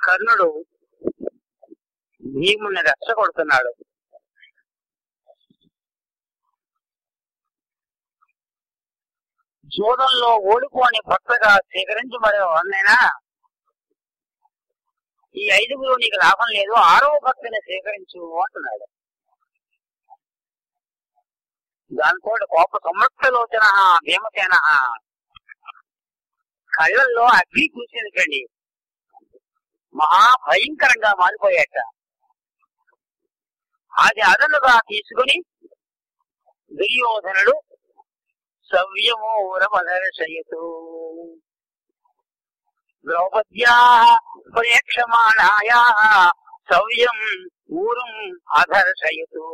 కర్ణుడు భీముని రెచ్చగొడుతున్నాడు. జూదంలో ఓడిపోని భర్తగా స్వీకరించబడే వాడినైనా ఈ 5గురు నీకు లాభం లేదు, 6వ భక్తిని స్వీకరించు అంటున్నాడు. దాంతో కోప సంరక్షలోచన భీమసేన కళ్ళల్లో అగ్ని కూర్చుందండి, మహాభయంకరంగా మారిపోయాట. అది అదనుగా తీసుకుని దుర్యోధనుడు సవ్యమూరమదర్శయతు ద్రౌపద్యా ప్రేక్షమాణాయా సవ్యం ఊరం అదర్శయతు.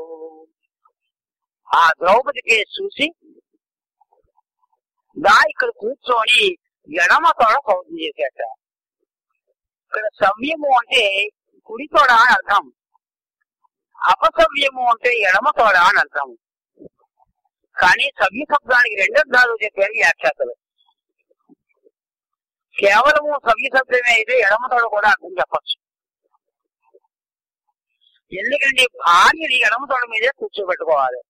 ఆ ద్రౌపదికి చూసి ఇక్కడ కూర్చొని ఎడమ తోడ కౌతం చేశాట. ఇక్కడ సవ్యము అంటే కుడి తోడ అని అర్థం, అపసవ్యము అంటే ఎడమ తోడ అని అర్థం. కానీ సవ్య శబ్దానికి 2 అర్థాలు చెప్పారు వ్యాఖ్యాతలు. కేవలము సవ్య శబ్దమే అయితే ఎడమ తోడ కూడా అర్థం చెప్పచ్చు. ఎందుకంటే భార్యని ఎడమ తోడ మీదే కూర్చోబెట్టుకోవాలి,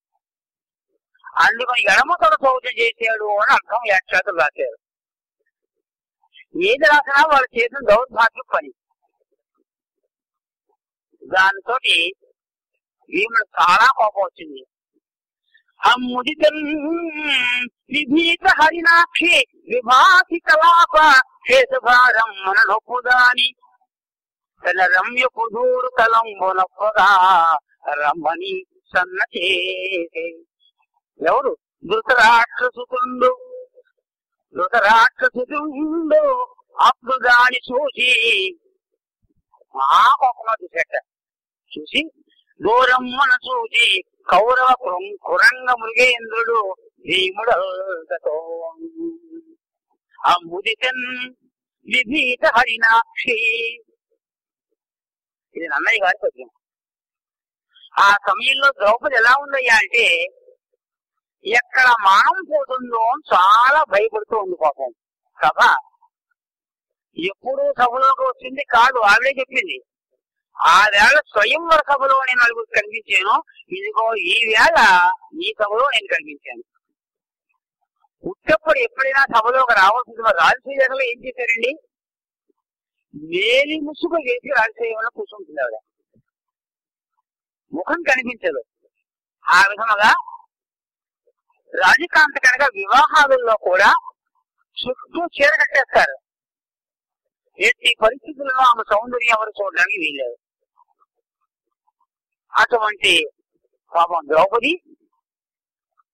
అందుకని ఎడమ తోడ శౌచం చేశాడు అని అర్థం వ్యాఖ్యాతలు రాశారు. ఏది రాసినా వాళ్ళు చేసిన దౌర్భాగ్య పని. దానితో భీముడు చాలా కోపం వచ్చింది. అమ్ముదితం విభీత హరినాక్షి విభాసి కలాప శేషభారం మన నొప్పుదాని తన రమ్య కుదూరు తలంబు నొప్పగా రమ్మని సన్న చేసే. ఎవరు? ధృతరాక్షసుతుండు అప్పుడు దాన్ని చూసి మహాకోపంగా చూసేట. చూసి దూరం మన చూసి కౌరవ కురంగ మృగేంద్రుడు భీముడతో అముదితన్ విభీత హరినాక్షి. ఇది నన్నయ్య గారి పద్యం. ఆ సమయంలో ద్రౌపది ఎలా ఉందయ్యా అంటే ఎక్కడ మానం పోతుందో చాలా భయపడుతూ ఉంది పాపం. సభ ఎప్పుడు సభలోకి వచ్చింది కాదు, ఆవిడే చెప్పింది. ఆ వేళ స్వయంవర సభలో నేను నలుగురు కనిపించాను, ఇదిగో ఈ వేళ ఈ సభలో నేను కనిపించాను. ఉట్టప్పుడు ఎప్పుడైనా సభలోకి రావాల్సింది. మరి రాజశేఖర్లో ఏం చేశారండి? మేలి ముసుగు వేసి రాజశేఖరంలో కూర్చుంటుంది ఆవిడ, ముఖం కనిపించదు. ఆ విధముగా రాజకాంత కనుక వివాహాలలో కూడా చుట్టూ చీర కట్టేస్తారు. ఎట్టి పరిస్థితుల్లో ఆమె సౌందర్యం ఎవరు చూడడానికి వీల్లేదు. అటువంటి పాపం ద్రౌపది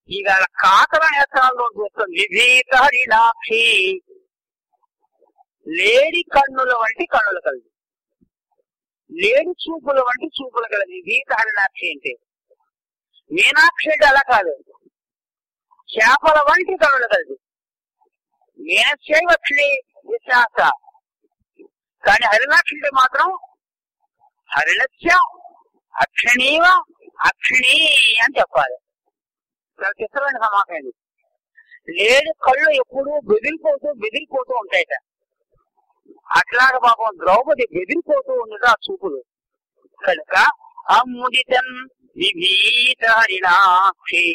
ఇవాళ కాకర నేత్రాల్లో చూస్తుంది. విభీత హరినాక్షి, లేడి కన్నుల వంటి కన్నుల కలిగి, లేడి చూపుల వంటి చూపుల కలిగి విభీత హరినాక్షి అంటే. మీనాక్షి అంటే అలా కాదు, చేపల వంటి కన్నుల కలిగి. మీనక్షి విశ్వాస. కానీ హరినాక్షి అంటే మాత్రం హరిణస్యం అక్షణీవ అక్షిణీ అని చెప్పాలి. చాలా చిత్రమైన సమాసం. లేడి కళ్ళు ఎప్పుడు బెదిరిపోతూ ఉంటాయట. అట్లాగా పాపం ద్రౌపది బెదిరిపోతూ ఉంది ఆ చూపులు. కనుక అమ్ముదితం విభీత హరినాక్షి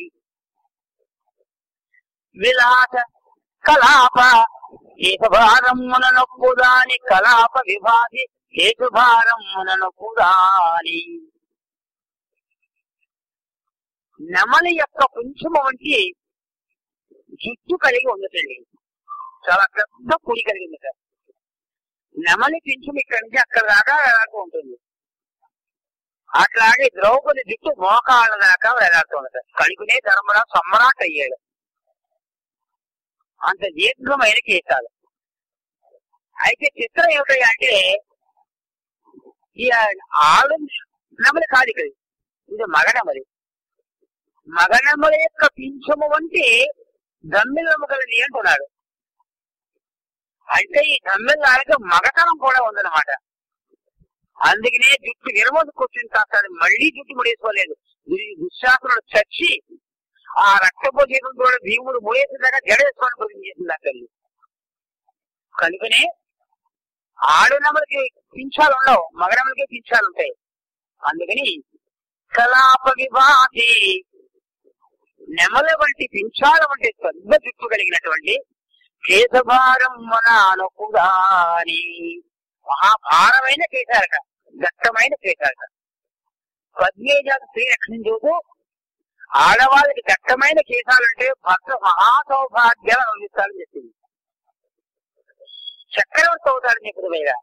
విలాస కలాప కేశభారమ్మున నొప్పుదాని కలాప విభాసి కేశభారమ్మున నొప్పుదాని. నెమలి యొక్క పింఛము వంటి జుట్టు కలిగి ఉందటండి, చాలా పెద్ద పొడి కలిగి ఉంది సార్. నెమలి పింఛము ఇక్కడి నుంచి అక్కడ దాకా వేలాడుతూ ఉంటుంది. అట్లాగే ద్రౌపది జుట్టు మోకాళ్ళ దాకా వేలాడుతూ ఉంది సార్. కడుకునే ధర్మరాజు సమ్మరాట్ అయ్యాడు, అంత దీర్ఘమైన కేశాలు. అయితే చిత్రం ఏమిటంటే అంటే ఈ ఆడు నెమలి కాదు, ఇక్కడ ఇది మగనెమలి. మగనెమలి యొక్క పింఛము వంటి దమ్మిళ్ళము కలిగి అంటున్నాడు. అంటే ఈ దమ్మిళ్ళకి మగతనం కూడా ఉందన్నమాట. అందుకనే జుట్టు విరమొందుకొచ్చిన కాస్తాడు, మళ్ళీ జుట్టు ముడేసుకోలేదు. దుశ్శాసనుడు చచ్చి ఆ రక్తపోజీతం కూడా భీముడు ముడేసేదాకా జడ వేసుకోవడం ప్రయత్నం చేసింది అక్కడి. కనుకనే ఆడనెమలకి పింఛాలు ఉండవు, మగనెమలకి పింఛాలు ఉంటాయి. అందుకని కలాప విభాతి నెమల వంటి పింఛాల వంటి పెద్ద జుట్టు కలిగినటువంటి కేశభారం అనుకుదాని మహాభారమైన కేశారట, దట్టమైన కేశారట. పద్మేజాతి స్త్రీ లక్షణం చూపు ఆడవాళ్ళకి దట్టమైన కేశాలంటే భర్త మహాసౌభాగ్యాలు అనుభవిస్తాడని చెప్పింది. చక్రవర్తి అవుతాడని చెప్పింది వేగా.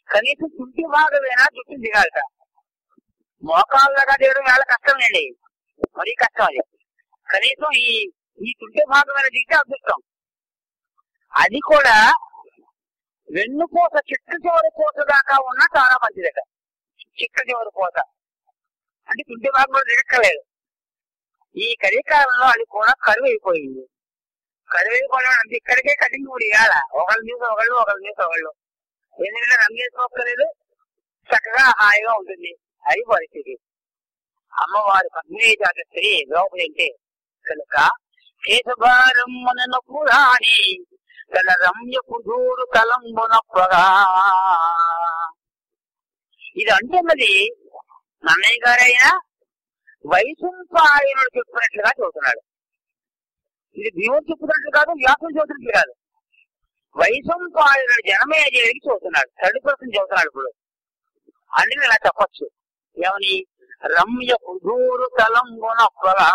కనీసం చుంటి భాగమైనా జుట్టు దిగాలట. మోకాళ్ళగా దిగడం చాలా కష్టమేండి, మరీ కష్టం అది. కనీసం ఈ చుంటి భాగమైన దిగితే అదృష్టం. అది కూడా వెన్నుపూస చిట్ట చివరి పూస దాకా ఉన్నా చాలా మంచిదట. చిట్ట చివరి పూస అంటే చుంటి భాగం కూడా దిగక్కలేదు. ఈ కలికాలంలో అది కూడా కరువు అయిపోయింది. కరువు అయిపోవడం అంటే ఇక్కడికే కటింగ్ కూడా ఇవ్వాల, ఒకళ్ళ న్యూస్ ఒకళ్ళు, ఒకళ్ళ న్యూస్ ఒకళ్ళు. ఎందుకంటే రంగు చేసుకోలేదు, చక్కగా హాయిగా ఉంటుంది. అది పరిస్థితి. అమ్మవారి పద్మేజాతి స్త్రీ ద్రౌపది అంటే కనుక కేశభారమ్మనపురాణి తన రమ్య కుదూరు తలంబునప్పగా. ఇది అంటున్నది నన్నయ్య గారైనా వైశంపాయనుడు చెప్తున్నట్లుగా చదువుతున్నాడు. ఇది భీముడు చెప్తున్నట్లు కాదు, వ్యాసుడు చదువుతున్నట్లు కాదు. వైశంపాయనుడు జనమేజయుడికి చదువుతున్నాడు, థర్డ్ పర్సన్ చదువుతున్నాడు. ఇప్పుడు అందుకని ఇలా చెప్పచ్చు, ఏమని రమ్య కుదూరు తలంబునప్పగా.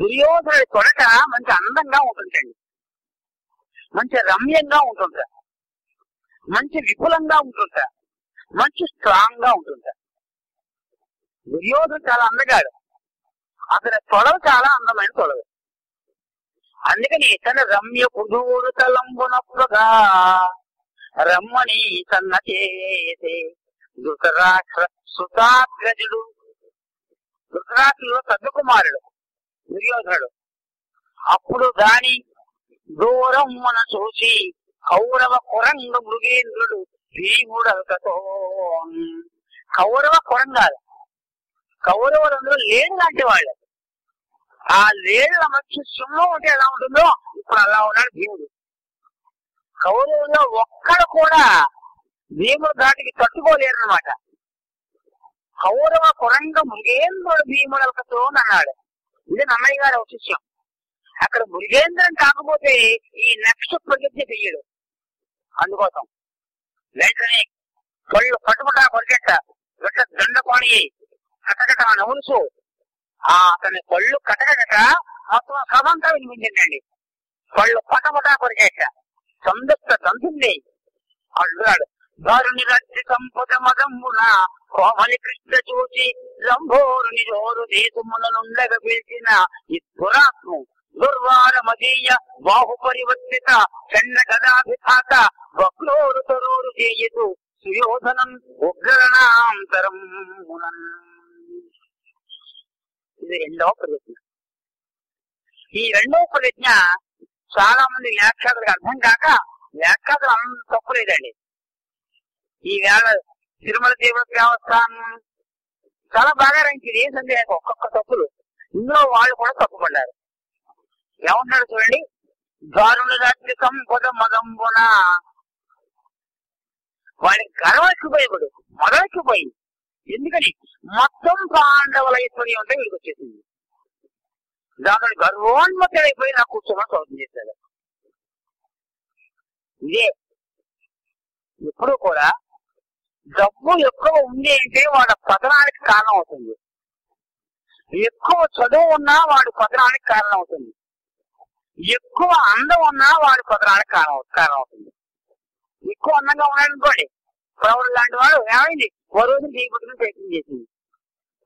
దుర్యోధనుడి తొడట మంచి అందంగా ఉంటుంటండి, మంచి రమ్యంగా ఉంటుంటా, మంచి విపులంగా ఉంటుంటా, మంచి స్ట్రాంగ్ గా ఉంటుంటా. దుర్యోధనుడు చాలా అందగాడు, అతని తొడలు చాలా అందమైన తొడలు. అందుకని తన రమ్య కుదూరు తలంబునప్పగా రమ్మని తన్న చేసే ధృతరాష్ట్ర సుతాగ్రజుడు. ధృతరాష్ట్రులో పెద్ద కుమారుడు దుర్యోధనుడు. అప్పుడు దాని దూరం మన చూసి కౌరవ కురంగ మృగేంద్రుడు భీముడతో. కౌరవ కురంగాలు, కౌరవులందరూ లేడు లాంటి వాళ్ళు. ఆ లేళ్ల మధ్య సింహం ఉంటే ఎలా ఉంటుందో ఇప్పుడు అలా ఉన్నాడు భీముడు. కౌరవుల్లో ఒక్కడు కూడా భీముడు దాటికి తట్టుకోలేరన్నమాట. కౌరవ కురంగ మృగేంద్రుడు భీముడతో అన్నాడు. ఇది నన్నయ్య గారి ఔచిత్యం. అక్కడ మృగేంద్రం కాకపోతే ఈ నెక్స్ట్ ప్రతిజ్ఞ చెయ్యడు. అందుకోసం వెంటనే కళ్ళు పట్టుబట్టా కొరికెట్ట గట్ట దండకోణి కటకట నవ్వులుసు అతని కళ్ళు కటకట మొత్తం సమంతా వినిపించండి. కళ్ళు పటపటా కొరికెట్ట సందస్త దంతుంది అన్నాడు. దారుని రచ్చి సంపద మదమ్మున కోమలి కృష్ణ చూచి రంభోరుని జోరు దేశములనుండగ పిలిచిన ఈ దురాత్ము దుర్వార మదీయ బాహు పరివర్తిత చెన్న గదాభిఘాత వక్రోరు తరోరు చేయదు సుయోధనం ఉగ్రనాంతరం. ఇది రెండవ ప్రతిజ్ఞ. ఈ రెండవ ప్రతిజ్ఞ చాలా మంది వ్యాఖ్యాతలకు అర్థం కాక వ్యాఖ్యాతలు అంత తప్పులేదండి. ఈ వేళ తిరుమల దేవుడి దేవస్థానం చాలా బాగా రంకింది, ఏం సందేహం. ఒక్కొక్క తప్పులు ఇందులో వాళ్ళు కూడా తప్పుపడ్డారు. ఏమన్నాడు చూడండి, దారుణ రాత్రి సంపద మదంబున. వాడికి గర్వెక్కిపోయేవాడు, మొదలెక్కిపోయింది. ఎందుకని మొత్తం పాండవుల ఐశ్వర్యం ఉంటే వీడికి వచ్చేసింది. దాని గర్వోన్మతుడైపోయి నాకు కూర్చోమని ప్రయత్నం చేశాడు. ఇదే ఎప్పుడు కూడా డబ్బు ఎక్కువ ఉంది అంటే వాడు పతనానికి కారణం అవుతుంది. ఎక్కువ చదువు ఉన్నా వాడు పతనానికి కారణం అవుతుంది. ఎక్కువ అందం ఉన్నా వాడు పతనానికి కారణం అవుతుంది. ఎక్కువ అందంగా ఉన్నాడు అనుకోండి, ప్రౌఢుడు లాంటి వాడు ఏమైంది ఓ రోజు చేయబట్టుకుని ప్రయత్నం చేసింది.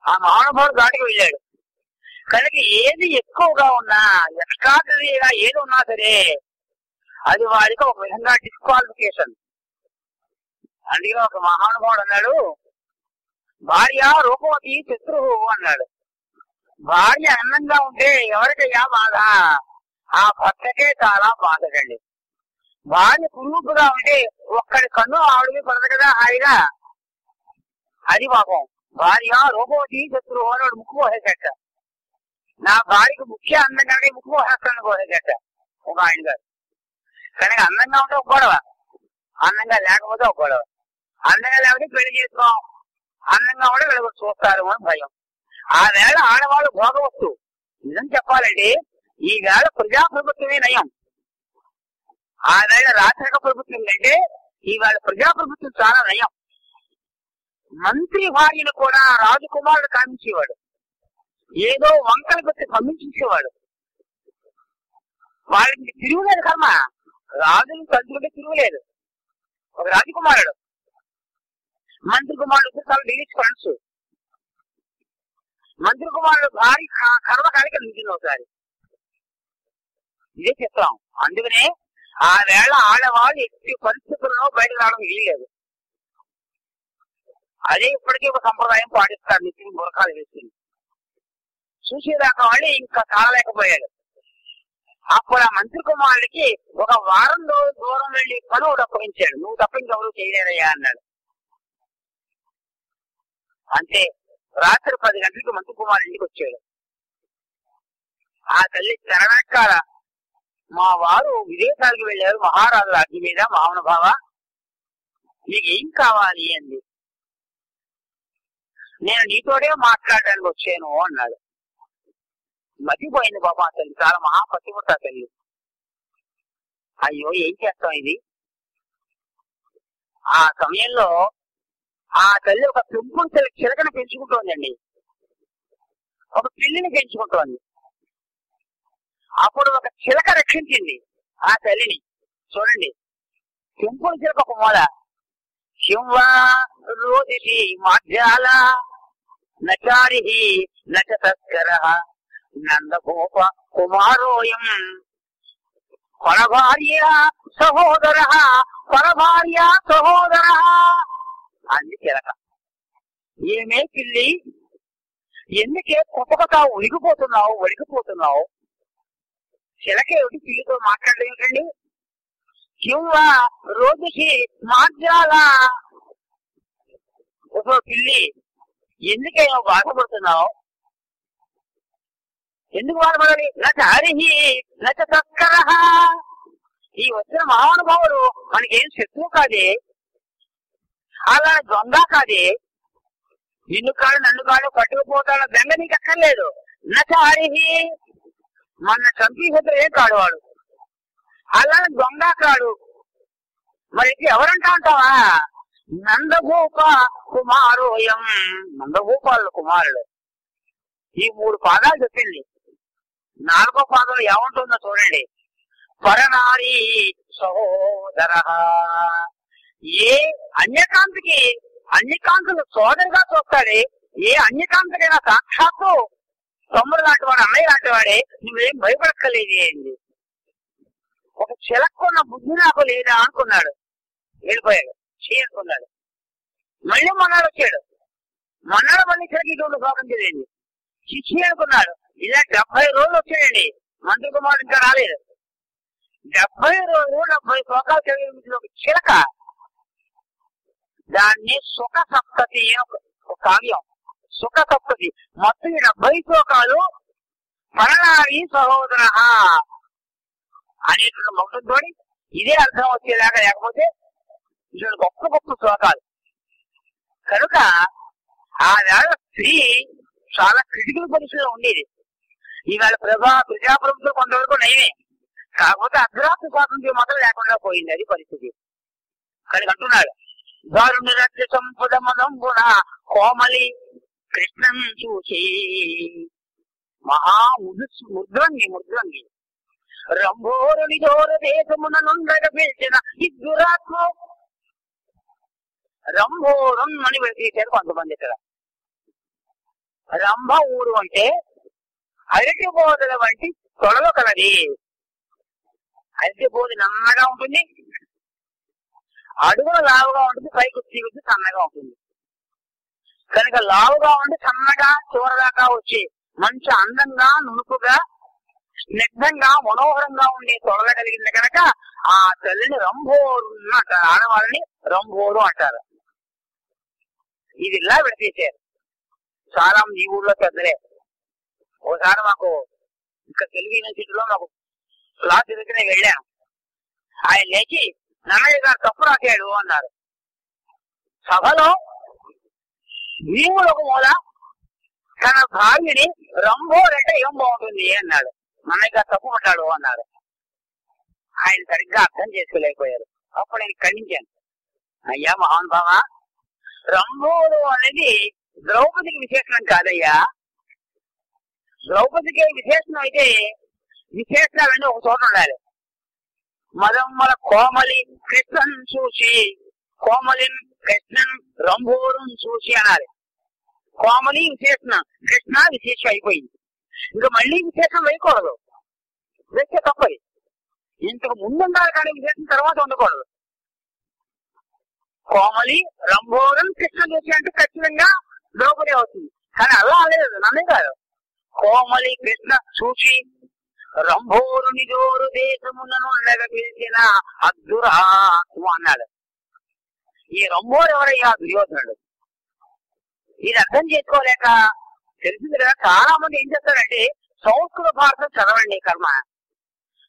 ఆ మహానుభావుడు దాటికి వెళ్ళాడు. కనుక ఏది ఎక్కువగా ఉన్నా, ఎక్స్ట్రాడనరీగా ఏది ఉన్నా సరే అది వాడికి ఒక విధంగా డిస్క్వాలిఫికేషన్. అందుకని ఒక మహానుభావుడు అన్నాడు, భార్య రూపవతి శత్రువు అన్నాడు. భార్య అందంగా ఉంటే ఎవరికయ్యా బాధ? ఆ భర్తకే చాలా బాధకండి. భార్య కురూపుగా ఉంటే ఒక్కడి కన్ను ఆవిడకి పడదు కదా హాయిగా. అది పాపం. భార్య రూపవతి శత్రువు అని వాడు ముక్కు పోసేట. నా భార్యకు ముఖ్య అందం కంటే ముక్కు పోసేస్తాను పోసేట ఒక ఆయన గారు. కనుక అందంగా ఉంటే ఒక గొడవ, అందంగా లేకపోతే ఒక గొడవ. అందంగా లేకపోతే పెళ్లి చేసుకోం, అందంగా ఉంటే వీళ్ళకి చూస్తారు అని భయం. ఆ వేళ ఆడవాళ్ళు భోగవస్తు. నిజం చెప్పాలంటే ఈ వేళ ప్రజాప్రభుత్వమే నయం. ఆ వేళ రాచరిక ప్రభుత్వం కంటే ఈవేళ ప్రజాప్రభుత్వం చాలా నయం. మంత్రి భార్యను కూడా రాజకుమారుడు కామించేవాడు, ఏదో వంకలు పెట్టి పంపించేవాడు. వాళ్ళకి తిరుగులేదు కర్మ, రాజులు తలుచుకుంటే తిరుగులేదు. ఒక రాజకుమారుడు మంత్రి కుమారుడు చాలా డైరెక్ట్ ఫ్రెండ్స్. మంత్రి కుమారుడు భారీ కర్మకాలిక నిలిచింది ఒకసారి. ఇదే చెప్తాం. అందుకనే ఆ వేళ ఆడవాళ్ళు ఎట్టి పరిస్థితుల్లో బయటకు రావడం వీల్లేదు. అదే ఇప్పటికీ ఒక సంప్రదాయం పాటిస్తారు, నిత్యం బురకాలు వేస్తుంది. చూసేదాకా వాళ్ళు ఇంకా కాలలేకపోయాడు. అప్పుడు ఆ మంత్రి కుమారుడికి ఒక వారం దూరం వెళ్ళి పని ఒకటి అప్పగించాడు. నువ్వు తప్ప ఇంకెవరు చేయలేరయ్యా అన్నాడు. అంతే రాత్రి 10 గంటలకు మంత్రి కుమారుడు ఇంటికి వచ్చాడు. ఆ తల్లి తెరవెక్కాల, మా వారు విదేశాలకు వెళ్ళారు మహారాజుల అగ్ని మీద, మహానుభావ నీకు ఏం కావాలి అంది. నేను నీతోనే మాట్లాడడానికి వచ్చాను అన్నాడు. మతిపోయింది బాబా తల్లి, చాలా మహాపతిపుట్ట తల్లి. అయ్యో ఏం చేస్తాం ఇది. ఆ సమయంలో ఆ తల్లి ఒక పెంపుడు చిలకను పెంచుకుంటోందండి, ఒక పిల్లిని పెంచుకుంటోంది. అప్పుడు ఒక చిలక రక్షించింది ఆ తల్లిని. చూడండి, పెంపుడు చిలక ఒక మూల, శివ రోదిషి మాధ్యాల నచారి నచ తస్కర నందగోప కుమారోయం పరభార్య సహోదర పరభార్య సహోదర అంది చిలక. ఏమే పిల్లి, ఎందుకే కొత్తగా వణికిపోతున్నావు? చిలక ఏమిటి పిల్లితో మాట్లాడడం ఏమిటండి? కింవా రోజుకి మార్జాల, ఒక పిల్లి ఎందుకేమో బాధపడుతున్నావు? ఎందుకు బాధపడాలి? నచ హరిహి నచ తస్కర, ఈ వచ్చిన మహానుభావుడు మనకేం శత్రువు కాదే, అలా దొంగ కాదే, నిన్ను కాడు నన్ను కాడు పట్టుకుపోతాడు బెంగ నీకు అక్కర్లేదు. నచ హరిహి, మన చంపీసత్రు ఏం కాడు వాడు, అలా దొంగ కాడు. మరి ఎవరంటా అంటావా? నందగోప కుమారోయం, నందగోపాల కుమారుడు. ఈ 3 పాదాలు చెప్పింది. 4వ పాదంలో ఏముంటుందో చూడండి. పరనారీ సహోదర, ఏ అన్యకాంతులు సోదరుగా చూస్తాడే, ఏ అన్యకాంతకైనా సాక్షాత్తు తమ్ముడు లాంటి వాడు, అన్నయ్య లాంటి వాడే, నువ్వేం భయపడక్కలేదు ఏంది. ఒక చిలక్కున్న బుద్ధి నాకు లేదా అనుకున్నాడు, వెళ్ళిపోయాడు. అనుకున్నాడు. మళ్ళీ మొన్నాడు వచ్చాడు. మొన్నాడు మళ్ళీ చిలకి ఇటువంటి శోకం తెలియండి. చిచ్చి అనుకున్నాడు. ఇలా 70 రోజులు వచ్చాయండి. మంత్రి కుమారుడు ఇంకా రాలేదు. 70 రోజులు 70 శోకాలు కలిగిన ఒక చిలక, దాన్ని సుఖ సప్తతి ఒక కావ్యం. సుఖ సప్తతి మొత్తం 70 శోకాలు పరనారీ సహోదర అనేటువంటి మొత్తంతో ఇదే అర్థం వచ్చేలాగా, లేకపోతే ఇటువంటి గొప్ప గొప్ప శ్లోకాలు. కనుక ఆ వేళ స్త్రీ చాలా క్రిటికల్ పరిస్థితిలో ఉండేది. ఈవేళ ప్రజాప్రభుత్వం కొంతవరకు నయమే, కాకపోతే అర్ధరాత్రి స్వాతంత్ర్యం మాత్రం లేకుండా పోయింది, అది పరిస్థితి. కనుక అంటున్నాడు, దారుణి రజ్య సంపద మదంబున కోమలి కృష్ణం చూసి మహా ముద్రంగి రంభోరుని దూర దేశమున నుండగ పిలిచిన ఇద్దురాత్మ. రంభోరం అని తీశారు కొంతమంది. ఇక్కడ రంభ ఊరు అంటే అరటి బోధల వంటి తొడలు కలది. అరటి బోధి నన్నగా ఉంటుంది, అడుగున లావుగా ఉంటుంది, పైకి వచ్చి సన్నగా ఉంటుంది. కనుక లావుగా ఉండి సన్నగా చివరిదాకా వచ్చి మంచి అందంగా నునుపుగా స్నిగ్ధంగా మనోహరంగా ఉండే తొడల కలిగింది కనుక ఆ తల్లిని రంభోరు అంటారు, ఆడవాళ్ళని రంభోరు అంటారు. ఇది ఇలా విడతీశారు చాలా ఈ ఊళ్ళో పెద్దలే. ఒకసారి మాకు ఇంకా తెలుగు యూనివర్సిటీలో మాకు క్లాస్ దగ్గర వెళ్ళాను. ఆయన లేచి నన్నయ్య గారు తప్పు రాశాడు అన్నారు. సభలో భీముడు ఒక మూల తన భార్యని రంభోడంటే ఏం బాగుంటుంది అన్నాడు. నన్నయ్య గారు తప్పు పడ్డాడు అన్నారు. ఆయన సరిగ్గా అర్థం చేసుకోలేకపోయారు. అప్పుడు నేను ఖండించాను. అయ్యా మహానుభావ, రంభోడు అనేది ద్రౌపదికి విశేషణం కాదయ్యా. ద్రౌపదికి విశేషణం అయితే విశేషణాలన్నీ ఒక చోట ఉండాలి. మదమ్మల కోమలి కృష్ణన్ చూసి, కోమలిన్ కృష్ణన్ రంభోరుం చూసి అనాలి. కోమలి విశేషణం, కృష్ణ విశేషం అయిపోయింది. ఇంకా మళ్ళీ విశేషం వేయకూడదు, వేస్తే తప్పది. ఇంతకు ముందు ఉండాలి కానీ విశేషం తర్వాత ఉండకూడదు. కోమలి రంభోరం కృష్ణ చూసి అంటే ఖచ్చితంగా ద్రౌపది అవుతుంది. కానీ అలా లేదు, నన్నే కాదు. కోమలి కృష్ణ చూసి రంభోరుని జోరు దేశమునను పిలిచిన అద్దురాత్మ అన్నాడు. ఈ రంభోరు ఎవరయ్యా? దుర్యోధనుడు. ఇది అర్థం చేసుకోలేక తెలిసింది కదా. చాలా మంది ఏం చేస్తారంటే సంస్కృత భారతం చదవండి కర్మ,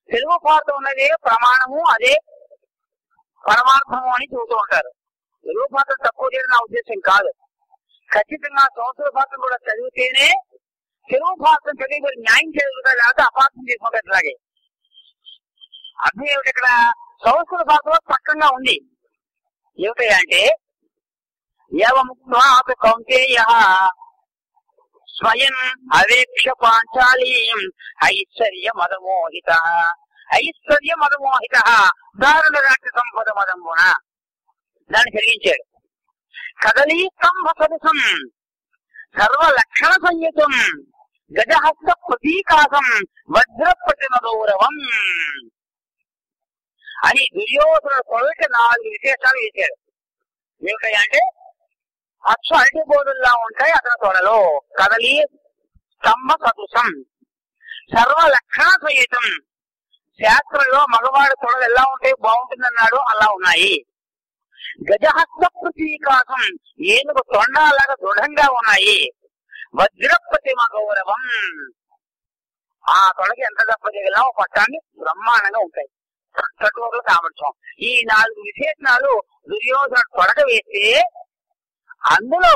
తెలుగు భారతం ఉన్నదే ప్రమాణము, అదే పరమార్థము అని చూస్తూ ఉంటారు. తెలుగు భారతం తక్కువ చేయడం నా ఉద్దేశం కాదు. ఖచ్చితంగా సంస్కృత భారతం కూడా చదివితేనే తెలుగు భారతం చదివి న్యాయం చేయగలుగుతారు, లేకపోతే అపార్థం చేసుకుంటారు. అలాగే అర్థం ఏమిటి? ఇక్కడ సంస్కృత భారతంలో స్పష్టంగా ఉంది. ఏమిటంటే అంటే యవముక్త్వాతు కౌంతేయః స్వయం అవేక్ష పాంచాలీం ఐశ్వర్య మదమోహితః. ఐశ్వర్య మదమోహితః దారుణ రాజ్య సంపద మదమున దాన్ని కలిగించాడు. కదలీ స్తంభ సదృశం సర్వలక్షణ సంయుతం గజహస్త ప్రతీకాసం వజ్రపట్టిన గౌరవం అని దుర్యోధనుడు కొరకి 4 విశేషాలు వేశాడు. ఏమిటంటే అచ్చు అరటి బోధుల్లా ఉంటాయి అతని తొడలో, కదలీ స్తంభ సదృశం సర్వలక్షణ సంయుతం. శాస్త్రంలో మగవాడి తొడలు ఎలా ఉంటాయి బాగుంటుందన్నాడు, అలా ఉన్నాయి. గజహస్త ప్రతీకాసం ఏనుగు తొండాలాగా దృఢంగా ఉన్నాయి. వజ్రప్రతిమ గౌరవం ఆ తొడకి ఎంత దెబ్బ తగిలినా పట్టాన్ని బ్రహ్మాండంగా ఉంటాయి. కట్టుకోగల సామర్థ్యం. ఈ 4 విశేషణాలు దుర్యోధన తొడక వేస్తే అందులో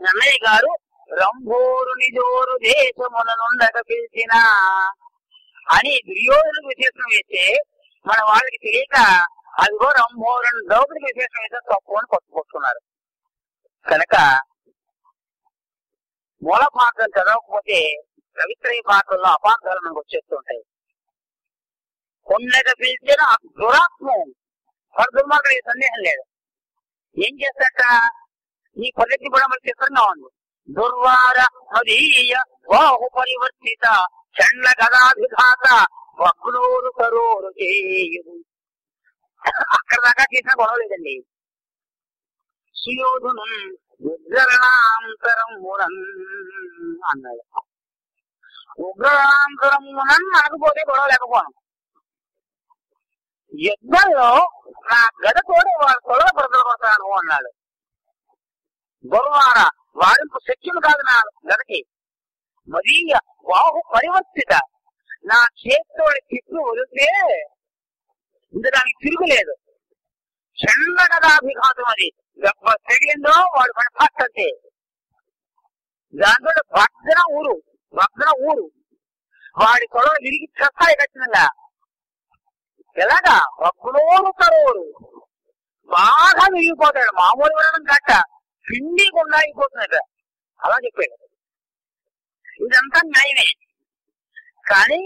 నన్నయ్య గారు రంభోరుని జోరు దేశముననుండక పిలిచిన అని దుర్యోధనకు విశేషణం వేస్తే మన వాళ్ళకి తెలియక అదిగో రంభోరుని ద్రౌపదికి విశేషం వేస్తే తప్పు అని పట్టుకొస్తున్నారు. కనుక మూల పాత్రం చదవకపోతే కవిత్రయ పాత్రల్లో అపార్థాలు మనకు వచ్చేస్తుంటాయి. కొండక పిలిచిన దురాత్మం వాడు దుర్మార్గం, సందేహం లేదు. ఏం చేస్తాట ఈ పద్ధతి కూడా మనకి చిత్రంగా ఉంది. దుర్వార మదీయ బాహు పరివర్తిత చండ గదాధిఘాత వగ్నోరు కరోరు చేయుడు. అక్కడ దాకా చేసిన గొడవ లేదండి. సుయోధును ఉగ్రరణాంతరం మునన్ అన్నాడు. ఉగ్రరణాంతరం మునన్ అనకపోతే గొడవ లేకపోను. యుద్ధంలో నా గదతోడు వాడు కొడవ బ్రదలు కొడతాను అన్నాడు. దుర్వార వాడింపు శక్తులు కాదు నా గదకి. మదీయ బాహు పరివర్తిత నా చేతితోడి తిప్పు వదిలితే ఇంక దానికి తిరుగులేదు. చండ గదాభిఘాతం అది దెబ్బ తగిలిందో వాడు పడిపోతే దాంతో భద్ర ఊరు వాడి కొడవ విరిగి చస్తాయి ఖచ్చితంగా. ఎలాగా వగ్నోరు కరోరు బాగా విరిగిపోతాడు. మామూలు వినడం కట్ట పిండి గుండా అయిపోతున్నాడు. అలా చెప్పాడు. ఇదంతా న్యాయమే. కానీ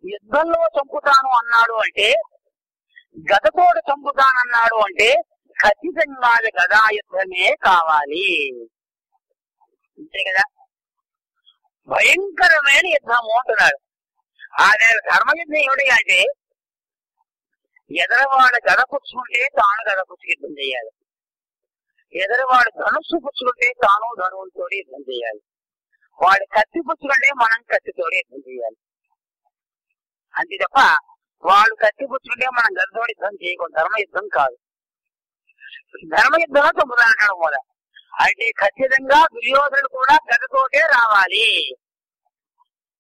యుద్ధంలో చంపుతాను అన్నాడు అంటే, గదతోడు చంపుతానన్నాడు అంటే ఖచ్చితంగా గదా యుద్ధమే కావాలి, అంతే కదా. భయంకరమైన యుద్ధము అంటున్నాడు. అదే ధర్మయుద్ధం ఏమిటి అంటే ఎదరవాడు గద పుచ్చుకుంటే తాను గద పుచ్చుకు యుద్ధం చేయాలి. ఎదరవాడు ధనుస్సు పుచ్చుకుంటే తాను ధనువులతో యుద్ధం చేయాలి. వాడు కత్తి పుచ్చుకుంటే మనం కత్తితోటి యుద్ధం చేయాలి. అంతే తప్ప వాడు కత్తి పుచ్చుకుంటే మనం గదతోటి యుద్ధం చేయకూడదు. ధర్మ యుద్ధం కాదు. ధర్మ యుద్ధంలో చంపుతానడం వల్ల అంటే ఖచ్చితంగా దుర్యోధనుడు కూడా గదతోటే రావాలి.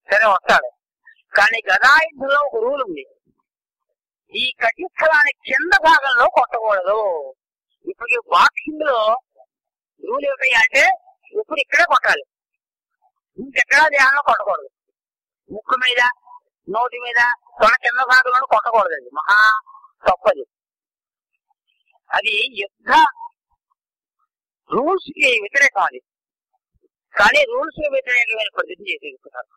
సరే వస్తాడు. కానీ గదా యుద్ధంలో ఒక రూల్ ఉంది. ఈ కటిస్థలాన్ని కింద భాగంలో కొట్టకూడదు. ఇప్పుడు బాక్సింగ్ లో రూల్ ఏమిటి అంటే ఇప్పుడు ఇక్కడే కొట్టాలి, ఇంకెక్కడా దేహంలో కొట్టకూడదు. ముక్కు మీద, నోటి మీద, తొడ కింద భాగంలో కొట్టకూడదు. అది మహా తప్పది. అది యుద్ధ రూల్స్ కి వ్యతిరేకం. అది కానీ రూల్స్ కి వ్యతిరేకమైన ప్రతిజ్ఞ చేసేస్తున్నారు.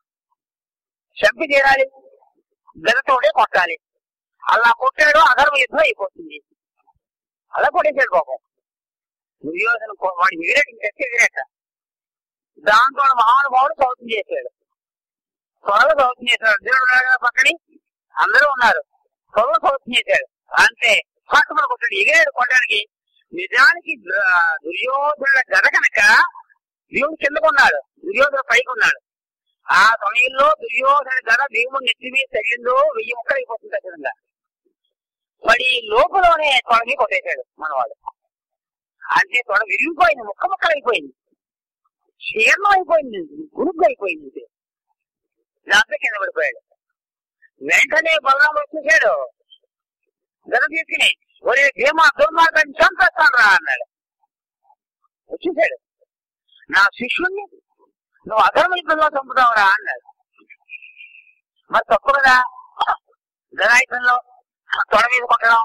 చంపి తీరాలి, గదతోడే కొట్టాలి. అలా కొట్టాడు అధర్మ యుద్ధం అయిపోతుంది. అలా కొట్టేసాడు పాపం దుర్యోధన. వాడి ఎగిరేట దాంతో మహానుభావుడు సౌత్యం చేశాడు. త్వరలో సౌత్యం చేశాడు. అర్జునుడు పక్కని అందరూ ఉన్నారు. త్వరలో సౌత్యం చేశాడు. అంతే పట్టుకుని కొట్టాడు, ఎగిరాడు కొట్టడానికి. నిజానికి దుర్యోధనుల గద కనుక భీముడు కిందకున్నాడు, దుర్యోధన పైకి ఉన్నాడు. ఆ సమయంలో దుర్యోధన గద భీముడు నెత్తి మీద తగిలిందో 1000 ముక్కలు అయిపోతుంది ఖచ్చితంగా. మరి లోపలనే తొడని కొట్టేశాడు మనవాడు. అంటే తొడ విరిగిపోయింది, ముక్క ముక్కలు అయిపోయింది, క్షీర్ణం అయిపోయింది, గురుగ్గా అయిపోయింది. దాంతో కింద పడిపోయాడు. వెంటనే బలరాముడు వచ్చేసాడు గద తీసుకుని. ఒరే భీమా, దుర్మార్గాన్ని చంపేస్తాను రా అన్నాడు. వచ్చేసాడు. నా శిష్యుణ్ణి నువ్వు అధర్మ యుద్ధంలో చంపుతావురా అన్నాడు. మరి తప్పు కదా గదాయుధంలో తొడ మీద కొట్టడం.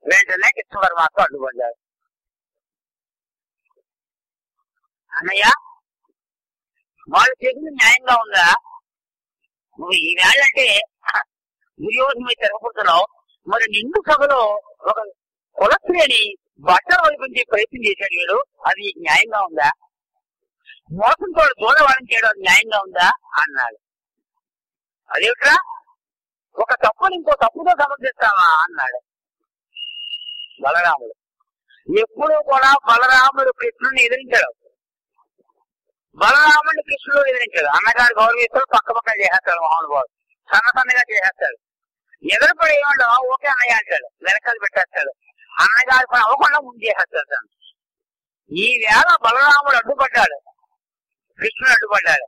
వెంటనే కృష్ణ పరమాత్మ అడ్డుపడ్డాడు. అన్నయ్య, వాళ్ళు చేసింది న్యాయంగా ఉందా? నువ్వు ఈ వేళంటే దుర్యోధన మీద తిరగబడుతున్నావు. మరి నిండు సభలో ఒక కులస్త్రీని బట్టలు వైపించే ప్రయత్నం చేశాడు వీడు, అది నీకు న్యాయంగా ఉందా? మోసంతో దూరవారం చేయడం అది న్యాయంగా ఉందా అన్నాడు. అదేమిట్రా, ఒక తప్పుని ఇంకో తప్పుతో సమర్థిస్తావా అన్నాడు బలరాముడు. ఎప్పుడూ కూడా బలరాముడు కృష్ణుని ఎదిరించాడు. బలరాముడిని కృష్ణుడు ఎదిరించాడు. అన్నగారు గౌరవిస్తాడు, పక్క పక్కన చేసేస్తాడు. మహానుభావుడు సన్నగా చేసేస్తాడు. ఎదురుపడి ఏమంటే ఓకే అన్నయ్య అంటాడు, వెనకాల పెట్టేస్తాడు. అన్నగారి పని అవ్వకుండా ముందు చేసేస్తాడు. ఈ వేళ బలరాముడు అడ్డుపడ్డాడు, కృష్ణుడు అడ్డుపడ్డాడు.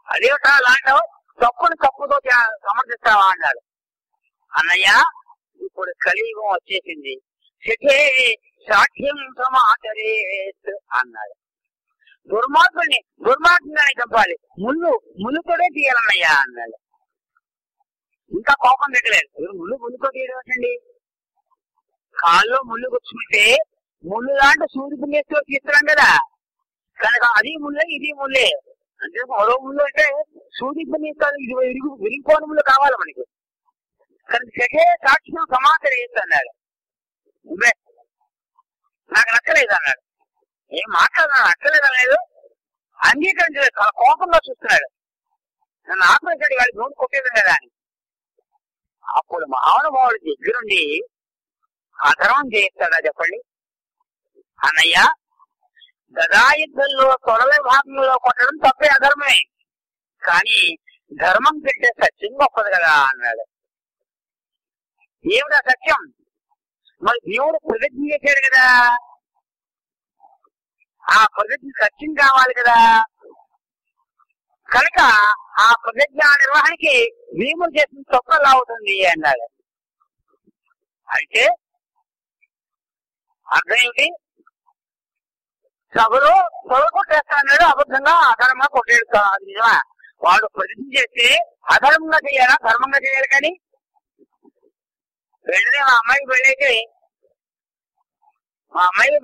అదేమిటా లాంటావు, తప్పుని తప్పుతో సమర్థిస్తావా అన్నాడు. అన్నయ్య, ఇప్పుడు కలియుగం వచ్చేసింది, శకే సాధ్యం సమాచరేత్ అన్నాడు. దుర్మార్గుని చంపాలి, ముళ్ళుతోనే తీయాలన్నయ్యా అన్నాడు. ఇంకా కోపం పెట్టలేదు. ముళ్ళుతో తీయడం ఏంటండి? కాల్లో ముళ్ళు కూర్చుంటే ముళ్ళు లాంటి సూది పుణ్యేస్తూ తీస్తున్నాం కదా, కనుక అది ముళ్ళే ఇది ముళ్ళే. అంటే మరో ముళ్ళు అంటే సూది పుణ్యేస్తాడు, ఇది విరిగిపోని ముళ్ళు కావాలి మనకి. కనుక శకే సాక్ష్యం సమాచారం అన్నాడు. నాకు నచ్చలేదు అన్నాడు. ఏం మాట్లాడుతున్నాడు, నచ్చలేదు అనలేదు, అంగీకరించలేదు. చాలా కోపంగా చూస్తున్నాడు. నన్ను ఆత్మహత్యడి వాడి నోటు కొట్టేది కదా అని. అప్పుడు మహానుభావుడి దగ్గరుండి అధర్మం చేయిస్తాడా చెప్పండి? అన్నయ్య, గదాయుద్ధంలో తొడల భాగంలో కొట్టడం తప్పే, అధర్మమే. కానీ ధర్మం కంటే సత్యం గొప్పది కదా అన్నాడు. ఏమిటా సత్యం? మరి దేవుడు ప్రతిజ్ఞ చేశాడు కదా, ఆ ప్రతిజ్ఞ సత్యం కావాలి కదా. కనుక ఆ ప్రతిజ్ఞ నిర్వహణకి భీముడు చేసిన తొక్కలా అవుతుంది అన్నాడు. అంటే అర్థం ఏమిటి? సభలో కొట్టేస్తా అన్నాడు, అబద్ధంగా అధర్మంగా కొట్టేడుతా. అది నిజమా? వాడు ప్రతిజ్ఞ చేస్తే అధర్మంగా చేయాలా, ధర్మంగా చేయాలి. కానీ వెంటనే మా అమ్మాయికి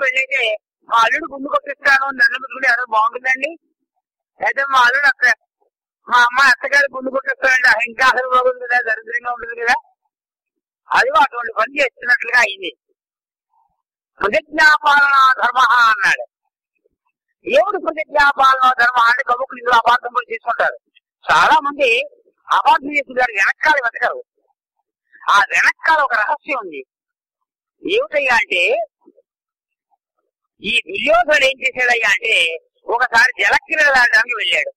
పెళ్ళైతే మా అల్లుడు గుండు కొట్టిస్తాను అని దండం పెట్టుకుంటే ఎవరో బాగుంటుందండి. అయితే మా అల్లుడు మా అమ్మాయి అత్తగారి గుండు కొట్టిస్తానంటే ఇంకా అసలు బాగుంది కదా, దరిద్రంగా ఉంటుంది కదా. అది అటువంటి పని చేస్తున్నట్లుగా అయింది. ప్రతిజ్ఞాపాలన ధర్మ అన్నాడు. ఏమిటి ప్రతిజ్ఞాపాలన ధర్మ అంటే కబుకులు ఇందులో అపార్థం కూడా తీసుకుంటారు. చాలా మంది అపార్థం చేసుకుంటారు, వెనకాల వెతకరు. ఆ వెనకాల ఒక రహస్యం ఉంది. ఏమిటయ్యా అంటే, ఈ దుర్యోధనుడు ఏం చేశాడయ్యా అంటే, ఒకసారి జలక్రీడ ఆడడానికి వెళ్ళాడు.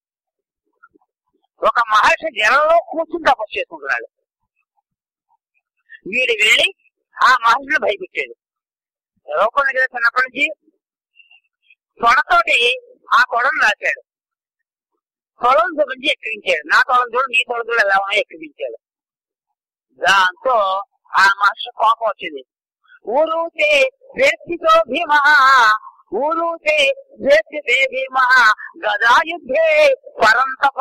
ఒక మహర్షి జలంలో కూర్చుని తపస్సు చేసుకుంటున్నాడు. వీడు వెళ్ళి ఆ మహర్షిని భయపెట్టాడు. రూపం కదా చిన్నప్పటి నుంచి తొడతోటి ఆ తొడను రాశాడు. తొడను చూపించి ఎక్కిరించాడు. నా తొడను చూడు, నీ తొడను చూడు ఎలా ఉన్నా ఎక్కిరించాడు. దాంతో ఆ మహర్షి కోపం వచ్చింది. ఊరూతే వ్యక్తితో భీమ, ఊరూతే వ్యక్తితే భీమ గదాయుద్ధే పరంతప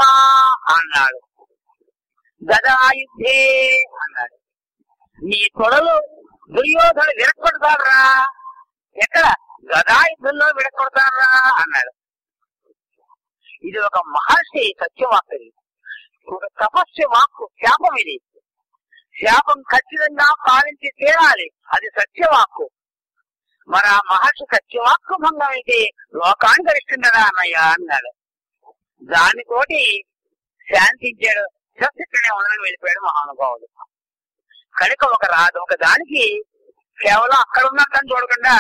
అన్నాడు. గదాయుద్ధే అన్నాడు. నీ తొడలు దుర్యోధను విరక్కొడతారా? ఎక్కడ? గదాయుద్ధంలో విరక్కొడతారా అన్నాడు. ఇది ఒక మహర్షి సత్యవాక్కు, ఒక తపస్సు వాక్కు, శాపం. ఇది శాపం ఖచ్చితంగా పాలించి తీరాలి, అది సత్యవాక్కు. మరి ఆ మహర్షి సత్యవాక్కు భంగం అయితే లోకాన్ని గరిస్తుండరా అన్నయ్య అన్నాడు. దానితోటి శాంతించాడు. ఇక్కడే ఉండని వెళ్ళిపోయాడు మహానుభావుడు. కనుక ఒక దానికి కేవలం అక్కడ ఉన్నట్లని చూడకుండా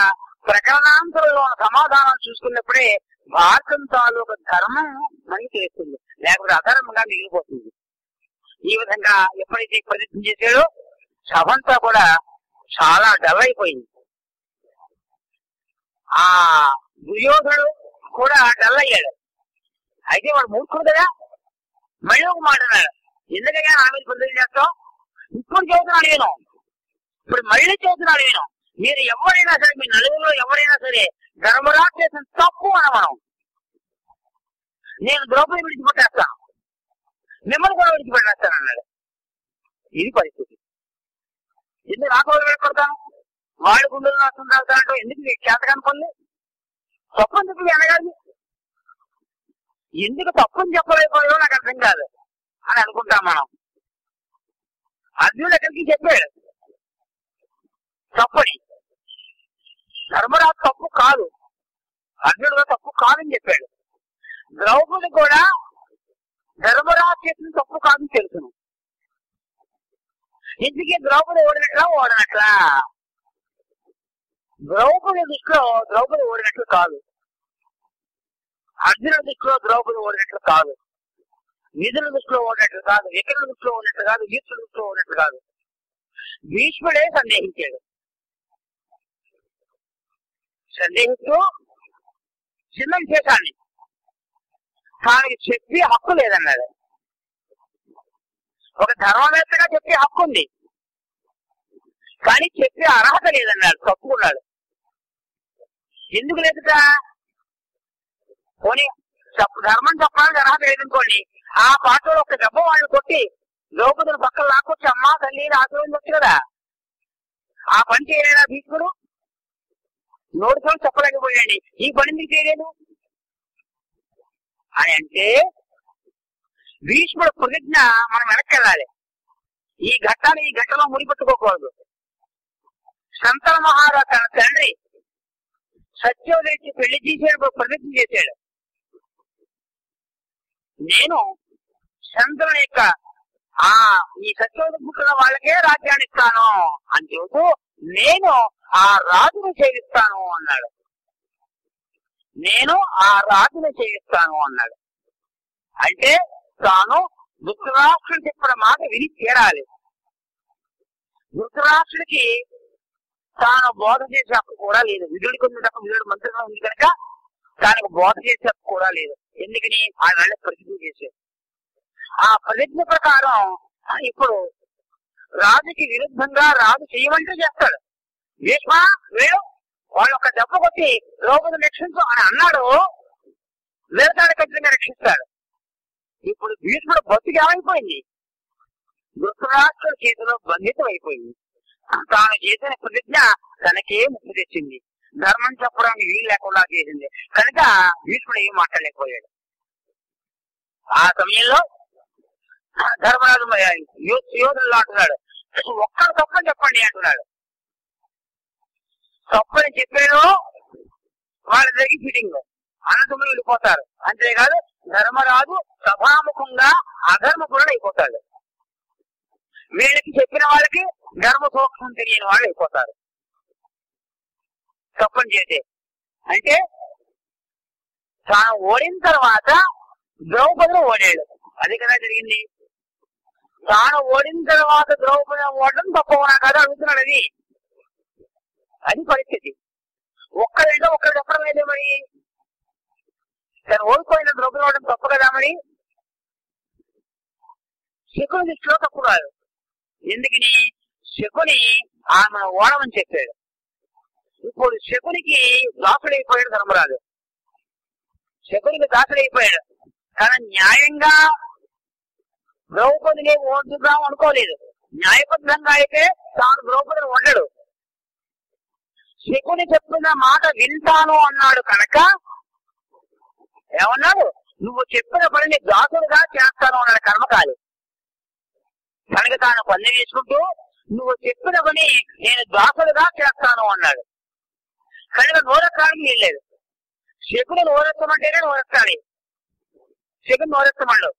ప్రకరణాంతరంలో ఉన్న సమాధానం చూసుకున్నప్పుడే భారతం తాలూకు ధర్మం మనకి తెలుస్తుంది, లేకపోతే అధర్మంగా మిగిలిపోతుంది. ఈ విధంగా ఎప్పుడైతే ప్రతిజ్ఞ చేశాడో సభంతా కూడా చాలా డల్ అయిపోయింది. ఆ దుర్యోధనుడు కూడా డల్ అయ్యాడు. అయితే వాడు మూర్ఖుడు కదా, మళ్ళీ ఒక మాట అన్నాడు. ఎందుకయ్యా నా మీద ప్రతిజ్ఞ చేస్తాం? ఇప్పుడు చదువుతున్నాడు నేను, ఇప్పుడు మళ్ళీ చదువుతున్నాడు నేను. మీరు ఎవరైనా సరే, మీ నలుగురిలో ఎవరైనా సరే ధర్మరాజు చేసిన తప్పు మనం, నేను ద్రౌపది విడిచిపెట్టేస్తాను, మిమ్మల్ని కూడా విడిచిపెట్టేస్తాను అన్నాడు. ఇది పరిస్థితి. ఎందుకు రాకపోతే వెళ్ళిపెడతాను? వాడి గుండెలు నష్టం తాగుతానంటూ ఎందుకు చేతకాని పనులు? తప్పు ఎందుకు అనగాదు? ఎందుకు తప్పుని చెప్పలేకపోయాడో నాకు అర్థం కాదు అని అనుకుంటాం మనం. అర్జునుడు ఎక్కడికి చెప్పాడు తప్పని. ధర్మరాజు తప్పు కాదు, అర్జునుడు తప్పు కాదని చెప్పాడు. ద్రౌపది కూడా ధర్మరాజు చేసిన తప్పు కాదని తెలుసును. ఎందుకే ద్రౌపది ఓడినట్లా? ద్రౌపది దృష్టిలో ద్రౌపది ఓడినట్లు కాదు, అర్జునుడి దృష్టిలో ద్రౌపది ఓడినట్లు కాదు, నిధుల దృష్టిలో ఓడినట్లు కాదు, వికరుల దృష్టిలో ఓడినట్లు కాదు, వీర్చుల దృష్టిలో ఓడినట్లు కాదు. భీష్ముడే సందేహించాడు. సందేహిస్తూ చిన్న విశేషాన్ని తానికి చెప్పే హక్కు లేదన్నాడు. ఒక ధర్మవేత్తగా చెప్పే హక్కు ఉంది, కానీ చెప్పే అర్హత లేదన్నాడు, తప్పుకున్నాడు. ఎందుకు లేదుట? పోనీ ధర్మం చెప్పడానికి అర్హత లేదనుకోండి, ఆ పాటలో ఒక దెబ్బ వాళ్ళు కొట్టి ద్రౌపదులు పక్కన లాక్కొచ్చి అమ్మా తల్లి ఆశీర్వదించవచ్చు కదా. ఆ పని చేయలేదా భీష్ముడు? నోటితో చెప్పలేకపోయాడు. ఈ పని ఎందుకు చేయలేదు అని అంటే భీష్ముడు ప్రతిజ్ఞ మనం వెనక్కెళ్ళాలి. ఈ ఘట్టంలో ముడిపెట్టుకోకూడదు. శంతన మహారాజు తన తండ్రి సత్యవతి పెళ్లి చేసేటప్పుడు ప్రతిజ్ఞ చేశాడు. నేను శంతనుని యొక్క ఈ సత్యవతి పుట్టిన వాళ్ళకే రాజ్యాన్ని ఇస్తాను అని చెబుతూ నేను ఆ రాజును సేవిస్తాను అన్నాడు. నేను ఆ రాజును సేవిస్తాను అన్నాడు. అంటే తాను ధృతరాష్ట్రుడు చెప్పిన మాట విని తీరాలి. ధృతరాష్ట్రుడికి తాను బోధ చేసే హక్కు కూడా లేదు. విధుడికి ఉంది తప్ప, విధుడు మంత్రిగా ఉంది కనుక తనకు బోధ చేసే హక్కు కూడా లేదు. ఎందుకని? ఆ వేళ ప్రతిజ్ఞ చేశాడు. ఆ ప్రతిజ్ఞ ప్రకారం ఇప్పుడు రాజుకి విరుద్ధంగా రాజు చేయమంటే చేస్తాడు. భీష్మ వేడు వాళ్ళు ఒక దెబ్బ కొట్టి ద్రౌపది రక్షించు అని అన్నాడు, వేదాడు ఖచ్చితంగా రక్షిస్తాడు. ఇప్పుడు భీష్ముడు బతికి ఏమైపోయింది? ధృతరాష్ట్రుడి చేతిలో బంధితం అయిపోయింది. తాను చేసిన ప్రతిజ్ఞ తనకే ముప్పు తెచ్చింది, ధర్మం చెప్పడానికి వీలు లేకుండా చేసింది. కనుక భీష్ముడు ఏం మాట్లాడలేకపోయాడు. ఆ సమయంలో ధర్మరాజు యోధుల్లో అంటున్నాడు, ఒక్కరు తప్పని చెప్పండి అంటున్నాడు. తప్పని చెప్పాడు వాళ్ళిద్దరికి ఫిటింగ్, అనంతములు వెళ్ళిపోతారు. అంతేకాదు ధర్మరాజు సభాముఖంగా అధర్మకుడు అయిపోతాడు. వీళ్ళకి చెప్పిన వాళ్ళకి ధర్మ సూక్ష్మం తెలియని వాళ్ళు అయిపోతారు తప్పని చేస్తే. అంటే తాను ఓడిన తర్వాత ద్రౌపదిని ఓడాడు, అది కదా జరిగింది. తాను ఓడిన తర్వాత ద్రౌపదిని ఓడడం తప్పవునా కదా అడుగుతున్నాడు. అది పరిస్థితి. ఒక్కరంటే ఒక్కరు చెప్పడం లేదే మరి. తను ఓడిపోయిన ద్రౌపది ఓడడం తప్పు కదా మరి. శకుని దృష్టిలో తప్పు కాదు, ఎందుకని శకుని ఆమెను ఓడమని చెప్పాడు. ఇప్పుడు శకునికి దాసుడైపోయాడు ధర్మరాజు. శకునికి దాసుడైపోయాడు. కానీ న్యాయంగా ద్రౌపదిని ఓడుదాం అనుకోలేదు. న్యాయబద్ధంగా అయితే తాను ద్రౌపదిని ఉండడు. శకుని చెప్పిన మాట వింటాను అన్నాడు కనుక ఏమన్నాడు, నువ్వు చెప్పిన పనిని దాసుడుగా చేస్తాను అన్నాడు. కర్మకాలి కనుక తాను పని వేసుకుంటూ నువ్వు చెప్పిన పని నేను దాసుడుగా చేస్తాను అన్నాడు. కనుక నోరెత్తడానికి వెళ్ళలేదు. శకుని నోరెత్తమంటేనే నోరెత్తాలి. శకుని నోరెత్తమన్నాడు,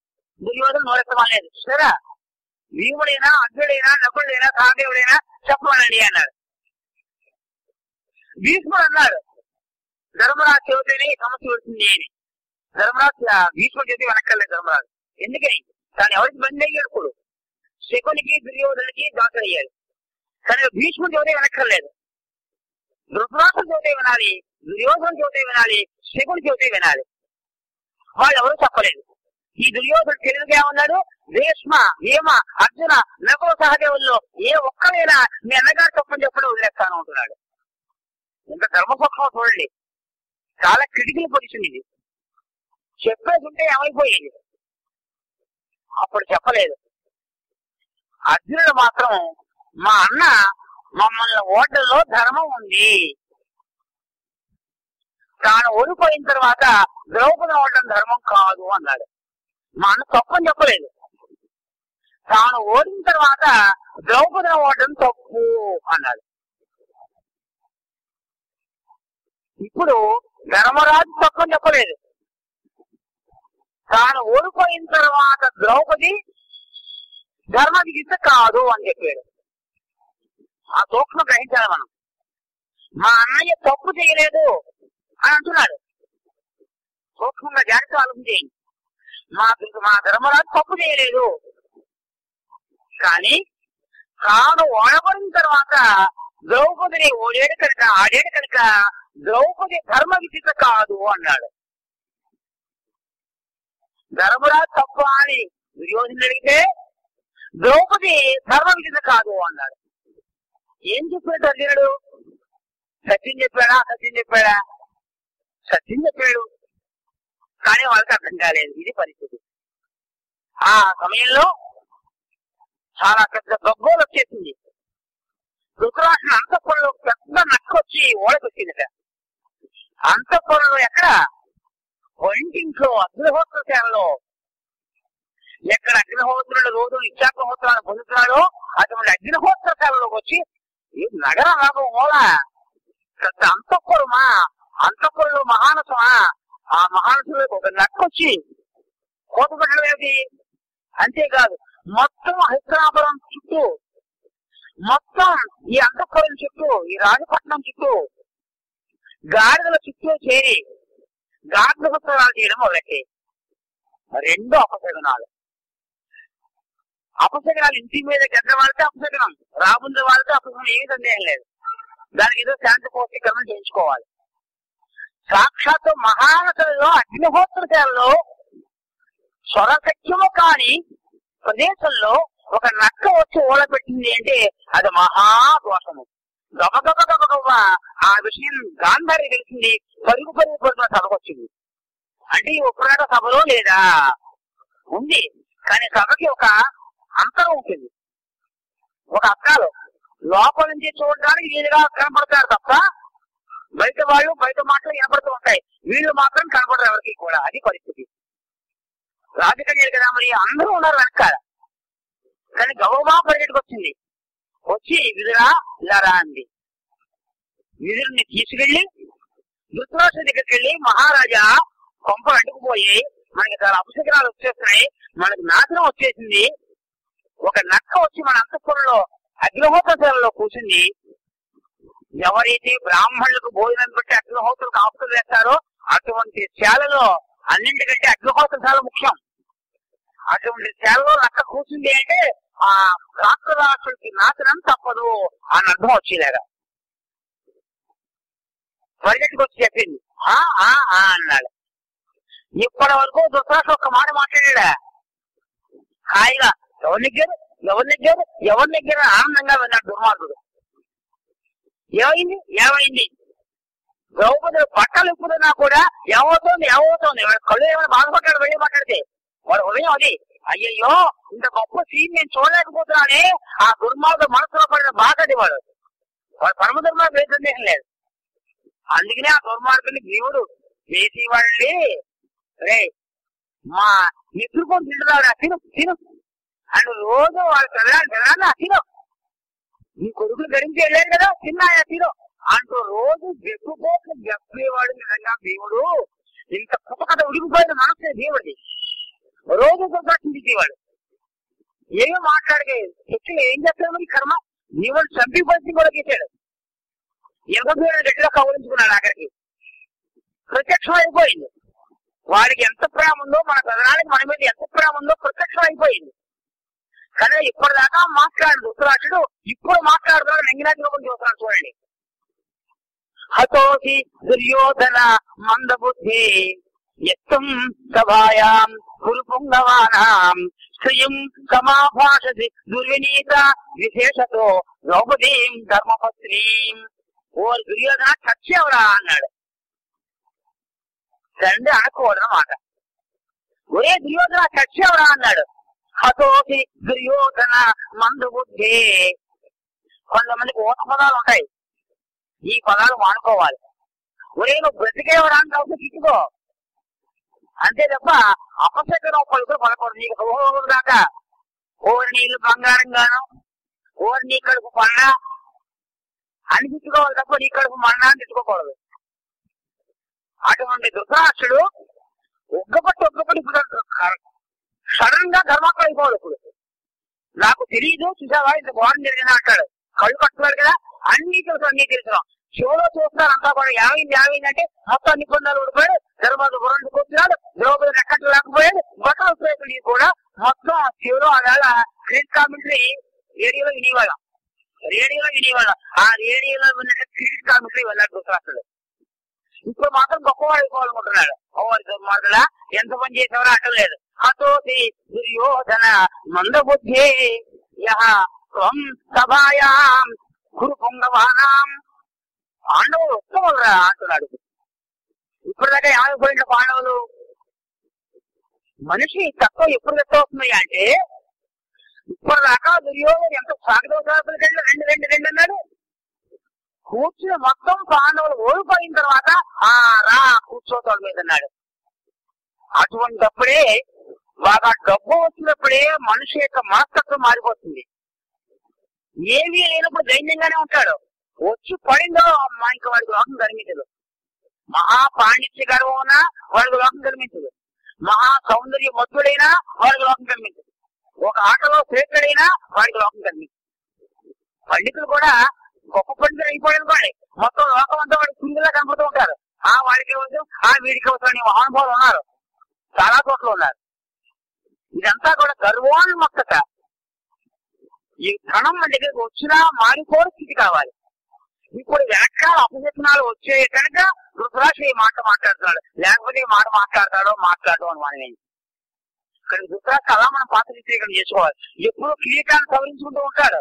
దుర్యోధన నోరెత్తమలేదు. సరే భీముడైనా అర్జునుడైనా నకులుడైనా సహదేవుడైనా చెప్పమనండి అన్నాడు. భీష్ముడు అన్నాడు ధర్మరాజు చెబితేనే ఈ సమస్య వస్తుంది అని. ధర్మరాజు భీష్ముడు చెబితే వెనక్కర్లేదు ధర్మరాజు. ఎందుకని తాను ఎవరికి బండి అయ్యాడు? ఇప్పుడు శకునికి దుర్యోధనకి దాసుడయ్యాడు. కానీ భీష్ముడు చెబితే వెనక్కర్లేదు. ధృతరాష్ట్రుడు చెబితే వినాలి, దుర్యోధన చెబితే వినాలి, శకుని చెబితే వినాలి. వాళ్ళు ఎవరు చెప్పలేదు. ఈ దుర్యోధన తెలుగుగా ఏమన్నాడు, భీష్మ భీమ అర్జున నకుల సహదేవుల్లో ఏ ఒక్కరైనా మీ అన్నగారు తప్పని చెప్పడం వదిలేస్తాను అంటున్నాడు. ఇంత ధర్మపక్షం చూడండి, చాలా క్రిటికల్ పొజిషన్ ఇది. చెప్పేసి ఉంటే ఏమైపోయేది. అప్పుడు చెప్పలేదు. అర్జునుడు మాత్రం మా అన్న మమ్మల్ని ఓటల్లో ధర్మం ఉంది, తాను ఓడిపోయిన తర్వాత ద్రౌపది ఓటం ధర్మం కాదు అన్నాడు. మా అన్న తప్పని చెప్పలేదు. తాను ఓడిన తర్వాత ద్రౌపది ఓటం తప్పు అన్నాడు. ఇప్పుడు ధర్మరాజు తప్పని చెప్పలేదు. తాను ఓడిపోయిన తర్వాత ద్రౌపది ధర్మ విధిత కాదు అని చెప్పాడు. ఆ సూక్ష్మ గ్రహించాలి మనం. మా అన్నయ్య తప్పు చేయలేదు అని అంటున్నాడు. సూక్ష్మంగా జాగ్రత్త ఆలోచన చేయండి. మా ధర్మరాజు తప్పు చేయలేదు, కానీ తాను ఓడబడిన తర్వాత ద్రౌపదిని ఆడేడు కనుక ద్రౌపది ధర్మ విధిత కాదు అన్నాడు. ధర్మరాజు తప్పు అని దుర్యోధనుడు అడిగితే ద్రౌపది ధర్మ విధిత కాదు అన్నాడు. ఏం చెప్పాడు అర్జునుడు? సత్యం చెప్పాడా? సత్యం చెప్పాడు, కానీ వాళ్ళకి అర్థం కాలేదు. ఇది పరిస్థితి. ఆ సమయంలో చాలా పెద్ద గబ్బోలు వచ్చేసింది. ధృతరాష్ట్రుడు అంతఃపురంలో పెద్ద నక్కొచ్చి ఓడకొచ్చిందట. అంతఃపురంలో ఎక్కడ? వంటింట్లో అగ్నిహోత్రశాలలో. ఎక్కడ అగ్నిహోత్రుడు రోజు ఇచ్చాగ్నిహోత్రాన్ని పొందుతున్నాడో అటువంటి అగ్నిహోత్రశాలలోకి వచ్చి ఈ నగరం లాగా ఓల పెద్ద అంతఃపురమా, అంతఃపురంలో మహానసమా, ఆ మహానసంలో ఒక నక్కొచ్చి కోట పెట్టడం ఏమిటి? అంతేకాదు మొత్తం హస్తినాపురం చుట్టూ, మొత్తం ఈ అంతఃపురం చుట్టూ, ఈ రాజపట్నం చుట్టూ గాడిదల చుట్టూ చేరి గాఢోత్సవాలు చేయడం మొదలెట్టే. రెండు అపశకనాలు. అపశకనాలు ఇంటి మీద గడ్డ వాడితే అపశకనం, రాబుంద వాడితే అపశకనం, ఏమీ సందేహం లేదు. దానికి ఏదో శాంతి పౌష్టికరణ చేయించుకోవాలి. సాక్షాత్తు మహానసంలో అగ్నిహోత్రశాలలో స్వరసఖ్యము కాని ప్రదేశంలో ఒక నక్క వచ్చి ఓడపెట్టింది అంటే అది మహాదోషము. గబగబగబగబ ఆ విషయం గాంధారి తెలిసింది, పరుగు పడుతున్న సభకు వచ్చింది. అంటే ఈ ఉపరాట సభలో లేదా ఉంది, కానీ సభకి ఒక అంతరం ఉంటుంది. ఒక అద్దాలు లోపల నుంచి చూడడానికి వీలుగా కనపడతారు తప్ప బయట వాళ్ళు బయట మాటలు వినపడుతూ ఉంటాయి, వీళ్ళు మాత్రం కనపడరు ఎవరికి కూడా. అది పరిస్థితి. రాజకీయాలు కదా మరి, అందరూ ఉన్నారు వెనకాల. కానీ గౌరవా పరిగెట్టుకు వచ్చింది. వచ్చి విదురా ఇలా అంది. విదురుని తీసుకెళ్లి ధృతరాష్ట్రుడి దగ్గరికి వెళ్ళి, మహారాజా కొంపలు అడ్డుకుపోయి మనకి చాలా అపశకనాలు వచ్చేస్తున్నాయి, మనకి నాశనం వచ్చేసింది. ఒక నక్క వచ్చి మన అంతఃపురంలో అగ్నిహోత్రశాలలో కూర్చుంది. ఎవరైతే బ్రాహ్మణులకు భోజనం పెట్టి అగ్నిహోత్రులకు ఆపుతులు వేస్తారో అటువంటి శాలలో అన్నింటికంటే అగ్నిహోత్రశాల ముఖ్యం. అటువంటి శాలలో నక్క కూర్చుంది అంటే ఆ రాష్ట్రుడికి నాశనం తప్పదు అని అర్థం వచ్చేలాగా పరిగెట్టుకు వచ్చి చెప్పింది. అన్నాడు. ఇప్పటి వరకు ధృతరాష్ట్రుడు ఒక్క మాట మాట్లాడా హాయిగా. ఎవరి నెగ్గారు? ఎవరి దగ్గర ఆనందంగా విన్నాడు దుర్మార్గుడు. ఏమైంది ద్రౌపదుడు బట్టలు ఇప్పుడున్నా కూడా ఏమవుతోంది వాడు కళ్ళు ఏమైనా బాధపడ్డాడు వెళ్ళి మాట్లాడితే వాడు ఉదయం అది అయ్యయ్యో ఇంత గొప్ప సీన్ నేను చూడలేకపోతున్నానే ఆ దుర్మార్గుడు మనసులో పడిన బాధ అది వాడు పరమ దుర్మార్గుడు ఏ సందేహం లేదు. అందుకనే ఆ దుర్మార్గుని దేవుడు చేసి వాళ్ళని రే మా నిద్రపోని తింటున్నాడు తిను అని రోజు వాళ్ళ తినాలి తిను నీ కొడుకులు గడించి వెళ్ళాడు కదా తిన్నాయా తిను అంటూ రోజు గెప్పుకోట్లు గెప్పేవాడు. నిజంగా దేవుడు ఇంత కథ ఉడికిపోయిన మనసే దేవుడి రోజు సంరక్షించేవాడు. ఏమో మాట్లాడే శక్తులు ఏం చేస్తాడు మరి కర్మ దేవుడు చంపి పరిస్థితి కూడా చేశాడు. ఎవరు గట్టిగా కౌలించుకున్నాడు అక్కడికి ప్రత్యక్షం అయిపోయింది. వాడికి ఎంత ప్రేమ ఉందో మన ప్రధానికి మన మీద ఎంత ప్రేమ ఉందో ప్రత్యక్షం అయిపోయింది. కానీ ఇప్పటిదాకా మాట్లాడు ధృతరాష్ట్రుడు ఇప్పుడు మాట్లాడుతున్నాడు నంగినాథుల గురించి చూస్తున్నాడు చూడండి. హతోసి దుర్యోధన మందబుద్ధి ఎత్తం సభాయాం కురుపుంగవానాం శ్రియం సమాభాషసి దుర్వినీత విశేషతో ద్రౌపదీం ధర్మపత్నీం. ఓ దుర్యోధన చచ్చేవరా అన్నాడు. తండ్రి అనకూడదన్నమాట. ఒరే దుర్యోధన చచ్చేవరా అన్నాడు. హతోసి దుర్యోధన మందబుద్ధి. కొంతమందికి ఊత పదాలు ఉంటాయి, ఈ పదాలు వాడుకోవాలి. ఒరే నువ్వు బ్రతికేవరా అంటే అవుతుంది తిట్టుకో అంతే తప్ప అపశకరం పలుకులు పడకూడదు. నీకు ఊహ దాకా ఓరి నీళ్ళు బంగారంగాను ఓరి నీ కడుపు పండ అని తిట్టుకోవాలి తప్ప నీ కడుపు మండ అని తిట్టుకోకూడదు. అటువంటి ధృతరాష్ట్రుడు ఒగ్గపట్టి సడన్ గా ధర్మాత్మ అయిపోవాలి. ఇప్పుడు నాకు తెలియదు చూసావా ఇంత బాగుంది జరిగింది అంటాడు. కళ్ళు కట్టుకోవాలి కదా అన్ని తెలుసు షోలో చూస్తున్నారు అంతా కూడా యావైంది అంటే మొత్తం అన్ని పొందాలు ఓడిపోయాడు. ధర్మాలు బుర్రండి కూర్చున్నాడు. ద్రౌపది ఎక్కట్లు లేకపోయాడు. బట్టలు ఉపయోగించి కూడా మొత్తం షోలో ఆవేళ క్రికెట్ కామెంటరీ రేడియోలో వినేవాళ్ళం. ఆ రేడియోలో ఉన్నట్టు క్రికెట్ కామెంటరీ వెళ్ళాడు ధృతరాష్ట్రుడు. ఇప్పుడు మాత్రం గొప్పవాడు అయిపోవాలనుకుంటున్నాడు. దుర్మార్గుడా ఎంత పని చేసేవారో అక్కర్లేదు. హతోసి దుర్యోధన మందబుద్ధి యః త్వం సభాయాం కురు పుంగవానాం. పాండవులు ఉత్తములురా అంటున్నాడు. ఇప్పటిదాకా ఏమైపోయిన పాండవులు మనిషి తక్కువ ఎప్పుడు తక్కువ వస్తున్నాయి అంటే ఇప్పటిదాకా దుర్యోధన ఎంత స్వాగతం రెండు అన్నాడు. కూర్చుని మొత్తం పాండవులు ఓడిపోయిన తర్వాత రా కూర్చోతాడు మీద అన్నాడు. అటువంటిప్పుడే బాగా డబ్బు వచ్చినప్పుడే మనిషి యొక్క మనస్తత్వం మారిపోతుంది. ఏమీ లేనప్పుడు ధైర్యంగానే ఉంటాడు. వచ్చి పడిందో అమ్మా ఇంకా వాడికి లోకం కనిపించదు. మహా పాండిత్య గర్వమైనా వాడికి లోకం కనిపించదు. మహా సౌందర్య మత్తుడైనా వాడికి లోకం కనిపించదు. ఒక ఆటలో శ్రేష్ఠుడైనా వాడికి లోకం కనిపించదు. పండితులు కూడా గొప్ప పండితులు అయిపోయానుకోండి మొత్తం లోకం అంతా వాడికి కుంగిలా కనపడుతూ ఉంటారు. వాడికి అవసరం వీడికి అవసరం మహానుభావులు ఉన్నారు, చాలా చోట్ల ఉన్నారు. ఇదంతా కూడా గర్వోన్మత్తత. ఈ క్షణం మన దగ్గరికి వచ్చినా మారిపోని స్థితి కావాలి. ఇప్పుడు వ్యాఖ్యాలు అపశకునాలు వచ్చాయి కనుక ధృతరాష్ట్రుడు ఈ మాట మాట్లాడుతున్నాడు. లేకపోతే ఈ మాట మాట్లాడడం అని మనం ఇక్కడ ధృతరాష్ట్రుడు అలా మనం పాత్ర చిత్రీకరణ చేసుకోవాలి. ఎప్పుడు కిరీటాన్ని సవరించుకుంటూ ఉంటాడు.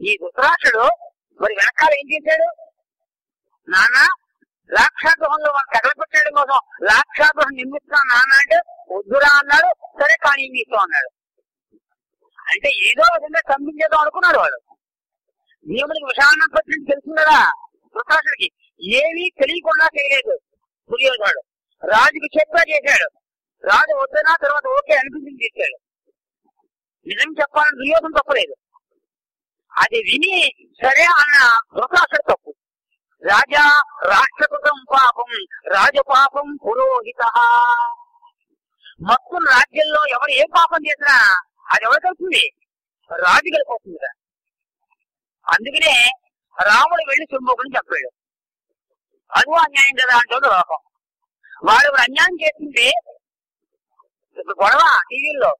ఈ ధృతరాష్ట్రుడు మరి వెనకాల ఏం చేశాడు? నాన్న లాక్షాగృహంలో మనం తగలపెట్టడం కోసం లాక్షాగృహం నిర్మిస్తున్నాం నాన్న అంటే వద్దురా అన్నాడు. సరే కానీ ఏం చేస్తాం అన్నాడు. అంటే ఏదో విధంగా కంపించేద్దాం అనుకున్నాడు వాడు. దేవుడికి విషాన్న పత్రిక తెలుసుకున్నాడా ధృతరాష్ట్రుడికి? ఏమీ తెలియకుండా చేయలేదు దుర్యోధనుడు. రాజుకి చెప్పా చేశాడు. రాజు వద్దనా తర్వాత ఓకే అనిపించింది చేశాడు. నిజం చెప్పాలని దుర్యోధన తప్పలేదు. అది విని సరే అన్న ధృతరాష్ట్రుడు తప్పు. రాజా రాష్ట్రకృతం పాపం రాజపాపం పురోహిత. మొత్తం రాజ్యంలో ఎవరు ఏ పాపం చేసినా అది ఎవరు కలుపుతుంది? రాజు కలిపోతుందిరా. అందుకనే రాముడు వెళ్లి శంభుకుని చెప్పాడు. అది అన్యాయం కదా అంటాడు లోకం. వాడు అన్యాయం చేస్తుంటే గొడవ టీవీల్లో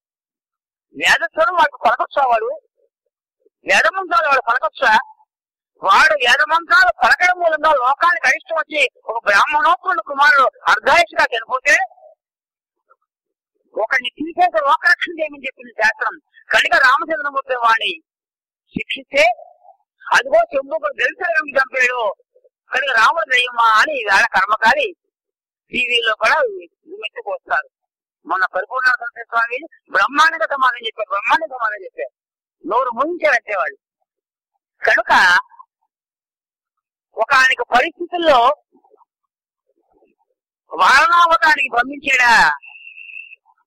వేదస్వరం వాడికి పలకొచ్చా? వాడు వేదమంత్రాలు వాడు పలకొచ్చా? వాడు వేదమంత్రాలు పలకడం మూలంగా లోకానికి అరిష్టం వచ్చి ఒక బ్రాహ్మణోత్తరుడు కుమారుడు అర్ధాయుషుగా చనిపోతే ఒకరిని తీసేసి లోకరక్షణ చేయమని చెప్పింది శాస్త్రం. కనుక రామచంద్రమూర్తి వాడిని శిక్షిస్తే అదిగో చెంబుకు దళితులను చంపాడు కనుక రాముడు దయ్యమా అని వాళ్ళ కర్మకారి టీవీలో కూడా మెచ్చుకొస్తారు. మొన్న పరిపూర్ణానంద స్వామి బ్రహ్మాండంగా సమాధానం చెప్పారు. నోరు ముంచారంటే వాళ్ళు. కనుక ఒక ఆయనకు పరిస్థితుల్లో వారణావతానికి పంపించాడా,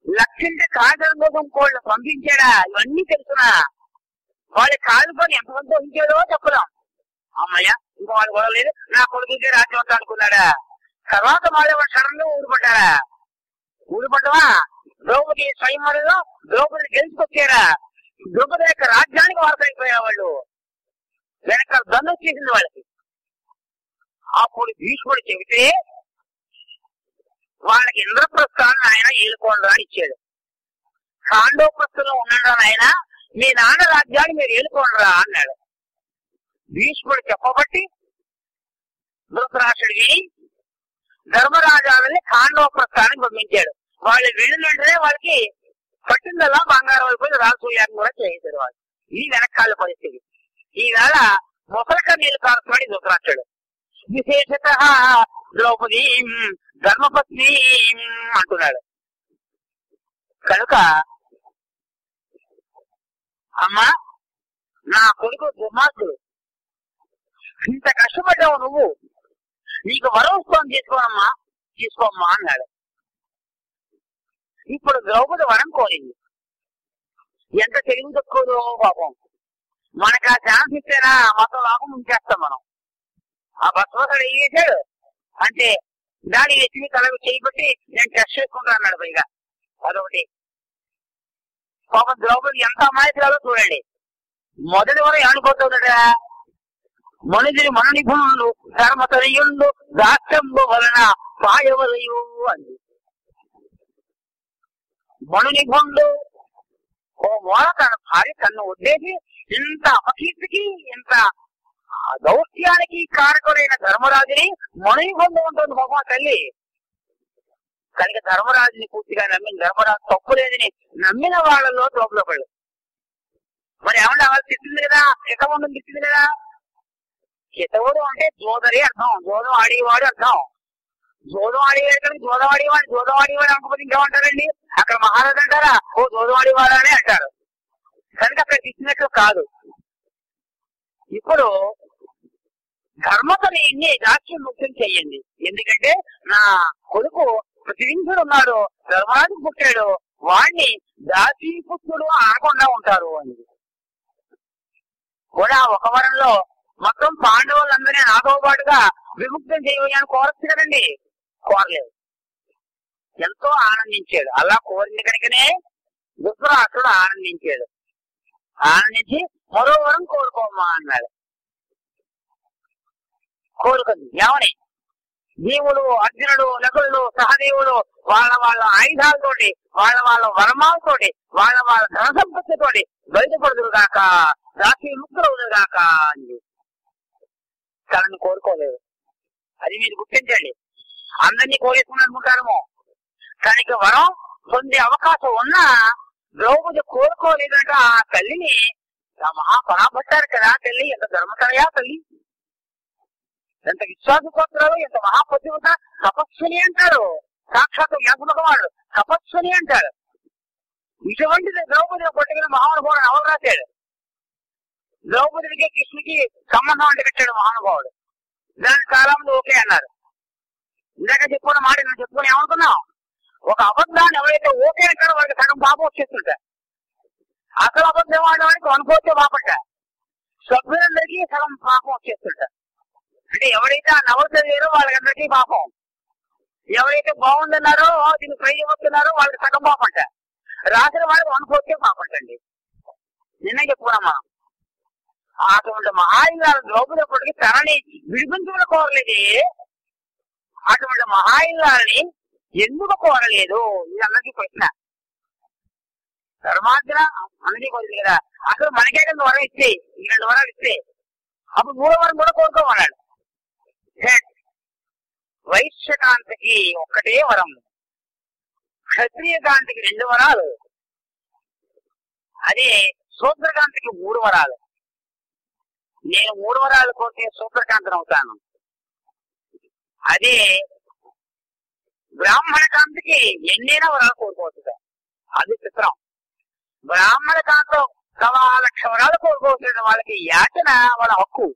లక్షంటే కాజల కోసం కోళ్ళు పంపించాడా, ఇవన్నీ తెలుసునా. వాళ్ళ కాలు పని ఎంత సంతోషించాడో చెప్పలేం. అమ్మయ్య ఇంకా వాళ్ళు గొడవలేదు, నా కొడుకుకే రాజ్యం అంతా అనుకున్నాడా. తర్వాత మళ్ళీ వాళ్ళ సడన్గా ఊడిపడ్డవా. ద్రౌపది స్వయంవరంలో ద్రౌపదిని గెలుచుకొచ్చాడా. ద్రౌపది యొక్క రాజ్యానికి వారసైపోయా వాళ్ళు. వెనక దండం చేసింది వాళ్ళకి. అప్పుడు భీష్ముడు చెబితే వాళ్ళకి ఇంద్రప్రస్థాన్ని ఆయన ఏలుకోండి అని ఇచ్చాడు. ఖాండోప్రస్థంలో ఉన్నాడు ఆయన, మీ నాన్న రాజ్యాన్ని మీరు ఏలుకోండిరా అన్నాడు. భీష్ముడు చెప్పబట్టి ధృతరాష్ట్రుడు విని ధర్మరాజాలని ఖాండోప్రస్థానికి పంపించాడు. వాళ్ళు వెళ్ళిన వెంటనే వాళ్ళకి పట్టిందల్లా బంగారం అయిపోయి రాజసూయాన్ని కూడా చేయించారు వాళ్ళు. ఈ వెనకాల పరిస్థితి. ఈవేళ మొసలక నీళ్ళు కారుతున్నాడు ధృతరాష్ట్రుడు. విశేషత ద్రౌపది ధర్మపత్ని అంటున్నాడు. కనుక అమ్మా నా కొడుకు దుర్మార్గుడు, ఇంత కష్టపడ్డావు నువ్వు, నీకు వరోత్సవం తీసుకోమ్మా అన్నాడు. ఇప్పుడు ద్రౌపది వరం కోరింది. ఎంత తెలివి తక్కువదో పాపం. మనకు ఆ ఛాన్స్ ఇస్తేనా మొత్తం లాభం ఉంచేస్తాం మనం. ఆ భస్మకుడు ఏం చేశాడు అంటే దాని ఎత్తిని కళకు చేయబట్టి నేను టెస్ట్ చేసుకుంటా అన్నాడు. పైగా అదొకటి. పాపం ద్రౌపది ఎంత అమాయకురాలో చూడండి. మొదటి వరకు ఏమనుకోతుందట, మను నిపుణులు ధర్మతనయుండు దాస్యంబు వలన పాయవలయు అంది. మను నిపుణుడు ఓ మూల తన భార్య తను ఉద్దేశి ఇంత అపకీర్తికి ఇంత దౌత్యానికి కారకుడైన ధర్మరాజుని మణిబంధు ఉంటుంది పాపం తల్లి. కనుక ధర్మరాజుని పూర్తిగా నమ్మిన ధర్మరాజు తప్పు లేదని నమ్మిన వాళ్ళలో తోపులో పడు. మరి ఏమన్నా వాళ్ళు తిట్టింది కదా, హితవుడు తిట్టింది కదా. హితవుడు అంటే జోదరి అర్థం, జోదం ఆడేవాడు అర్థం. జోదం ఆడేవాడు కానీ జోదం ఆడేవాడు అనుకోకపోతే ఇంకేమంటారండి. అక్కడ మహారాజు అంటారా, ఓ జోదం ఆడేవాడు అని అంటారు. కనుక అక్కడ తిట్టినట్లు కాదు. ఇప్పుడు ధర్మపనేన్ని దాస్యం ముక్తం చెయ్యండి. ఎందుకంటే నా కొడుకు ప్రతివింధుడు ఉన్నాడు, ధర్మరాజు పుట్టాడు, వాడిని దాసీపుత్రుడు ఆకుండా ఉంటారు అని కూడా ఒక వరంలో మొత్తం పాండవులందరినీ నాతో పాటుగా విముక్తం చేయని కోరచ్చు కదండి. కోరలేదు. ఎంతో ఆనందించాడు. అలా కోరింది కనుకనే ధృతరాష్ట్రుడు ఆనందించాడు. ఆనందించి మరో వరం కోరుకోమా అన్నాడు. కోరుకుంది. ఏమని? భీముడు, అర్జునుడు, నకులుడు, సహదేవుడు వాళ్ళ ఆయుధాలతోటి, వాళ్ళ వర్మాలతోటి, వాళ్ళ ధన సంపత్తితోటి బయటపడుదురు గాక, దాసి ముక్తులవుదురు గాక అని తనని కోరుకోలేదు. అది మీరు గుర్తించండి. అందరినీ కోరేసుకుని అనుకుంటారేమో. కనుక వరం పొందే అవకాశం ఉన్నా ద్రౌపది కోరుకోలేదంట. ఆ తల్లిని మహాపరాపట్టారు కదా తల్లి. ఎంత ధర్మకరయా తల్లి, ఎంత విశ్వాసపత్రాలు, ఎంత మహాపతివత. తపస్సుని అంటారు. సాక్షాత్ వ్యాసభగవాడు తపస్సుని అంటారు. ఇటువంటిది ద్రౌపదిని కొట్టుకుని మహానుభావుడు ఎవరు రాశాడు? ద్రౌపదికి కృష్ణుకి సంబంధం అంటే పెట్టాడు మహానుభావుడు. దాని కాలంలో ఓకే అన్నారు. ఇందాక చెప్పుకున్న మాట నేను చెప్పుకుని ఏమనుకున్నాం, ఒక అబద్ధాన్ని ఎవరైతే ఓకే అంటారో వాడికి సగం పాపం వచ్చేస్తుంటా. అసలు అబద్ధం ఆడవాడికి అనుకోవచ్చే పాపంట, సభ్యులందరికీ సగం పాపం వచ్చేస్తుంటా. అంటే ఎవరైతే ఆ నవల చదివారో వాళ్ళకందరికీ పాపం, ఎవరైతే బాగుందన్నారో దీన్ని ట్రై ఇవ్వతున్నారో వాళ్ళకి సగం పాపంట, రాసిన వాళ్ళకి అనుకోవచ్చే పాపంటండి. నిన్న చెప్పుకున్నాం మనం. అటువంటి మహాయిల్లాల ద్రౌపదప్పటికి తనని విడిపించుకుని కోరలేదే. అటువంటి మహాయిల్లాలని ఎందుకు కోరలేదు? ఇది అందరికీ ప్రశ్న. ధర్మార్జన అందరికీ కోరింది కదా. అసలు మనకే కదా వరం ఇస్తే, ఈ 2 వరాలు ఇస్తే అప్పుడు 3వ వరం కూడా కోరుకోమన్నాడు. వైశ్యకాంతికి ఒక్కటే వరం, క్షత్రియ కాంతికి 2 వరాలు, అదే సూత్రకాంతకి 3 వరాలు. నేను 3 వరాలు కోరితే సూత్రకాంతను అవుతాను. అదే బ్రాహ్మణ కాంతకి ఎన్నైనా వరాలు కోరుకోవచ్చు. అది చిత్రం. బ్రాహ్మణ కాంతం 1,00,000 వరాలు కోరుకోవచ్చు. వాళ్ళకి యాచన వాళ్ళ హక్కు,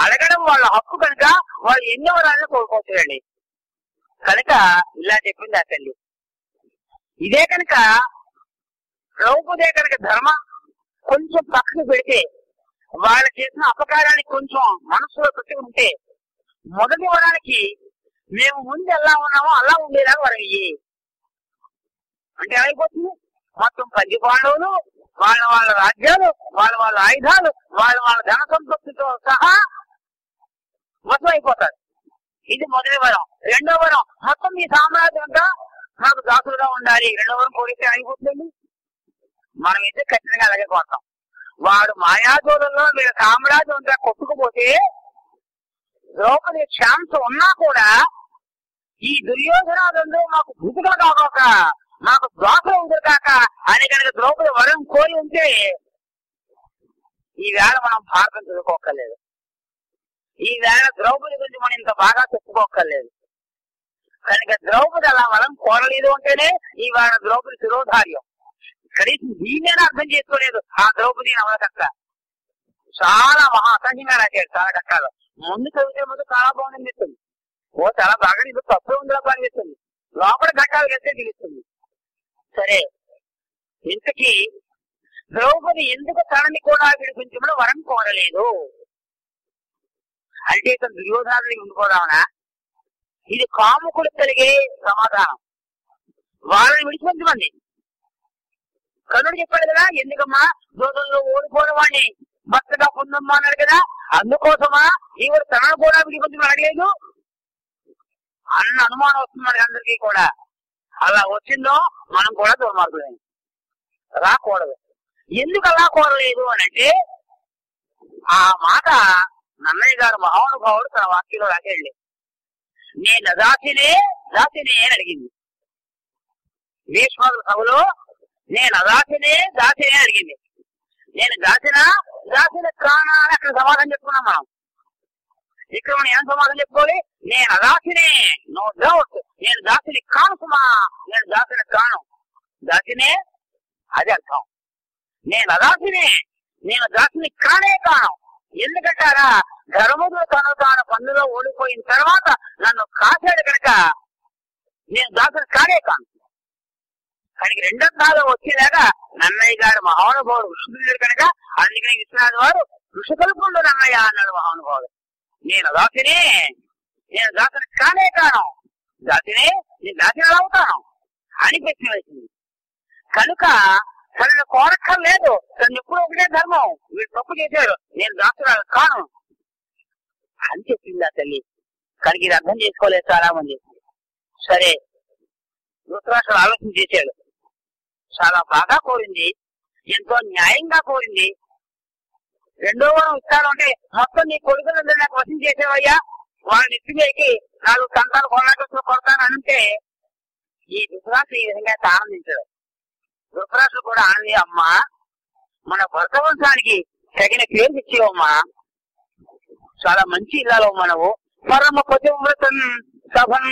అడగడం వాళ్ళ హక్కు కనుక వాళ్ళు ఎన్ని వరాలను కోరుకోవచ్చుండి. కనుక ఇలా చెప్పింది ఆ తల్లి. ఇదే కనుక ద్రౌపదే కనుక ధర్మ కొంచెం పక్కకు పెడితే, వాళ్ళ చేసిన అపకారానికి కొంచెం మనసులో పెట్టుకుంటే, మొదటి వరానికి మేము ముందు ఎలా ఉన్నామో అలా ఉండేలాగా వరం ఇయ్యి అంటే ఏమైపోతుంది? మొత్తం 10 పాండవులు, వాళ్ళ వాళ్ళ రాజ్యాలు, వాళ్ళ వాళ్ళ ఆయుధాలు, వాళ్ళ వాళ్ళ ధన సంపత్తితో సహా మొత్తం అయిపోతారు. ఇది మొదటి వరం. రెండో వరం, మొత్తం మీ సామ్రాజ్యం అంతా నాకు దాసులుగా ఉండాలి. రెండో వరం కోరితే అయిపోతుంది. మనం అయితే ఖచ్చితంగా అలాగే కోరుతాం. వాడు మాయాజోదంలో వీళ్ళ సామ్రాజ్యం అంతా కొట్టుకుపోతే, ద్రౌపది ఛాన్స్ ఉన్నా కూడా ఈ దుర్యోధనాదంలో మాకు భూతుగా కాక, మాకు ద్వాసలు ఉందరు కాక అని కనుక ద్రౌపది వరం కోరి ఉంటే ఈవేళ మనం భారతం చదువుకోక్కర్లేదు. ఈవేళ ద్రౌపది గురించి మనం ఇంత బాగా చెప్పుకోక్కర్లేదు. కనుక ద్రౌపది అలా వరం కోరలేదు అంటేనే ఈవేళ ద్రౌపది శిరోధార్యం. కనీసం దీన్నేనా అర్థం చేసుకోలేదు ఆ ద్రౌపది నవలకక్క. చాలా మహా అసహ్యంగా రాశాడు చాలా కష్టాలు. ముందు చదివితే ముందు చాలా బాగుంది అనిపిస్తుంది. చాలా బాగా ఇది తప్పు ఉందిలా అనిపిస్తుంది. లోపల ఘట్టాలు వెళ్తే తెలుస్తుంది. సరే, ఇంతకీ ద్రౌపది ఎందుకు తనని కూడా విడిపించమని వరం కోరలేదు అంటే, ఇతను దుర్యోధనాన్ని ఉండిపోదామనా? ఇది కాముకుడు కలిగే సమాధానం. వాళ్ళని విడిపించమంది. కనుడు చెప్పాడు కదా, ఎందుకమ్మా దోషంలో ఓడిపోయిన వాడిని భర్తగా పొందమ్మా అన్నాడు కదా, అందుకోసమా ఈవిడ తనను కూడా విడిపించమని అడగలేదు అన్న అనుమానం వస్తుంది అందరికీ కూడా. అలా వచ్చిందో మనం కూడా దుర్మార్గులే, రాకూడదు. ఎందుకు అలా కోరలేదు అని అంటే, ఆ మాట నన్నయ్య గారు మహానుభావుడు తన వాక్యంలో రాకెళ్ళి, నేను దాసినే దాసినే అని అడిగింది. భీష్ముడు సభలో నేను దాసినే దాసినే అడిగింది. నేను దాసిన కానా అని అక్కడ సమాధానం చెప్పుకున్నాం మనం. ఇక్కడ మనం ఏం సమాధానం చెప్పుకోవాలి? నేను దాసినే, నో డౌట్, నేను దాసిని కాను సుమా, నేను దాసిన కాను. దాసినే అది అర్థం. నేను అదాసినే, నేను దాసిని కానే కాను. ఎందుకంటారా, ధర్మముడు తను తాను పన్నులో ఓడిపోయిన తర్వాత నన్ను కాశాడు కనుక నేను దాసిని కానే కాను. కానీ రెండర్థాలు వచ్చేలాగా నన్నయ్య గారు మహానుభావుడు ఋషుకులుడు కనుక, అందుకని విశ్వనాథ్ వారు ఋషుకల్పుడు నన్నయ్య అన్నాడు మహానుభావుడు. నేను దాసినే, నేను దాసిని కానే కాను. దాసినే, నేను దాసిని ఎలా అవుతాను అని ప్రశ్న వేసింది. కనుక తనను కోరక్కర్లేదు. తను ఎప్పుడు ఒకటే ధర్మం, వీడు తప్పు చేశాడు, నేను దాసురాలు కాను అని చెప్పింది ఆ తల్లి. కనుక ఇది అర్థం చేసుకోలేదు చాలా మంది. సరే, ధృతరాష్ట్రుడు ఆలోచన చేశాడు. చాలా బాగా కోరింది, ఎంతో న్యాయంగా కోరింది. రెండో వారం ఇస్తాడు అంటే, మొత్తం నీ కొడుకులందరూ నాకు వశం చేసేవయ్యా, వాళ్ళని ఎత్తివేకి 4 కంటాలు కొడతాను అంటే ఈ ధృతరాష్ట్రుడు ఈ విధంగా ఆనందించాడు. ధృతరాష్ట్రుడు కూడా ఆనంది, అమ్మా మన భరత వంశానికి తగిన పేరు ఇచ్చేవమ్మా, చాలా మంచి ఇల్లాలో మనవు. పరమ పతివ్రతం సభం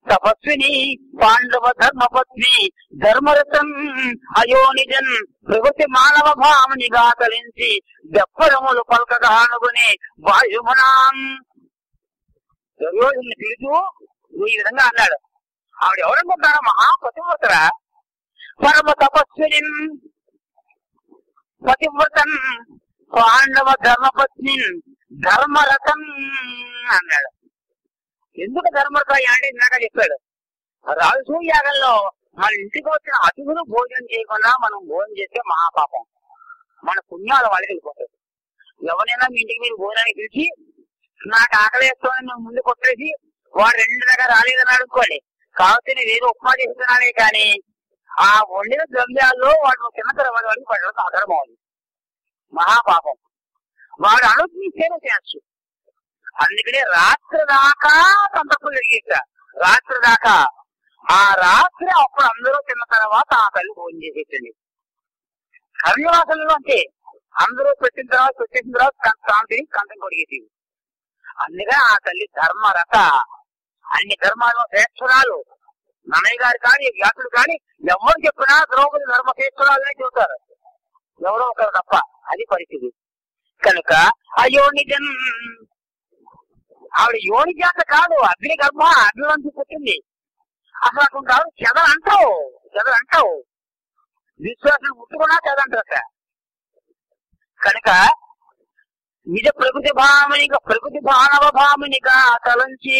తపస్విని పాండవ ధర్మపత్ని ధర్మరతం అయోనిజన్ ప్రకృతి మానవ భామనిగా తలించి దెప్పరములు పల్కగా అనుకునే వాయుమనాం. దుర్యోధను పిలుచు ఈ విధంగా అన్నాడు. ఆవిడ ఎవరనుకుంటారా? మహాపతివ్రతరా, పరమ తపస్విని పతివ్రతం పాండవ ధర్మపత్ని ధర్మరథం అన్నాడు. ఎందుకు ధర్మరథ అంటే ఇందాక చెప్పాడు, రాజసూ యాగంలో మన ఇంటికి వచ్చిన అతిథులు భోజనం చేయకుండా మనం భోజనం చేస్తే మహాపాపం, మన పుణ్యాలు వాళ్ళకి వెళ్ళిపోతాయి. ఎవరైనా మీ ఇంటికి మీరు భోజనానికి పిలిచి నాకు ఆకలి వేసుకోవాలని మేము ముందుకు వచ్చేసి వాడు 2 దగ్గర రాలేదని అనుకోండి, కాబట్టి నేను ఏదో ఉప్మా చేస్తున్నానే కానీ ఆ వండిన ద్రవ్యాల్లో వాడు చిన్న తర్వాత వాడికి పడడం అధర్మం అవుతుంది, మహాపాపం. వాడు అనుజ్ఞిస్తేనే చేయొచ్చు. అందుకనే రాత్రి దాకా సంతర్పణ జరిగేట, రాత్రి దాకా. ఆ రాత్రి అప్పుడు అందరూ తిన్న తర్వాత ఆ తల్లి భోజనం చేసేటండి. కర్ణవాసనలో అంతే, అందరూ పెట్టేసిన తర్వాత కాంతిని కంఠం కొడిగేసి. అందుకే ఆ తల్లి ధర్మరథ, అన్ని ధర్మాల్లో శ్రేష్ఠురాలు. నన్నయ్య గారు కానీ వ్యాసుడు కానీ ఎవరు చెప్పినా ద్రౌపది ధర్మశ్రేష్ఠురాలనే చెబుతారు, ఎవరో ఒకరు తప్ప. అది పరిస్థితి. కనుక అయోనిజన్, ఆవిడ యోని జాత కాదు, అగ్ని గర్భ, అగ్ని నుంచి పుట్టింది. అసలు అటువంటి చెదరంటావు విశ్వాసం ముట్టుకున్నా చెదంటారట. కనుక నిజ ప్రకృతి భానవ భామినిగా తలంచి,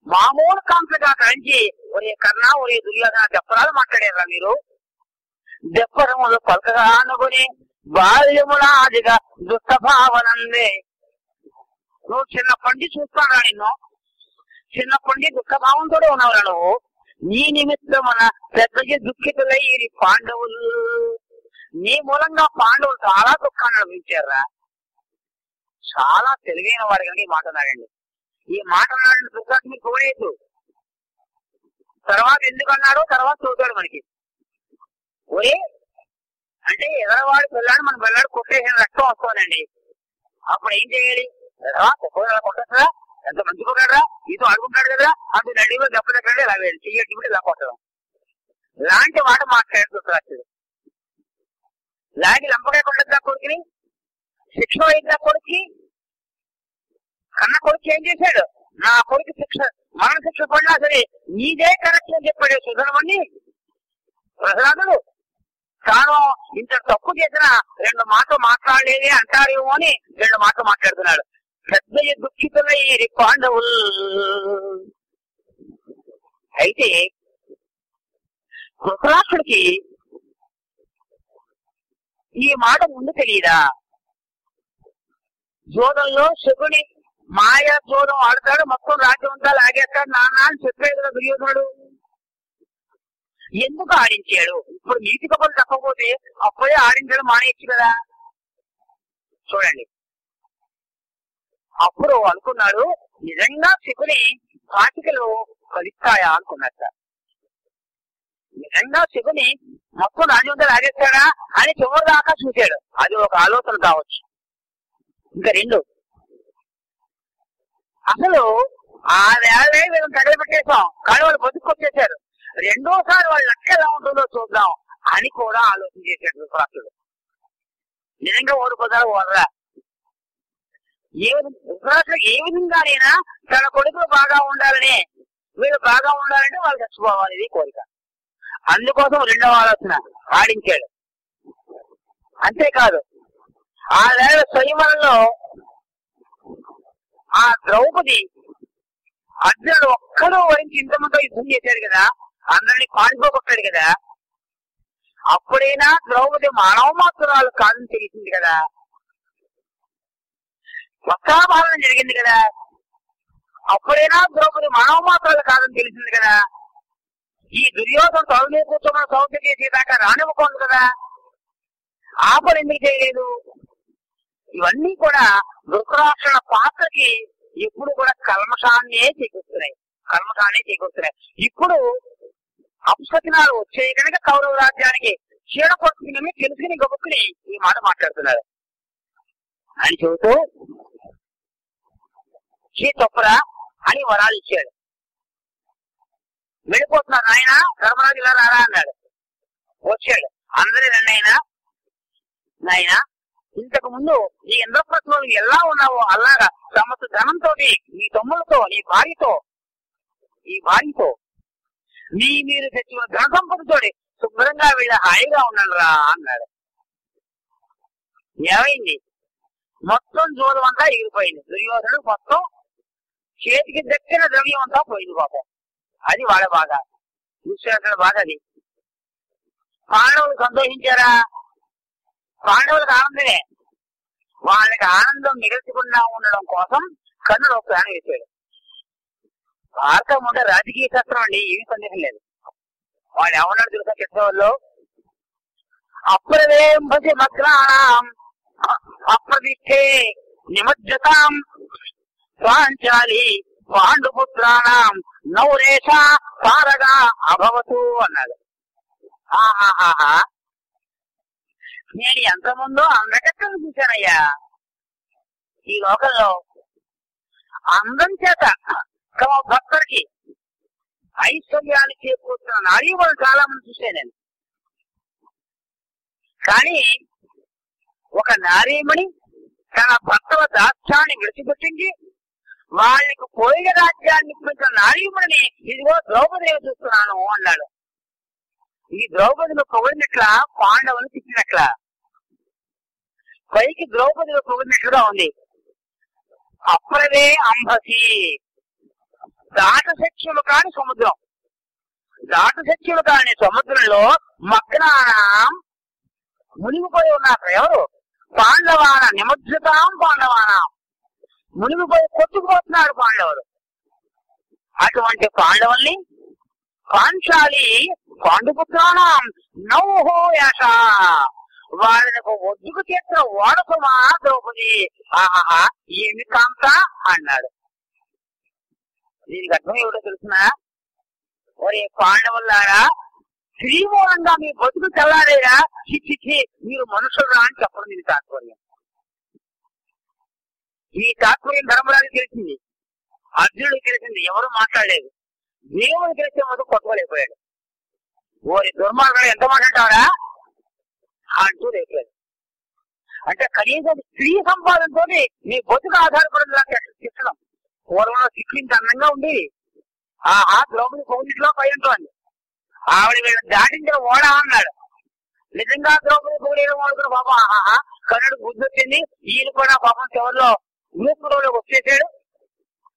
మామూలు కాంతగా తలంచి, ఒరే కర్ణ ఒరే దుర్యోధన దెప్పరాలు మాట్లాడారా మీరు? దెప్పరములు పలకగా అనుకుని బాల్యములాదిగా దుష్టభావనందే. నువ్వు చిన్నప్పటి చూస్తానా నిన్ను, చిన్నప్పటి దుఃఖభావంతో ఉన్నావురా నువ్వు. నీ నిమిత్తమున పెద్దకి దుఃఖితులై పాండవులు, నీ మూలంగా పాండవులు చాలా దుఃఖాన్ని అనుభవించారా. చాలా తెలివైన వాడు కనుక ఈ మాట అన్నాడండి. ఈ మాట అన్నాడు దుఃఖాన్ని మీరు చూడలేదు. తర్వాత ఎందుకు అన్నాడో తర్వాత చూస్తాడు మనకి. ఒరే అంటే ఎదరవాడు పిల్లాడు మన పిల్లాడు కొట్టేసిన రక్తం వస్తుందండి. అప్పుడు ఏం చేయాలి? కొట్టరా, ఎంత మంచి కొట్టాడా, ఇదో అడుగుంటాడు కదా, అది నడిలో దెబ్బ దగ్గర ఇలా చెయ్యటి ఇలా కొట్టడం లాంటి మాట మాట్లాడుతూ లాగి లంపకాయ కొట్టద్దా కొడుకుని, శిక్ష అయిద్దా కొడుకు. కన్న కొడుకు ఏం చేశాడు? నా కొడుకు మరణ శిక్ష పడినా సరే నీదే కరెక్ట్ అని చెప్పాడు సుధనమని. ప్రహ్లాదుడు తాను ఇంత తప్పు చేసిన 2 మాటలు మాట్లాడలేదే అంటారేమో అని 2 మాటలు మాట్లాడుతున్నాడు. పెద్ద దుఃఖితులై పాండవులు. అయితే ధృతరాష్ట్రుడికి ఈ మాట ముందు తెలియదా? జోదంలో శకుని మాయా జోదం ఆడతాడు, మొత్తం రాజ్యం అంతా లాగేస్తాడు నాన్న అని చెప్పాడు కదా దుర్యోధనుడు. ఎందుకు ఆడించాడు? ఇప్పుడు నీతి కబుర్లు తప్పకపోతే అప్పుడే ఆడించడం మానేయచ్చు కదా. చూడండి, అప్పుడు అనుకున్నాడు నిజంగా శకుని కాటికలు ఫలిస్తాయా అనుకున్నట్ట. నిజంగా శకుని మొత్తం రాజ్యం అంతా లాగేస్తాడా అని చివరి దాకా చూశాడు. అది ఒక ఆలోచన కావచ్చు. ఇంకా 2, అసలు ఆ వేళ వీళ్ళని తగలబెట్టేసాం కానీ వాళ్ళు బతుకొచ్చేసారు, రెండోసారి వాళ్ళ లెక్క ఎలా ఉంటుందో చూద్దాం అని కూడా ఆలోచన చేశాడు ధృతరాష్ట్రుడు. నిజంగా ఓడిపోతారు ఓడరా. ధృతరాష్ట్రుడు ఏ విధంగానైనా తన కొడుకులు బాగా ఉండాలని, వీళ్ళు బాగా ఉండాలంటే వాళ్ళు చచ్చిపోవాలనేది కోరిక. అందుకోసం 2వ ఆలోచన ఆడించాడు. అంతేకాదు ఆ వేళ స్వయంవరంలో ఆ ద్రౌపది అర్జునుడు ఒక్కడూ వరించి ఇంతమంది యుద్ధం చేశాడు కదా, అందరినీ పారిపోగొట్టాడు కదా. అప్పుడైనా ద్రౌపది మానవ మాత్రాలు కాదని తెలిసింది కదా, వస్త్రాభారణ జరిగింది కదా. అప్పుడైనా ద్రౌపది మానవ మాత్రాలు కాదని తెలిసింది కదా. ఈ దుర్యోధన తొలగే కూర్చోమని సౌఖ్యం చేసేదాకా రానివ్వకూడదు కదా. ఆ పని ఎందుకు చేయలేదు? ఇవన్నీ కూడా ధృతరాష్ట్రుల పాత్రకి ఎప్పుడు కూడా కల్మషాన్నే చేకూరుతున్నాయి. ఇప్పుడు అపశకునాలు వచ్చాయి కనుక కౌరవ రాజ్యానికి క్షీణ పడుతుందని తెలుసుకుని గబుక్కుని ఈ మాట మాట్లాడుతున్నారు అని చెబుతూ తొప్పరా అని వరాలు ఇచ్చాడు. వెళ్ళిపోతున్నారు ఆయన, ధర్మరాజు ఇలా రారా అన్నాడు. వచ్చాడు. అందరి నాయన ఇంతకు ముందు నీ ఇంద్రప్రస్థంలో ఎలా ఉన్నావో అలాగా సమస్త ధనంతో నీ తమ్ములతో నీ భార్యతో మీరు తెచ్చిన ధన సంపదతో శుభ్రంగా వీళ్ళ హాయిగా ఉన్నాడు రా అన్నాడు. ఏమైంది? మొత్తం జోదం అంతా ఎగిరిపోయింది. దుర్యోధనుడు మొత్తం చేతికి దక్కిన ద్రవ్యం అంతా పోయింది పాపం. అది వాళ్ళ బాధ, విశ్వాసుల బాధ. అది పాండవులు సంతోషించారా? పాండవులకు ఆనందమే. వాళ్ళకి ఆనందం మిగల్చకుండా ఉండడం కోసం కర్ణుడు ఒక ప్రాణం వేశాడు. భారతం ఉంటే రాజకీయ శాస్త్రం అండి, ఏమీ సందేహం లేదు. వాళ్ళు ఏమన్నాడు తెలుసా కృష్ణవల్లో? అప్రవేంభసి మగ్రాణం అప్రతిష్ఠే నిమజ్జతాం పాంచాలి పాండుపుత్రాణం నౌరేష పారగా అభవతు అన్నాడు. నేను ఎంతమందో అందరికీ చూశానయ్యా. ఈ లోకంలో అందం చేత తమ భక్తుడికి ఐశ్వర్యాన్ని చేకూర్చున్న నారీమణులు చాలా మంది చూశాను నేను. కానీ ఒక నారీమణి తన భర్తల దాస్యాన్ని విడిచిపెట్టించి వాళ్ళకి పోయిన రాజ్యాన్ని ఇప్పించిన నారీమణిని ఇదిగో ద్రౌపదిని చూస్తున్నాను అన్నాడు. ఈ ద్రౌపదిని పొగిడినట్ల పాండవులు తిట్టినట్ల, పైకి ద్రౌపదిని పొగిడినట్లుగా ఉంది. అప్రవే అంబసి, దాటశక్తులు కాని సముద్రం, దాటశక్తులు కాని సముద్రంలో మగ్నానాం మునిగిపోయి ఉన్నారు. ఎవరు? పాండవాన నిమజ్జతాం పాండవానాం, మునిగిపోయి కొట్టుకుపోతున్నాడు పాండవులు. అటువంటి పాండవుల్ని పాంచాలి పాండుపుత్రానాం నౌహో యాష, వాళ్ళని ఒడ్డుకు చేసిన ఓడసమా ద్రౌపది, ఆహా ఏమి కాంత అన్నాడు. దీనికి అర్థం ఏమిటో తెలుసిన, ఒరే పాండవులారా, స్త్రీ మూలంగా మీ బతుకు తెల్లారేరా, చిచ్చి మీరు మనుషులు అని చెప్పడం దీని తాత్పర్యం. ఈ తాత్పర్యం ధర్మరాజు తెలిసింది, అర్జునుడికి తెలిసింది, ఎవరు మాట్లాడలేదు. దేవుడు తెలిసే మొదలు కొట్టుకోలేకపోయాడు. ఓరి దుర్మార్గుడు ఎంత మాట్లాడతావరా అంటూ లేపాడు. అంటే కనీసం స్త్రీ సంపాదనతో మీ బతుకు ఆధారపడేలా తిట్టడం. పూర్వంలో తిట్లు ఇంత అందంగా ఉంది. ఆ ద్రౌపది పౌరులో పై ఉంటుంది, ఆవిడ వీళ్ళని దాటించిన ఓడ అన్నాడు. నిజంగా ద్రౌపది పౌరులు వాడుకున్న పాపం కన్నుడు బుద్ధి వచ్చింది. ఈయన కూడా పాపం చివరిలో గ్రూప్ లోకి వచ్చేసాడు.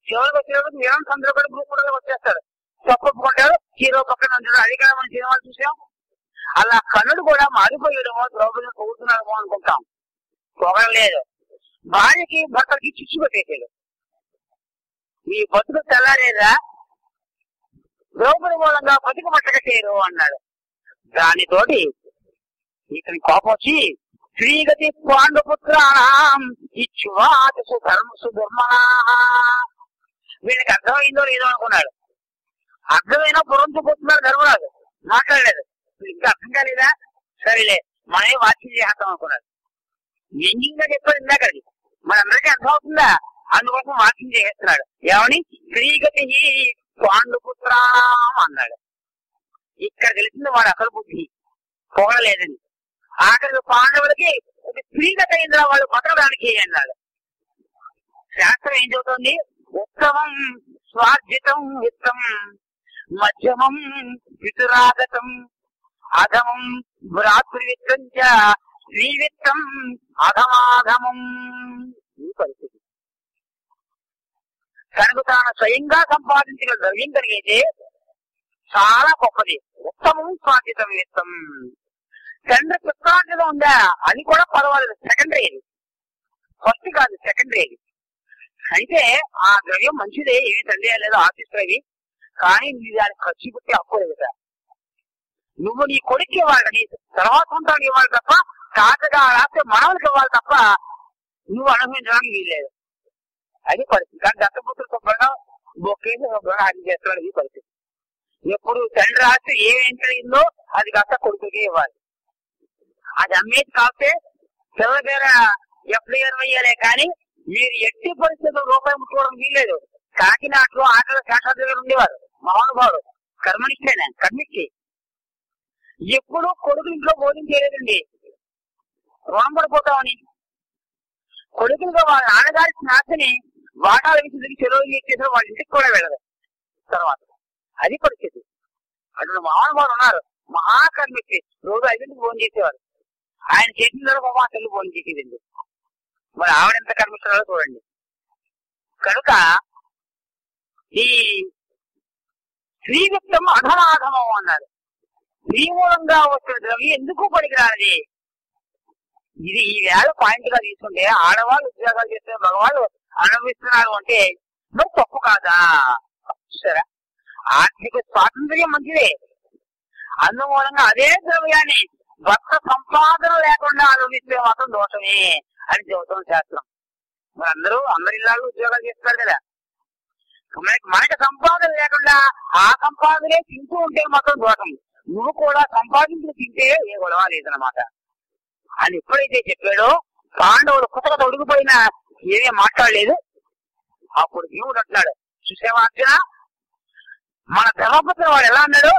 చివరికి వచ్చేటప్పుడు విలన్స్ అందరూ కూడా గ్రూప్ లోకి వచ్చేస్తాడు, తప్పుకుంటాడు, హీరో పక్కన ఉంటాడు. అది కూడా మనం సినిమాలు చూసాం. అలా కన్నుడు కూడా మారిపోయాడమో, ద్రౌపదిని పొగుతున్నాడమో అనుకుంటాం. పొగలేదు, భార్యకి భర్తకి చిచ్చు పెట్టేసాడు. ఈ బతుకు తెల్లారేదా, ద్రౌపది మూలంగా బతుకు మట్టక చేయరు అన్నాడు. దానితోటి ఇతని కోపం వచ్చి శ్రీగతి పాండుపుత్రాణం ఇచ్చువాచ సుధర్మనా, వీళ్ళకి అర్థమైందో లేదో అనుకున్నాడు. అర్థమైనా పురంచుకుపోతున్నారు ధర్మరాజు, మాట్లాడలేదు. ఇంకా అర్థం కాలేదా, సరేలే మనమే వాచ్యం చేస్తాం అనుకున్నాడు. వ్యంగ్యంగా చెప్పాడు ఇందాకది, మనందరికీ అర్థం అవుతుందా, అందుకోసం వాచ్యం చేస్తున్నాడు. ఏమని శ్రీగతి పాండుపుత్రాణం అన్నాడు. ఇక్కడ తెలిసింది వాడు అసలు బుద్ధి, పొగలేదని. ఆఖరికి పాండవులకి స్త్రీగత అయిందిరా వాళ్ళు బతకడానికి అన్నాడు. శాస్త్రం ఏం చెబుతుంది, ఉత్తమం స్వార్జితం విత్తం, మధ్యమం పితురాగతం, అధమం భ్రాతృవిత్తం చ స్త్రీవిత్తం అధమాధమం. ఈ పరిస్థితి కనుక తాను స్వయంగా సంపాదించిన ద్రవ్యం కలిగితే చాలా గొప్పది. ఉత్తమం స్వార్జితం విత్తం, తండ్రి పుత్రార్జితం ఉందా అది కూడా పర్వాలేదు, సెకండరీ, ఫస్ట్ కాదు సెకండరీ. అయితే ఆ ద్రవ్యం మంచిదే, ఏమి తండ్రి లేదు ఆశిస్తున్నది, కానీ నీ దానికి ఖర్చు పెట్టి హక్కు లేదు సార్. నువ్వు నీ కొడుకు ఇవ్వాలి, నీ తర్వాత ఉంటానికి ఇవ్వాలి తప్ప, తాతగా రాస్తే మనవులకు ఇవ్వాలి తప్ప నువ్వు అనుభవించడానికి వీల్లేదు. అది పరిస్థితి. కానీ దత్తపుత్రుడు శుభ్రంగా బొక్కేసి శుభ్రంగా అది చేస్తున్నాడు. ఈ పరిస్థితి ఎప్పుడు తండ్రి రాస్తే ఏం కలిగిందో అది కాస్త కొడుకుకే ఇవ్వాలి. అది అమ్మేది కాస్తే పిల్లల పేర ఎఫ్ఐఆర్ వేయాలే, కానీ మీరు ఎట్టి పరిస్థితుల్లో రూపాయి ముట్టుకోవడం వీల్లేదు. కాకినాడలో ఆటల శాఖ దగ్గర ఉండేవారు మహానుభావుడు, కర్మనిష్టేనా కర్మిష్టి. ఎప్పుడు కొడుకు ఇంట్లో భోజనం చేయలేదండి, రుణం పడిపోతామని. కొడుకులుగా వాళ్ళ నాన్నగారి స్నాతిని వాటాల విషయం చెరువులు ఇచ్చేసారు, వాళ్ళ ఇంటికి కూడా వెళ్ళదు తర్వాత. అది పరిస్థితి. అటు మహానుభావులు ఉన్నారు, మహాకర్మిష్టి, రోజు 5ంటికి భోజనం చేసేవారు. ఆయన చేసిన తర్వాత మా తల్లి భోజనం చేసేదండి. మరి ఆవిడెంత కర్మిస్తున్నారో చూడండి. కనుక ఈ స్త్రీవిత్తం అధమాధమం అన్నారు. స్త్రీ మూలంగా వచ్చిన ద్రవ్యం ఎందుకు పనికిరానిది. ఇది ఈ వేళ పాయింట్ గా తీసుకుంటే ఆడవాళ్ళు ఉద్యోగాలు చేస్తే మగవాళ్ళు అనుభవిస్తున్నారు అంటే మరి తప్పు కాదా? సరే, ఆర్థిక స్వాతంత్ర్యం మంచిదే, అందుమూలంగా అదే ద్రవ్యాన్ని భర్త సంపాదన లేకుండా అనుభవిస్తే మాత్రం దోషమే అని చెబుతాం శాస్త్రం. మరి అందరి ఇళ్ళలో ఉద్యోగాలు చేస్తారు కదా, మనకి సంపాదన లేకుండా ఆ సంపాదనే తింటూ ఉంటే మాత్రం దోషం. నువ్వు కూడా సంపాదించి తింటే ఏ గొడవ లేదనమాట. అని ఎప్పుడైతే చెప్పాడో పాండవులు కుతకత ఉడికిపోయినా ఏమీ మాట్లాడలేదు. అప్పుడు భీముడు అంటున్నాడు, చూసేవా అర్జున, మన ధర్మపుత్రుడు వాడు ఎలా అన్నాడు,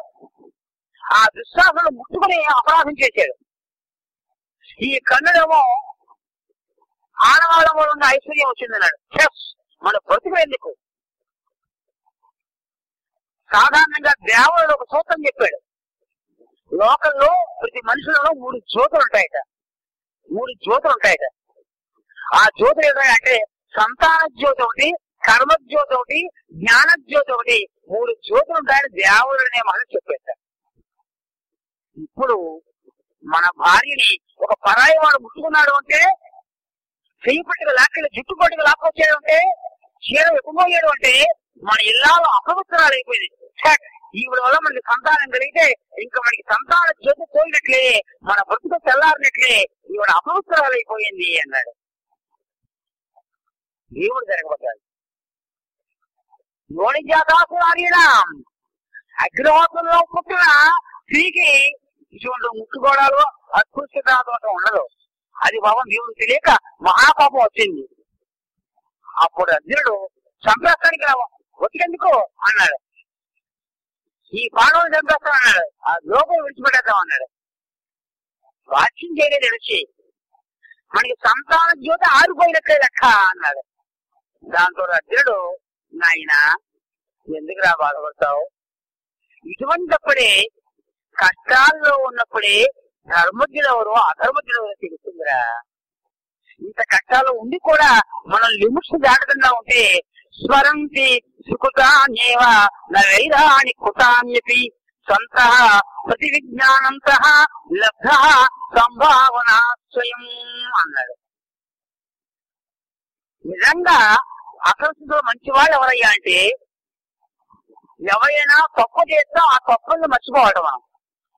ఆ దుశ్శాసనుడు ముట్టుకుని అపరాధం చేశాడు. ఈ కన్నుడేమో ఆడవాళ్ళ ఉన్న ఐశ్వర్యం వచ్చిందన్నాడు. మన బ్రతుకు ఎందుకు? సాధారణంగా దేవుడు ఒక సూత్రం చెప్పాడు, లోకల్లో ప్రతి మనుషులలో 3 జ్యోతులు ఉంటాయట. 3 జ్యోతులు ఉంటాయట. ఆ జ్యోతులు ఏంటంటే సంతాన జ్యోతి ఒకటి, కర్మజ్యోతి ఒకటి, జ్ఞానజ్యోతి ఒకటి, 3 జ్యోతులు ఉంటాయని దేవుడు అనే మాట చెప్పేట. ఇప్పుడు మన భార్యని ఒక పరాయి వాడు ముట్టుకున్నాడు అంటే, చెయ్యి పట్టుకు లాక్కెళ్ళి జుట్టు పట్టుకు లాక్కొచ్చాడు అంటే, చీర ఎక్కుపోయాడు అంటే మన ఇల్లాలో అపవిత్రాలు అయిపోయింది. ఈవిడ వల్ల మనకి సంతానం కలిగితే ఇంకా మనకి సంతాన జ్యోతి పోయినట్లే, మన బ్రతుకు తెల్లారినట్లే, ఈవిడ అపవిత్రాలు అయిపోయింది అన్నాడు. దేవుడు జరగబడ్డాడు. యోని జాతాసురారీణం, అగ్నిహోత్రంలో పుట్టిన స్త్రీకి ఇటువంటి ముట్టుకోవడాలు అస్పృశ్యత ఉండదు. అది పాపం దేవుడు తెలియక మహాపాపం వచ్చింది. అప్పుడు అర్జునుడు చంపేస్తానికి ఒతికెందుకు అన్నాడు. ఈ పాండవులు చంపేస్తాం అన్నాడు. ఆ లోపం విడిచిపెట్టేద్దాం అన్నాడు. వాక్యం చేయలేదు వచ్చి, మనకి సంతాన జ్యోతి ఆరిపోయినట్లే లెక్క అన్నాడు. దాంతో అర్జునుడు, నాయనా ఎందుకురా బాధపడతావు, ఇటువంటిప్పుడే కష్టాల్లో ఉన్నప్పుడే ధర్మజ్ఞుడు ఎవరో అధర్మజ్ఞుడు ఎవరో తెలుస్తుందిరా. ఇంత కష్టాలు ఉండి కూడా మనం లిమిట్స్ దాటకుండా ఉంటే స్మరంతి సుకృతాన్యేవ నైరాని కృతాన్యపి సంత ప్రతి విజ్ఞానంత లబ్ధ సంభావన స్వయం అన్నాడు. నిజంగా అసలు మంచి వాళ్ళు ఎవరయ్యా అంటే, ఎవరైనా తప్పు చేస్తే ఆ తప్పులను మర్చిపోవటం. మనం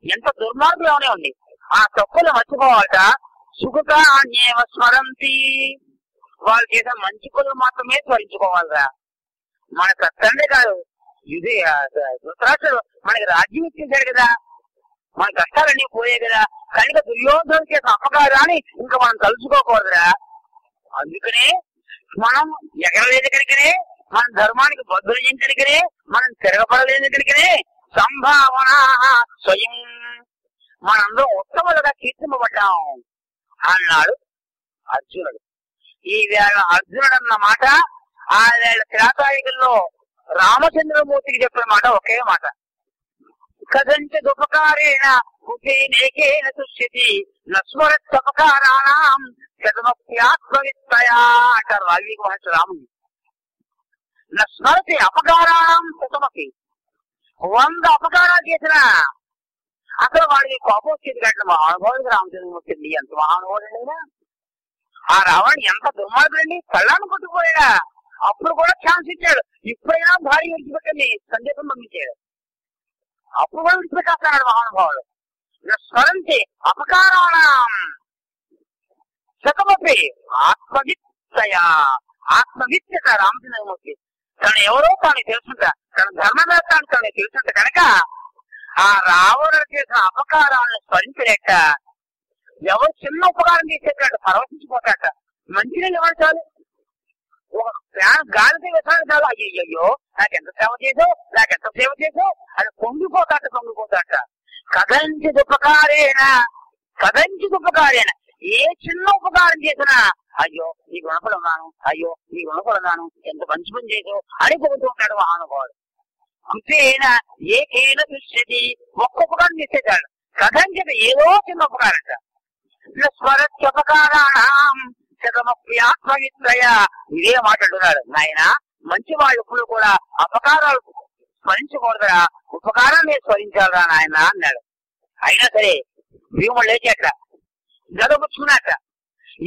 ఎంత దుర్మార్గులు ఏమైనా ఉంది, ఆ తప్పులు మర్చిపోవాలట. సుఖత అన్యేవ స్మరంతి, వాళ్ళు చేసిన మంచి పనులు మాత్రమే స్మరించుకోవాలిరా. మన తండ్రి గారు ఇది ధృతరాష్ట్రుడు మనకి రాజ్యం ఇచ్చేశాడు కదా, మన కష్టాలన్నీ పోయాయి కదా, కనుక దుర్యోధన చేసిన అపకారాన్ని ఇంకా మనం తలుచుకోకూడదురా. అందుకనే మనం ఎగరలేదు కనుకనే, మన ధర్మానికి బద్దులు కనుకనే, మనం తిరగబడలేదు కనుకనే సంభావన స్వయం మనందరం ఉత్తములుగా కీర్తింపబడ్డాం అన్నాడు అర్జునుడు. ఈ వేళ అర్జునుడు అన్న మాట ఆ వేళ త్రేతాయుగంలో రామచంద్రమూర్తికి చెప్పిన మాట ఒకే మాట. కథంచదుపకారేణ కుచేనేకేన తుష్యతి నస్మరత్పకారాణం శతమప్యాత్మవిత్తయా అంటారు వాల్మీకి మహర్షి రాముని. నస్మరతి అపకారాణం శతమపి, 100 అపకారాలు చేసిన అసలు వాడికి కోపం వచ్చేది కట్ల మహానుభావుడికి రామచంద్రమూర్తి అండి. ఎంత మహానుభావుడు. ఆ రావణ్ ఎంత దుర్మార్గుడండి, కళ్ళాన్ని కొట్టుకుపోయాడా. అప్పుడు కూడా ఛాన్స్ ఇచ్చాడు, ఇప్పుడైనా భార్య విడిచిపెట్టండి సందేశం పంపించాడు. అప్పుడు కూడా విడిచిపెట్టేస్తాడు మహానుభావుడు. స్మరంతి అపకారాణం శతమపి ఆత్మవిత్తయా, ఆత్మవిత్యత రామచంద్రమూర్తి తను ఎవరో తాను తెలుసుంటా, తన ధర్మవేత్తాన్ని తను తెలుసుంటా కనుక ఆ రావణుడు చేసిన అపకారాలను స్మరించలేక ఎవరు చిన్న ఉపకారం చేసేట పరవశించిపోతాట. మంచినీళ్ళు ఇవ్వాలి చాలు, ఒక ఫ్యాన్ గాలితో వేసాడు చాలు, అయ్యయ్యో నాకెంత సేవ చేసావు, నాకెంత సేవ చేసావు అది పొంగిపోతాట. కథంచిత ఉపకారేణ ఏ చిన్న ఉపకారం చేసినా అయ్యో నీ గుణపడున్నాను, అయ్యో నీ గుణపడున్నాను, ఎంత మంచి పని చేసావు అని పొగుతూ ఉంటాడు మహానుభావుడు. అంతేనా ఏకేన దృశ్యతి, ఒక్క ఉపకారం చేసేటాడు. కథంచిత ఏదో చిన్న ఉపకారంట. స్వరత్యపకారాణం శతమప్యాత్మవిత్రయ, ఇదే మాట్లాడుతున్నాడు. నాయన మంచి వాళ్ళు ఎప్పుడు కూడా అపకారాలు స్మరించకూడదురా, ఉపకారాన్ని స్మరించాలరా నాయన అన్నాడు. అయినా సరే భీముడు లేచేట గదపుచ్చుకున్నాక,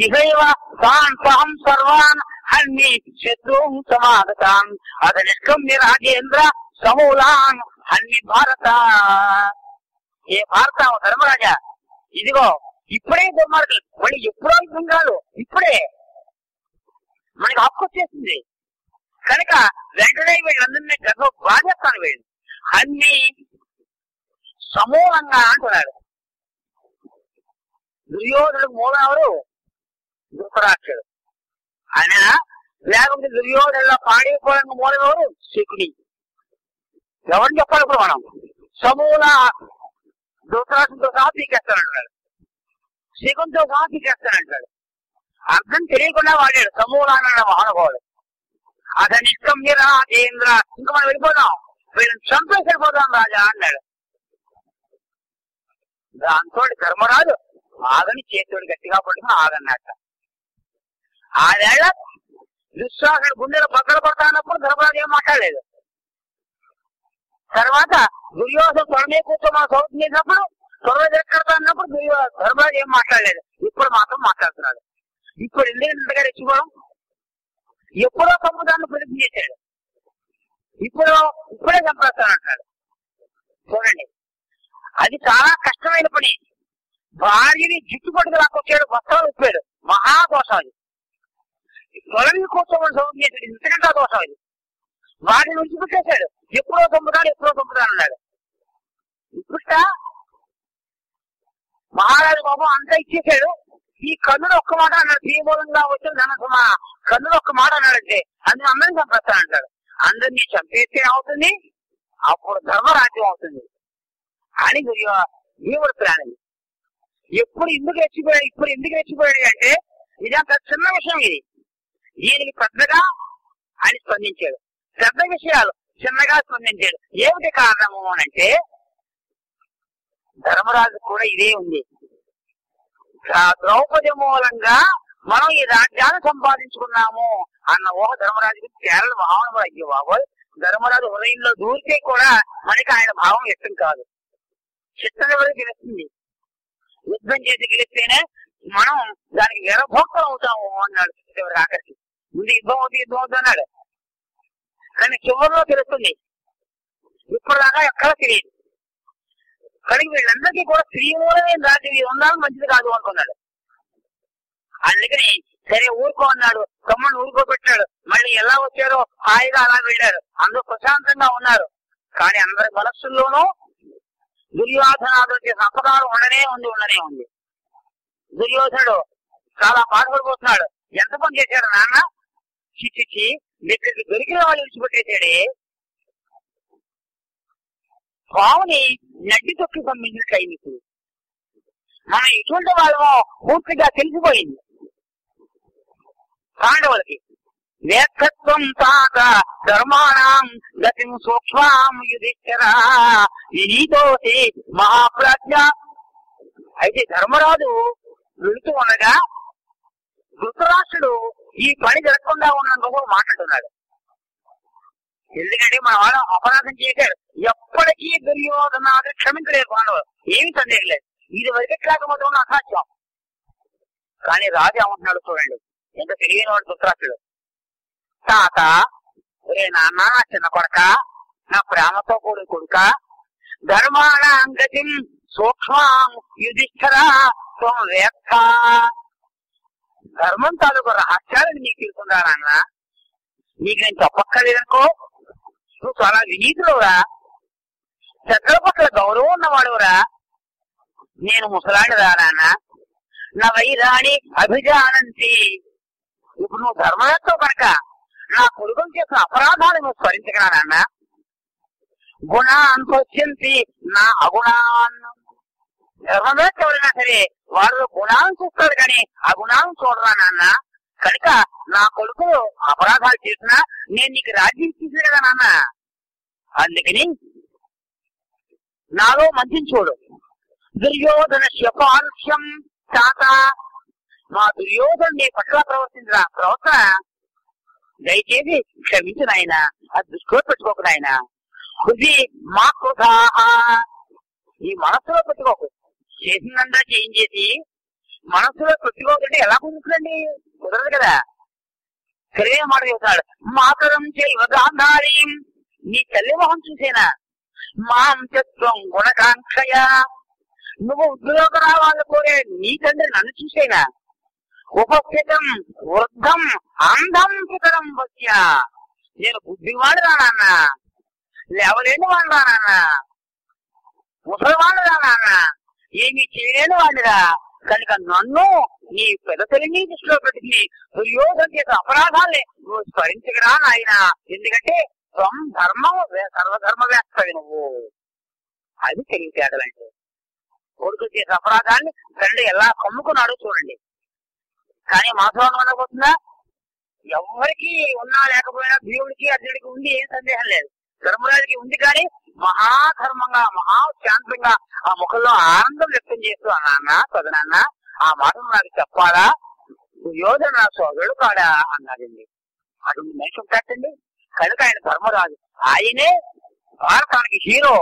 ఇహైవ తాన్ సహం సర్వాన్ హన్మి శత్రుం సమాగతాన్ అత నిష్క్రమ్య రాజేంద్ర సమూలాన్ హన్మి భారత. ఏ భారత ధర్మరాజా, ఇదిగో ఇప్పుడే దుర్మార్గులు, మళ్ళీ ఎప్పుడో యుద్ధం కాదు, ఇప్పుడే మనకి హక్కు వచ్చేసింది కనుక వెంటనే వీళ్ళందరినీ గర్భ బాధేస్తాను వీళ్ళు అన్ని సమూలంగా అంటున్నాడు. దుర్యోధనుడికి మూలం ఎవరు? ధృతరాష్ట్రుడు. ఆయన లేకపోతే దుర్యోధనలో పాడైపోవడానికి మూలం ఎవరు? శకుని. ఎవరిని చెప్పాలి ఇప్పుడు మనం? సమూల ధృతరాష్ట్రంతో సహా పీకేస్తానంటాడు, శకునితో సహా పీకేస్తానంటాడు. అర్థం తెలియకుండా వాడాడు సమూల అన్నాడు మహానుభావుడు. అతని నిష్కమ్య రాజేంద్ర, ఇంకా మనం వెళ్ళిపోదాం, వీళ్ళని చంపేసి వెళ్ళిపోదాం రాజా అన్నాడు. దాంతో ధర్మరాజు ఆగని చేతుడు గట్టిగా పట్టుకుని ఆగన్నట్ట. ఆడేళ్ల విశ్వాసుడు గుండెలు బద్దలు పడతా అన్నప్పుడు ధర్మరాజు ఏం మాట్లాడలేదు. తర్వాత దుర్యోధన త్వరమే కూర్చోమని సౌత్ చేసినప్పుడు త్వరగా ఎక్కడతా అన్నప్పుడు ధర్మరాజు ఏం మాట్లాడలేదు. ఇప్పుడు మాత్రం మాట్లాడుతున్నాడు. ఇప్పుడు ఎందుకు ఇంతగా రెచ్చిపోవడం? ఎప్పుడో సంపదాన్ని ప్రతిజ్ఞ చేశాడు, ఇప్పుడే చంపేస్తానంటాడు. చూడండి, అది చాలా కష్టమైన పని. భార్యని జుట్టు పట్టుకు రాకొచ్చాడు, వస్త్రాలు ఇప్పాడు, మహాదోషం అది. త్వరని కూర్చోమని సౌకర్యం చేశాడు, ఇంతకంటే దోషం అది. వాటిని విడిచిపెట్టేశాడు, ఎప్పుడో చంపుతాను అన్నాడు. ఇప్పుడు మహారాజు బాబు అంతా ఇచ్చేసాడు. ఈ కన్నుడు ఒక్క మాట అన్నాడు, శ్రీమూలంగా వచ్చిన ధనసమ కన్నుడు ఒక్క మాట అన్నాడంటే అందులో అందరినీ చంపేస్తానంటాడు. అందరినీ చంపేస్తే అవుతుంది, అప్పుడు ధర్మరాజ్యం అవుతుంది అని భీముడు ప్లాన్. ఇప్పుడు ఎందుకు రెచ్చిపోయాడు అంటే ఇదంత చిన్న విషయం. ఇది దీనికి పెద్దగా ఆయన స్పందించాడు, పెద్ద విషయాలు చిన్నగా స్పందించాడు. ఏమిటి కారణము అంటే ధర్మరాజు కూడా ఇదే ఉంది. ద్రౌపది మూలంగా మనం ఈ రాజ్యాన్ని సంపాదించుకున్నాము అన్న ఊహ ధర్మరాజుకి కేరళ భావన. అయ్యో బాబోయ్, ధర్మరాజు హృదయంలో దూరితే కూడా మనకి ఆయన భావం వ్యక్తం కాదు. చిత్తని వరకు గెలుస్తుంది, యుద్ధం చేసి గెలిస్తేనే మనం దానికి వీరభోక్తం అవుతాము అన్నాడు. చివరికి ఆఖరికి ముందు యుద్ధం అవుతుంది అన్నాడు, కానీ చివరిలో తెలుస్తుంది. ఇప్పటిదాకా ఎక్కడ తెలియదు. కానీ వీళ్ళందరికీ కూడా శ్రీమూలమైన రాజ్యం ఇది ఉండాలని మంచిది కాదు అనుకున్నాడు. అందుకని సరే ఊరుకో అన్నాడు, తమ్ముడిని ఊరుకోబెట్టాడు. మళ్ళీ ఎలా వచ్చారో హాయిగా అలా వెళ్ళారు, అందరూ ప్రశాంతంగా ఉన్నారు. కానీ అందరి మనస్సుల్లోనూ దుర్యోధనాలు చేసిన అపకారం ఉండనే ఉంది. దుర్యోధనుడు చాలా బాధపడిపోతున్నాడు. ఎంత పని చేశాడు నాన్న, చిచ్చిచ్చి దగ్గరికి దొరికిన వాళ్ళు విడిచిపెట్టేశాడే. పావుని నడ్డి తొక్కి పంపించినట్టు అయింది. ఇప్పుడు మనం ఇటువంటి వాళ్ళమో పూర్తిగా తెలిసిపోయింది పాండవులకి. వేత్తత్వం తాత ధర్మాణం గతిం సూక్ష్మం యుధిష్ఠిర వినీతోసి మహాప్రజ్ఞ. అయితే ధర్మరాజు వెళుతూ ఉండగా ధృతరాష్ట్రుడు ఈ పని జరగకుండా ఉన్నందుకు మాట్లాడుతున్నాడు. ఎందుకంటే మన వాళ్ళు అపరాధం చేశాడు. ఎప్పటికీ దుర్యోధనాన్ని క్షమించలేదు పాండవులు, ఏమి సందేహం లేదు. ఇది వరకెట్లాకపోతే ఉన్న అసాధ్యం. కానీ రాజు ఏమంటున్నాడు చూడండి, ఎంత తెలియని వాడు ధృతరాష్ట్రుడు. తాత, ఒరే నాన్న, చిన్న కొడక, నా ప్రేమతో కూడిన కొడుక, ధర్మాణం సూక్ష్మం యుధిష్ఠిర త్వం వేత్త. ధర్మం తాలూకు రహస్యాలను నీకు తెలుసుకుందా నాన్న, నీకు నేను చెప్పక్కర్లేదనుకో. నువ్వు చాలా వినీతులవురా, పెద్దల పట్ల గౌరవం ఉన్నవాడురా. నేను ముసలాడిరా నాన్న, నా వైరాణి అభిజానంతి. ఇప్పుడు నువ్వు ధర్మవేత్త కనుక నా కొడుకులు చేసిన అపరాధాలు నువ్వు స్మరించగలరా నాన్న. గుణాన్ పశ్యంతి నా అగుణాన్. ధర్మవేత్త ఎవరైనా సరే వాళ్ళు గుణాలను చూస్తాడు కానీ అగుణాలను చూడరా నాన్న. కనుక నా కొడుకు అపరాధాలు చేసినా నేను నీకు రాజ్యం ఇచ్చేసాను కదా నాన్న. అందుకని నాలో మంచిని చూడు. దుర్యోధన శపాల్ష్యం తాత, మా దుర్యోధను నీ పట్ల ప్రవర్తించరా ప్రవర్తన దయచేసి క్షమించు నాయన, అది దృష్టిలో పెట్టుకోకు నాయన. హృది మా కృధా, ఈ మనస్సులో పెట్టుకోకు. చేసిందంతా చేయించేసి మనస్సులో పెట్టుకోకంటే ఎలా కుదురుతుందండి? కుదరదు కదా. సరే మాట చెబుతాడు, మాతరం చేయవగాంధారీ, నీ తల్లి మొహం చూసేనా. మాం చత్వం గుణకాంక్షయ, నువ్వు ఉద్యోగ రావాలని కోరే నీ తండ్రి నన్ను చూసేనా. ఉపస్థితం వృద్ధం అందం పితరం వస్య, నేను బుద్ధివాడు రానన్న, లేవలేని వాడు రానన్న, ముసలివాడు రానన్న, ఏమి చేయలేని వాడిరా. కనుక నన్ను నీ పెదతల్లిని దృష్టిలో పెట్టుకుని దుర్యోధన చేసే అపరాధాల్ని నువ్వు స్మరించగరా నాయన, ఎందుకంటే త్వం ధర్మం సర్వధర్మ వేస్తావి నువ్వు. అది తెలివితేటలంటే. కొడుకు చేసే అపరాధాన్ని తండ్రి ఎలా కమ్ముకున్నాడో చూడండి. కానీ మాసవానం అనబోతుందా? ఎవరికి ఉన్నా లేకపోయినా భీముడికి అర్జునుడికి ఉంది, ఏం సందేహం లేదు. ధర్మరాజుకి ఉంది, కానీ మహాధర్మంగా మహాశాంతంగా ఆ ముఖంలో ఆనందం వ్యక్తం చేస్తూ అన్నా పదనాన్న ఆ మాటను నాకు చెప్పాలా, దుర్యోధన నా సోదరుడు కాడా అన్నాడండి. అటువంటి మనిషి ఉంటాడండి. కనుక ఆయన ధర్మరాజు, ఆయనే భారతానికి హీరో.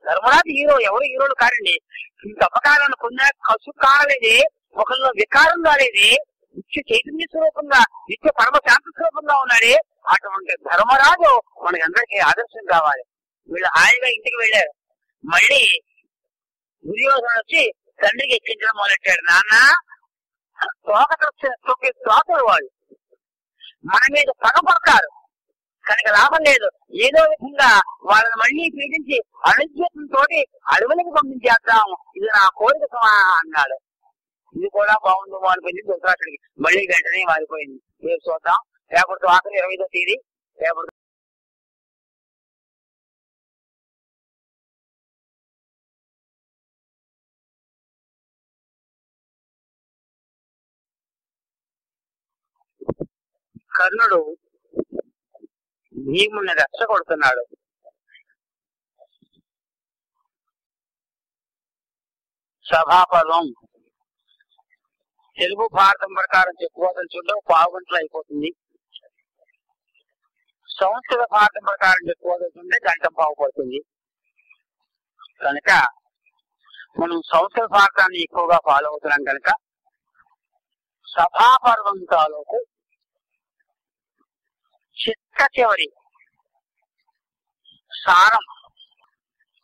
ధర్మరాజు హీరో, ఎవరు హీరోలు కారండి. ఇంత అపకారాన్ని పొందిన కసు కాలేదే, ముఖంలో వికారం రాలేదే, నిత్య చైతన్య స్వరూపంగా నిత్య పరమ శాంతి స్వరూపంగా ఉన్నాడే, అటువంటి ధర్మరాజు మనకందరికీ ఆదర్శం కావాలి. వీళ్ళు హాయిగా ఇంటికి వెళ్ళారు. మళ్ళీ దుర్యోధన వచ్చి తండ్రికి ఎక్కించడం మొదలెట్టాడు. నాన్న తోకలు వాళ్ళు మన మీద పగపడతారు కనుక లాభం లేదు, ఏదో విధంగా వాళ్ళని మళ్ళీ పీడించి అనుజ్ఞతంతో అడవులకు పంపించేద్దాం, ఇది నా కోరిక అన్నాడు. ఇది కూడా బాగుందో అనిపించింది ధృతరాష్ట్రుడికి. మళ్ళీ వెంటనే మారిపోయింది. రేపు చూద్దాం. రేపటితో ఆఖరి 25వ తేదీ. రేపటి కర్ణుడు భీముని రెచ్చగొడుతున్నాడు. సభాపర్వం తెలుగు భారతం ప్రకారం చెప్పుకోదలుచుంటే పావుగంటలు అయిపోతుంది. సంస్కృత భారతం ప్రకారం చెప్పుకోదలుచుంటే గంట పావు పడుతుంది. కనుక మనం సంస్కృత భారతాన్ని ఎక్కువగా ఫాలో అవుతున్నాం కనుక సభాపర్వం తాలూకు చిట్ట చివరి సారం,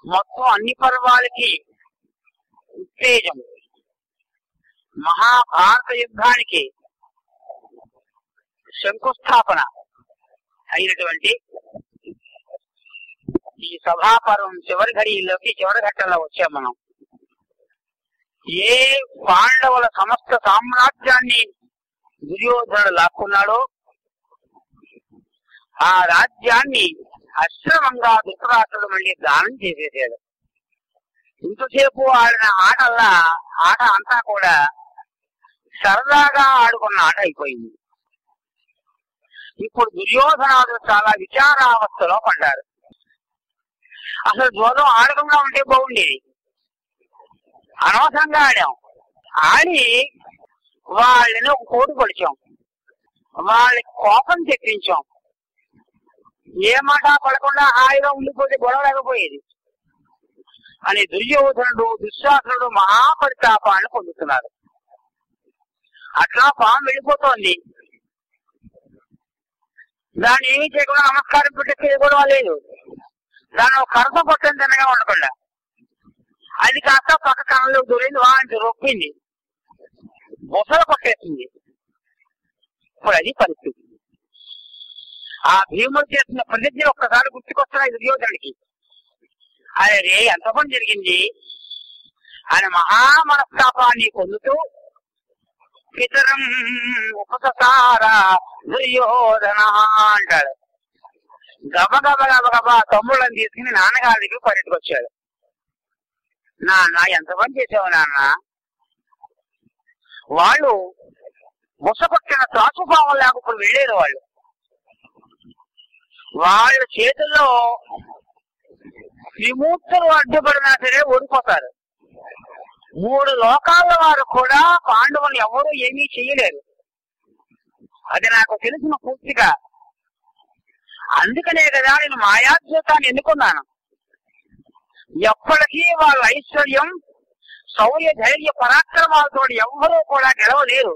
మొత్తం అన్ని పర్వాలకి ఉత్తేజం, మహాభారత యుద్ధానికి శంకుస్థాపన అయినటువంటి ఈ సభాపర్వం చివరి ఘడియల్లోకి, చివరి ఘట్టంలో వచ్చాం మనం. ఏ పాండవుల సమస్త సామ్రాజ్యాన్ని దుర్యోధనుడు లాక్కున్నాడో ఆ రాజ్యాన్ని అశ్రమంగా ధృతరాష్ట్రుడు మళ్ళీ దానం చేసేసాడు. ఇంతసేపు ఆడిన ఆట అంతా కూడా సరదాగా ఆడుకున్న ఆట అయిపోయింది. ఇప్పుడు దుర్యోధనాదులు చాలా విచారావస్థలో పడ్డారు. అసలు జోదం ఆడకుండా ఉంటే బాగుండేది, అనవసరంగా ఆడాం. ఆడి వాళ్ళని ఒక కోటు పొడిచాం, వాళ్ళకి కోపం తెప్పించాం. ఏ మాట పడకుండా హాయిగా ఉండిపోతే గొడవ లేకపోయేది అని దుర్యోధనుడు దుశ్శాసనుడు మహాపరితాపాన్ని పొందుతున్నారు. అట్లా పాము వెళ్ళిపోతోంది. దాన్ని ఏమీ చేయకుండా నమస్కారం పెట్టే గొడవ లేదు. దాన్ని ఒక కరస కొట్టని తిన్నగా ఉండకుండా అది కాస్త పక్క కణంలో దూరింది, వాంటి రొప్పింది, బొసలు కొట్టేస్తుంది. ఇప్పుడు అది పరిస్థితి. ఆ భీముడు చేసిన ప్రతిజ్ఞ ఒక్కసారి గుర్తుకొస్తున్నాయి దుర్యోధనుడికి. అదే ఎంత పని జరిగింది ఆయన మహామనస్తాపాన్ని పొందుతూ పితరం ఉపససార దుర్యోధన అంటాడు. గబగబా తమ్ముళ్ళని తీసుకుని నాన్నగారి దగ్గర పరిగెట్టుకొచ్చాడు. నాన్న ఎంత పని చేసావు నాన్న. వాళ్ళు ముసకొట్టిన త్రాసుపావం లేకపోతే వెళ్ళేది. వాళ్ళ చేతుల్లో విముక్తులు అడ్డుపడినా సరే ఓడిపోతారు. 3 లోకాల వారు కూడా పాండవులు ఎవరు ఏమీ చెయ్యలేరు. అది నాకు తెలిసిన పూర్తిగా. అందుకనే కదా నేను మాయాద్భుతాన్ని ఎన్నుకున్నాను. ఎప్పటికీ వాళ్ళ ఐశ్వర్యం, శౌర్య, ధైర్య, పరాక్రమాలతో ఎవ్వరూ కూడా గెలవలేరు.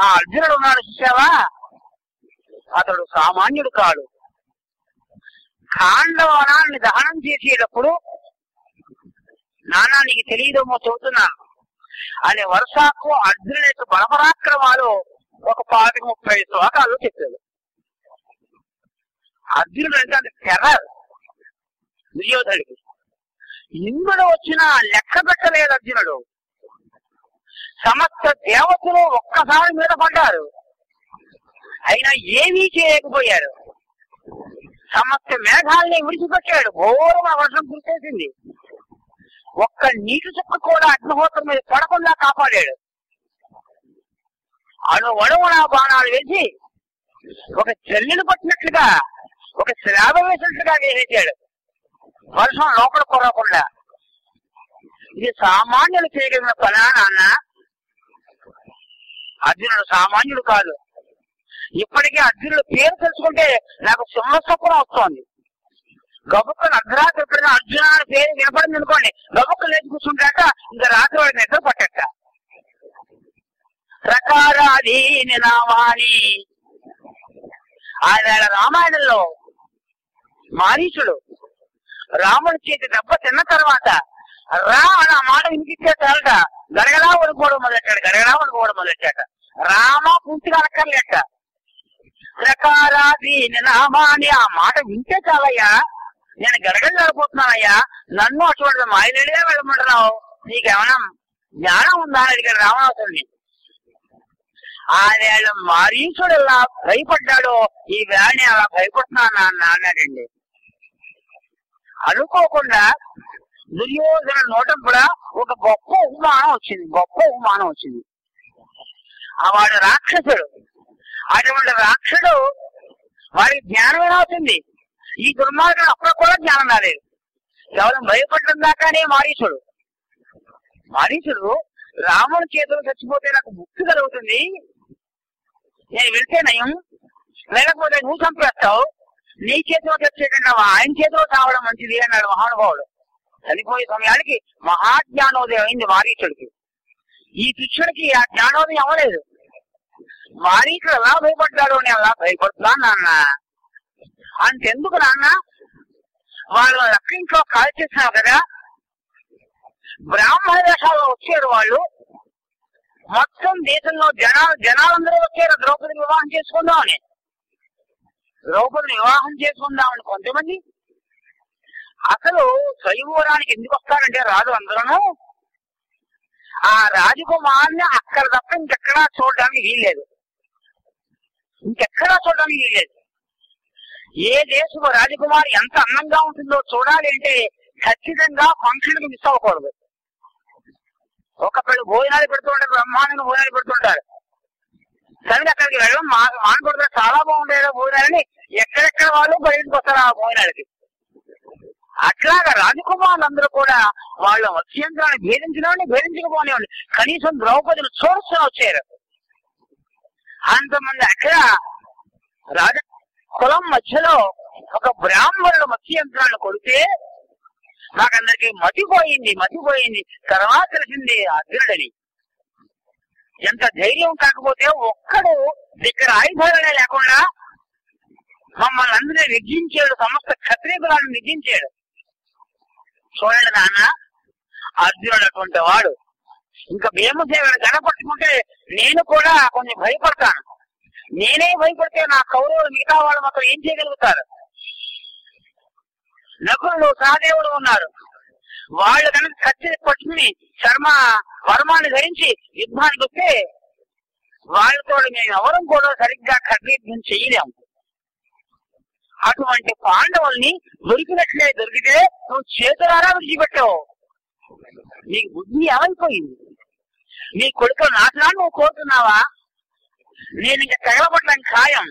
ఆ అర్జునుడు ఉన్నాడు చూసావా, అతడు సామాన్యుడు కాడు. ఖాండవనాన్ని దహనం చేసేటప్పుడు నానా నీకు తెలియదేమో చెబుతున్నాను అనే వరుసకు అర్జునుడి యొక్క బలపరాక్రమాలు ఒక 25-30 శ్లోకాలు చెప్పాడు. అర్జునుడు అంటే అది టెర్రర్ దుర్యోధనుడికి. ఇంద్రుడు వచ్చినా లెక్క పెట్టలేదు అర్జునుడు. సమస్త దేవతలు ఒక్కసారి మీద పడ్డారు, అయినా ఏమీ చేయలేకపోయారు. సమస్త మేఘాలని విడిచిపెట్టాడు, ఘోరమైన వర్షం కురిసేసింది. ఒక్క నీటి చుక్క కూడా అగ్నిహోత్రం మీద పడకుండా కాపాడాడు. అణువణువున బాణాలు వేసి ఒక చెల్లెలు పట్టినట్లుగా, ఒక శ్రావ వేసినట్లుగా వేసేసాడు, వర్షం లోపల కొరకుండా. ఇది సామాన్యులు చేయగలిగిన పనా నాన్న? అర్జునుడు సామాన్యుడు కాదు. ఇప్పటికీ అర్జునుడు పేరు తెలుసుకుంటే నాకు సింహస్వప్నం వస్తోంది. గబుక్కను అర్ధరాత్రి ఎప్పుడైనా అర్జున అని పేరు వినపడింది అనుకోండి, గబుక్క లేచి కూర్చుంటాక ఇంకా రాత్రి వాడిని నిద్ర పట్టట. రకారాధీని నామాని. ఆయన రామాయణంలో మారీచుడు రాముడి చేతి దెబ్బ తిన్న తర్వాత రా అని ఆ మాట వినిపించే చాలట గడగడా వణుకోవడం మొదలెట్టాట. రామ పూర్తిగా అక్కర్లేట. రకారాధీని నామాని, ఆ మాట వింటే చాలయ్యా, నేను గడగడలాడిపోతున్నానయ్యా, నన్ను అటువంటి మాయలేడిగా వెళ్ళమంటున్నావు, నీకేమన్నా జ్ఞానం ఉందా అని అడిగాడు రావణాసురుడిని. ఆయన మారీచుడు ఎలా భయపడ్డాడో ఈ వేళని అలా భయపడుతున్నాను అన్నాడండి. అనుకోకుండా దుర్యోధన నోటం కూడా ఒక గొప్ప ఉపమానం వచ్చింది. వాడు రాక్షసుడు. అటువంటి రాక్షసుడు వాడికి జ్ఞానం ఎలా అవుతుంది? ఈ దుర్మార్గుడు అప్పుడు కూడా జ్ఞానం రాలేదు, కేవలం భయపడడం దాకానే మారీచుడు రాముడి చేతిలో చచ్చిపోతే నాకు ముక్తి కలుగుతుంది, నేను వెళ్తే నయం, లేకపోతే నువ్వు చంపేస్తావు, నీ చేతిలో చచ్చేటంటే ఆయన చేతిలో తావడం మంచిది అన్నాడు మహానుభావుడు. చనిపోయే సమయానికి మహాజ్ఞానోదయం అయింది మారీచుడికి. ఈ కృష్ణుడికి ఆ జ్ఞానోదయం అవ్వలేదు. మారీచుడు ఎలా భయపడ్డాడు, నేను అలా భయపడుతున్నాను నాన్న. అంతెందుకు నాన్న, వాళ్ళు రక్షింట్లో కాల్ చేసినావు కదా, బ్రాహ్మణ దేశాల్లో వచ్చారు వాళ్ళు, మొత్తం దేశంలో జనాలందరూ వచ్చారు ద్రౌపదిని వివాహం చేసుకుందామని కొంతమంది. అసలు స్వయంవరానికి ఎందుకు వస్తారంటే రాజు అందరూ ఆ రాజకుమార్ని అక్కడ తప్ప ఇంకెక్కడా చూడడానికి వీల్లేదు. ఏ దేశపు రాజకుమారి ఎంత అందంగా ఉంటుందో చూడాలి అంటే ఖచ్చితంగా ఫంక్షన్ కి మిస్ అవ్వకూడదు. ఒకప్పుడు భోజనాలు పెడుతుంటారు, బ్రహ్మాండంగా భోజనాలు పెడుతుంటారు, కానీ అక్కడికి వెళ్ళడం మానకూడదు. చాలా బాగుండేది భోజనాలని ఎక్కడెక్కడ వాళ్ళు బయటకు వస్తారు ఆ భోజనాలకి. అట్లాగా రాజకుమారులందరూ కూడా వాళ్ళ వత్స్యంత్రాన్ని భేదించకపోనివ్వండి, కనీసం ద్రౌపదిని చూడొచ్చిన వచ్చారు. అంతమంది అక్కడ రాజ కులం మధ్యలో ఒక బ్రాహ్మణుడు మత్స్యంత్రాన్ని కొడితే మాకందరికి మతిపోయింది. తర్వాత తెలిసింది అర్జునుడని. ఎంత ధైర్యం కాకపోతే ఒక్కడు దగ్గర ఆయుధాలనే లేకుండా మమ్మల్ని అందరినీ నిర్జించాడు, సమస్త క్షత్రియ కులాన్ని నిర్జించాడు. చూడండి నాన్న, అర్జునుడు అటువంటి వాడు. ఇంకా భీమసేనుడు గడపట్టుకుంటే నేను కూడా కొంచెం భయపడతాను. నేనే భయపడితే నా కౌరవులు మిగతా వాళ్ళు మాత్రం ఏం చేయగలుగుతారు? నకులుడు సహదేవుడు ఉన్నారు, వాళ్ళు కనుక కత్తి పట్టుకుని వర్మాన్ని ధరించి యుద్ధానికి వస్తే వాళ్ళతో మేము ఎవరం కూడా సరిగ్గా ఖడ్గయుద్ధం చేయలేము. అటువంటి పాండవుల్ని దొరికితే నువ్వు చేతులారా విడిచిపెట్టావు. నీకు బుద్ధి ఏమైపోయింది? నీ కొడుకు నాశనాన్ని నువ్వు కోరుతున్నావా? నేను ఇంకా తగలబడ్డం ఖాయం.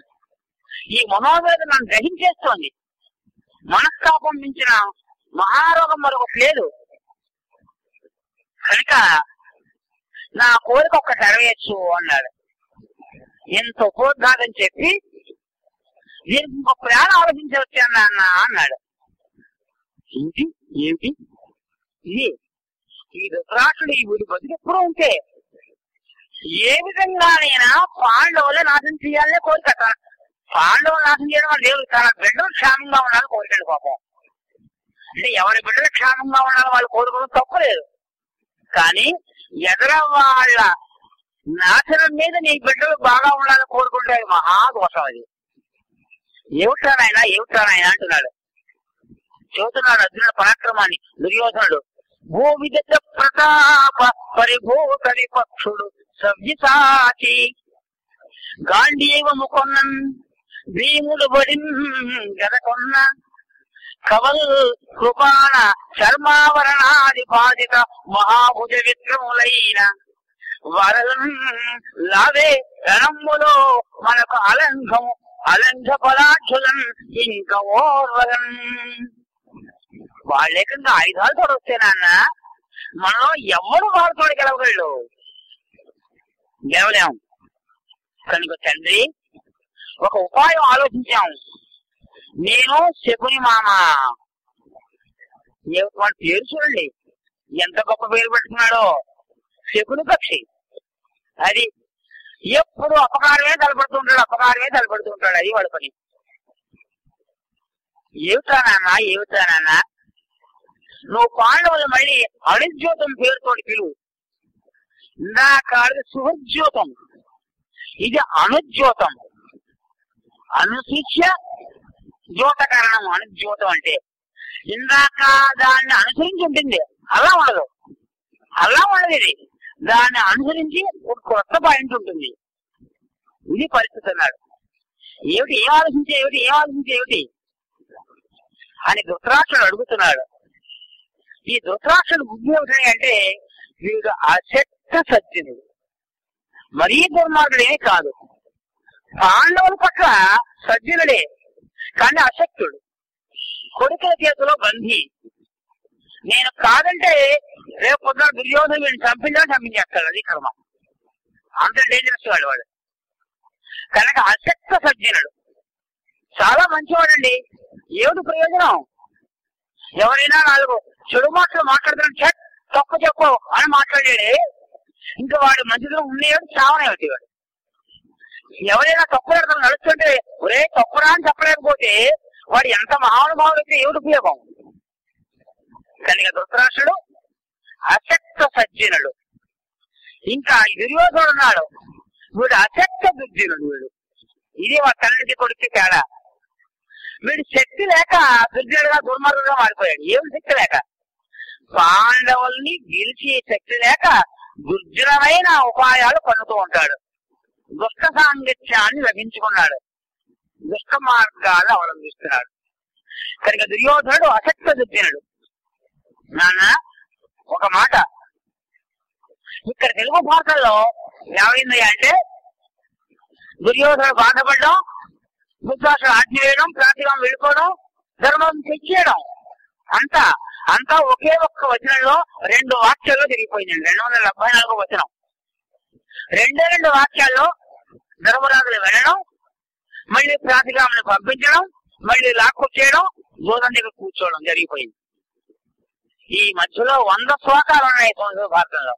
ఈ మనోవేదన నన్ను గ్రహించేస్తోంది. మనస్తాపం మించిన మహారోగం మరొకటి లేదు. కనుక నా కోరిక ఒక్కటి అడవేయచ్చు అన్నాడు. ఎంత ఉపోద్ఘాతం చెప్పి దీనికి ఇంకో ప్రాణం ఆలోచించి వచ్చాను నాన్న అన్నాడు. ఏమిటి ఇది? ఈ ధృతరాష్ట్రుడు ఈ ఊరి బతుకు ఎప్పుడు ఉంటే ఏ విధంగానైనా పాండవులే నాశనం చేయాలనే కోరిక. పాండవులు నాశనం చేయడం వల్ల దేవుడు తన బిడ్డలు క్షేమంగా ఉండాలని కోరికలు పాపం. అంటే ఎవరి బిడ్డలు క్షేమంగా ఉండాలని వాళ్ళు కోరుకోవడం తప్పులేదు, కానీ ఎదర వాళ్ళ నాశనం మీద నీ బిడ్డలు బాగా ఉండాలని కోరుకుంటే మహాదోషం అది. ఏమిటానాయన అంటున్నాడు. చెబుతున్నాడు అర్జునుడు పరాక్రమాన్ని. దుర్యోధనుడు భూవిదత ప్రతాప పరిభూత విపక్షుడు సవ్యసాచి గాంధీవము కొన్నన్ భీముడు బడిన్ గదకొన్న కవల్ కృపాణ చర్మావరణాది బాధిత మహాభుజ విక్రములైన వరలం లావే రణములో మనకు అలంఘ పదార్థులం ఇంకా ఓర్వలం. వాళ్ళేకంగా ఆయుధాలతో వస్తే నాన్న మనం ఎవరు వాళ్ళతో గెలవగలడు, గెలవలేము. కనుక తండ్రి ఒక ఉపాయం ఆలోచించాం. నేను శకుని మామ, వాడి పేరు చూడండి ఎంత గొప్ప పేరు పెట్టుకున్నాడో, శకుని పక్షి. అది ఎప్పుడు అపకారమే తలపడుతూ ఉంటాడు, అది వాడి పని. ఏమిటానన్నా నువ్వు పాండవులు మళ్ళీ అణుజ్యోతం పేరుతో పిలువు. ఇందాక సుహృజ్యోతం, ఇది అణుజ్యోతం. అనుశిష్య జ్యోత కారణం అణుజ్యోతం అంటే ఇందాక దాన్ని అనుసరించి ఉంటుంది, అలా ఉండదు. ఇది దాన్ని అనుసరించి ఒక కొత్త పాయింట్ ఉంటుంది. ఇది పరిస్థితి అన్నాడు. ఏం ఆలోచించే అని ధృతరాష్ట్రుడు అడుగుతున్నాడు. ఈ ధృతరాష్ట్రుడు బుద్ధి ఏమిటి అంటే వీడు అశక్త సజ్జనుడు, మరీ దుర్మార్గుడేమీ కాదు. పాండవుల పట్ల సజ్జనుడే కానీ అశక్తుడు, కొడుకుల చేతిలో బంధీ. నేను కాదంటే రేపు పొద్దున దుర్యోధన వీడిని చంపించేస్తాడు, అది కర్మ. అంత డేంజరస్ వాడు. కనుక అశక్త సజ్జనుడు చాలా మంచివాడండి. ఏమిటి ప్రయోజనం? ఎవరైనా 4 చెడు మాటలు మాట్లాడుతున్నాడు, చెట్ తప్పు చెప్పు అని మాట్లాడాడే, ఇంకా వాడు మంచిగా ఉండేవాడు చావనేవాడు. వాడు ఎవరైనా తప్పు పెడతాను నడుస్తుంటే ఒరే తప్పురా అని చెప్పలేకపోతే వాడు ఎంత మహానుభావుడు అయితే ఏమిటి ఉపయోగం? కనుక ధృతరాష్ట్రుడు అశక్త సజ్జనుడు. ఇంకా దుర్యోధనుడు ఉన్నాడు, వీడు అశక్త దుర్జనుడు. వీడు ఇది మా తండ్రికి కొడుకు తేడా. వీడు శక్తి లేక దుర్జనుడుగా దుర్మార్గుడుగా మారిపోయాడు. ఏమి శక్తి లేక, పాండవుల్ని గెలిచే శక్తి లేక దుర్జనమైన ఉపాయాలు పన్నుతూ ఉంటాడు. దుష్ట సాంగత్యాన్ని లభించుకున్నాడు, దుష్ట మార్గాలు అవలంబిస్తున్నాడు. కనుక దుర్యోధనుడు అశక్త దుర్జనుడు. నాన్న ఒక మాట ఇక్కడ తెలుగు భాషల్లో ఏమైంది అంటే దుర్యోధనుడు బాధపడడం, ధృతరాష్ట్రుడు ఆజ్ఞ వేయడం, ప్రాతిగా వెళ్ళిపోవడం, ధర్మం తెచ్చేయడం, అంతా ఒకే ఒక్క వచనంలో 2 వాక్యాల్లో జరిగిపోయిందండి. 274 వచనం. 2 వాక్యాల్లో ధర్మరాజులు వెళ్ళడం, మళ్ళీ ప్రాతిగామని పంపించడం, మళ్ళీ లాక్కొచ్చేయడం, జోదం దగ్గర కూర్చోవడం జరిగిపోయింది. ఈ మధ్యలో 100 శ్లోకాలు ఉన్నాయి సంస్కృత భారతంలో,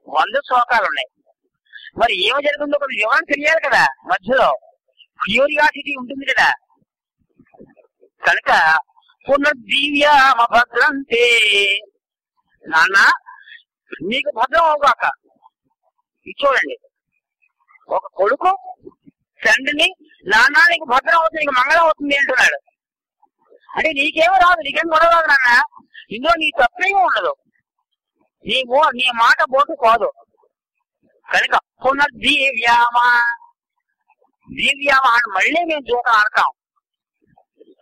100 శ్లోకాలు ఉన్నాయి. మరి ఏమి జరుగుతుందో కొంచెం వివరణ తెలియాలి కదా, మధ్యలో క్యూరియాసిటీ ఉంటుంది కదా. కనుక పునర్దీవ్యామ భద్రంతే, నాన్న నీకు భద్రం అవుగాక. ఇది చూడండి, ఒక కొడుకు తండ్రిని నాన్న నీకు భద్రం అవుతుంది, నీకు మంగళం అవుతుంది అంటున్నాడు. అంటే నీకేమో రాదు, నీకేం గొడవ రాదు నాన్న, ఇందులో నీ తప్పేమో ఉండదు, నీ మాట బోటు కాదు. కనుక పునర్దీవ్యామ అని మళ్ళీ మేము జోట ఆడతాం.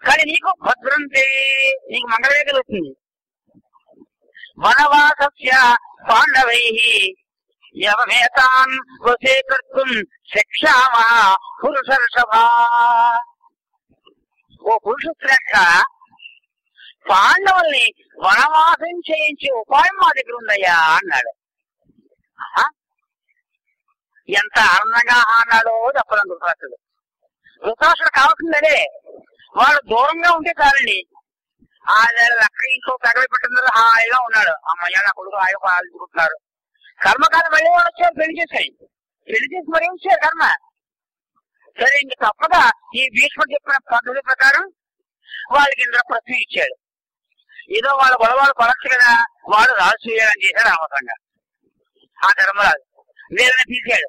కానీ నీకు భద్రంతే, నీకు మంగళమే కలుగుతుంది. వనవాసస్య పాండవై యవమేతాన్ వశీకర్తుం శిక్షామః పురుషర్షభా. ఓ పురుష శ్రేష్ఠ, పాండవుల్ని వనవాసం చేయించే ఉపాయం మా దగ్గర ఉందయ్యా అన్నాడు. ఎంత ఆనందంగా అన్నాడో చెప్పడం ధృతరాష్ట్రుడు. ధృతరాష్ట్రుడు కావాల్సిందే, వాళ్ళు దూరంగా ఉంటే చాలండి. అక్క ఇంట్లో తగలబెట్టిన హాయిగా ఉన్నాడు. అమ్మయ్య నా కొడుకు హాయిగా పాల్చుకుంటున్నారు. కర్మకాలం మళ్ళీ వాళ్ళు వచ్చారు, పెళ్లి చేసి మరీ వచ్చారు కర్మ. సరే ఇంక తప్పగా ఈ భీష్ముడు చెప్పిన పద్ధతి ప్రకారం వాళ్ళకి ఇంద్రప్రస్థం ఇచ్చాడు. ఏదో వాళ్ళ గొడవలు పడచ్చు కదా, వాడు రాజసూయాలని చేశాడు ఆమకంగా. ఆ ధర్మరాజు వీళ్ళని తీశాడు.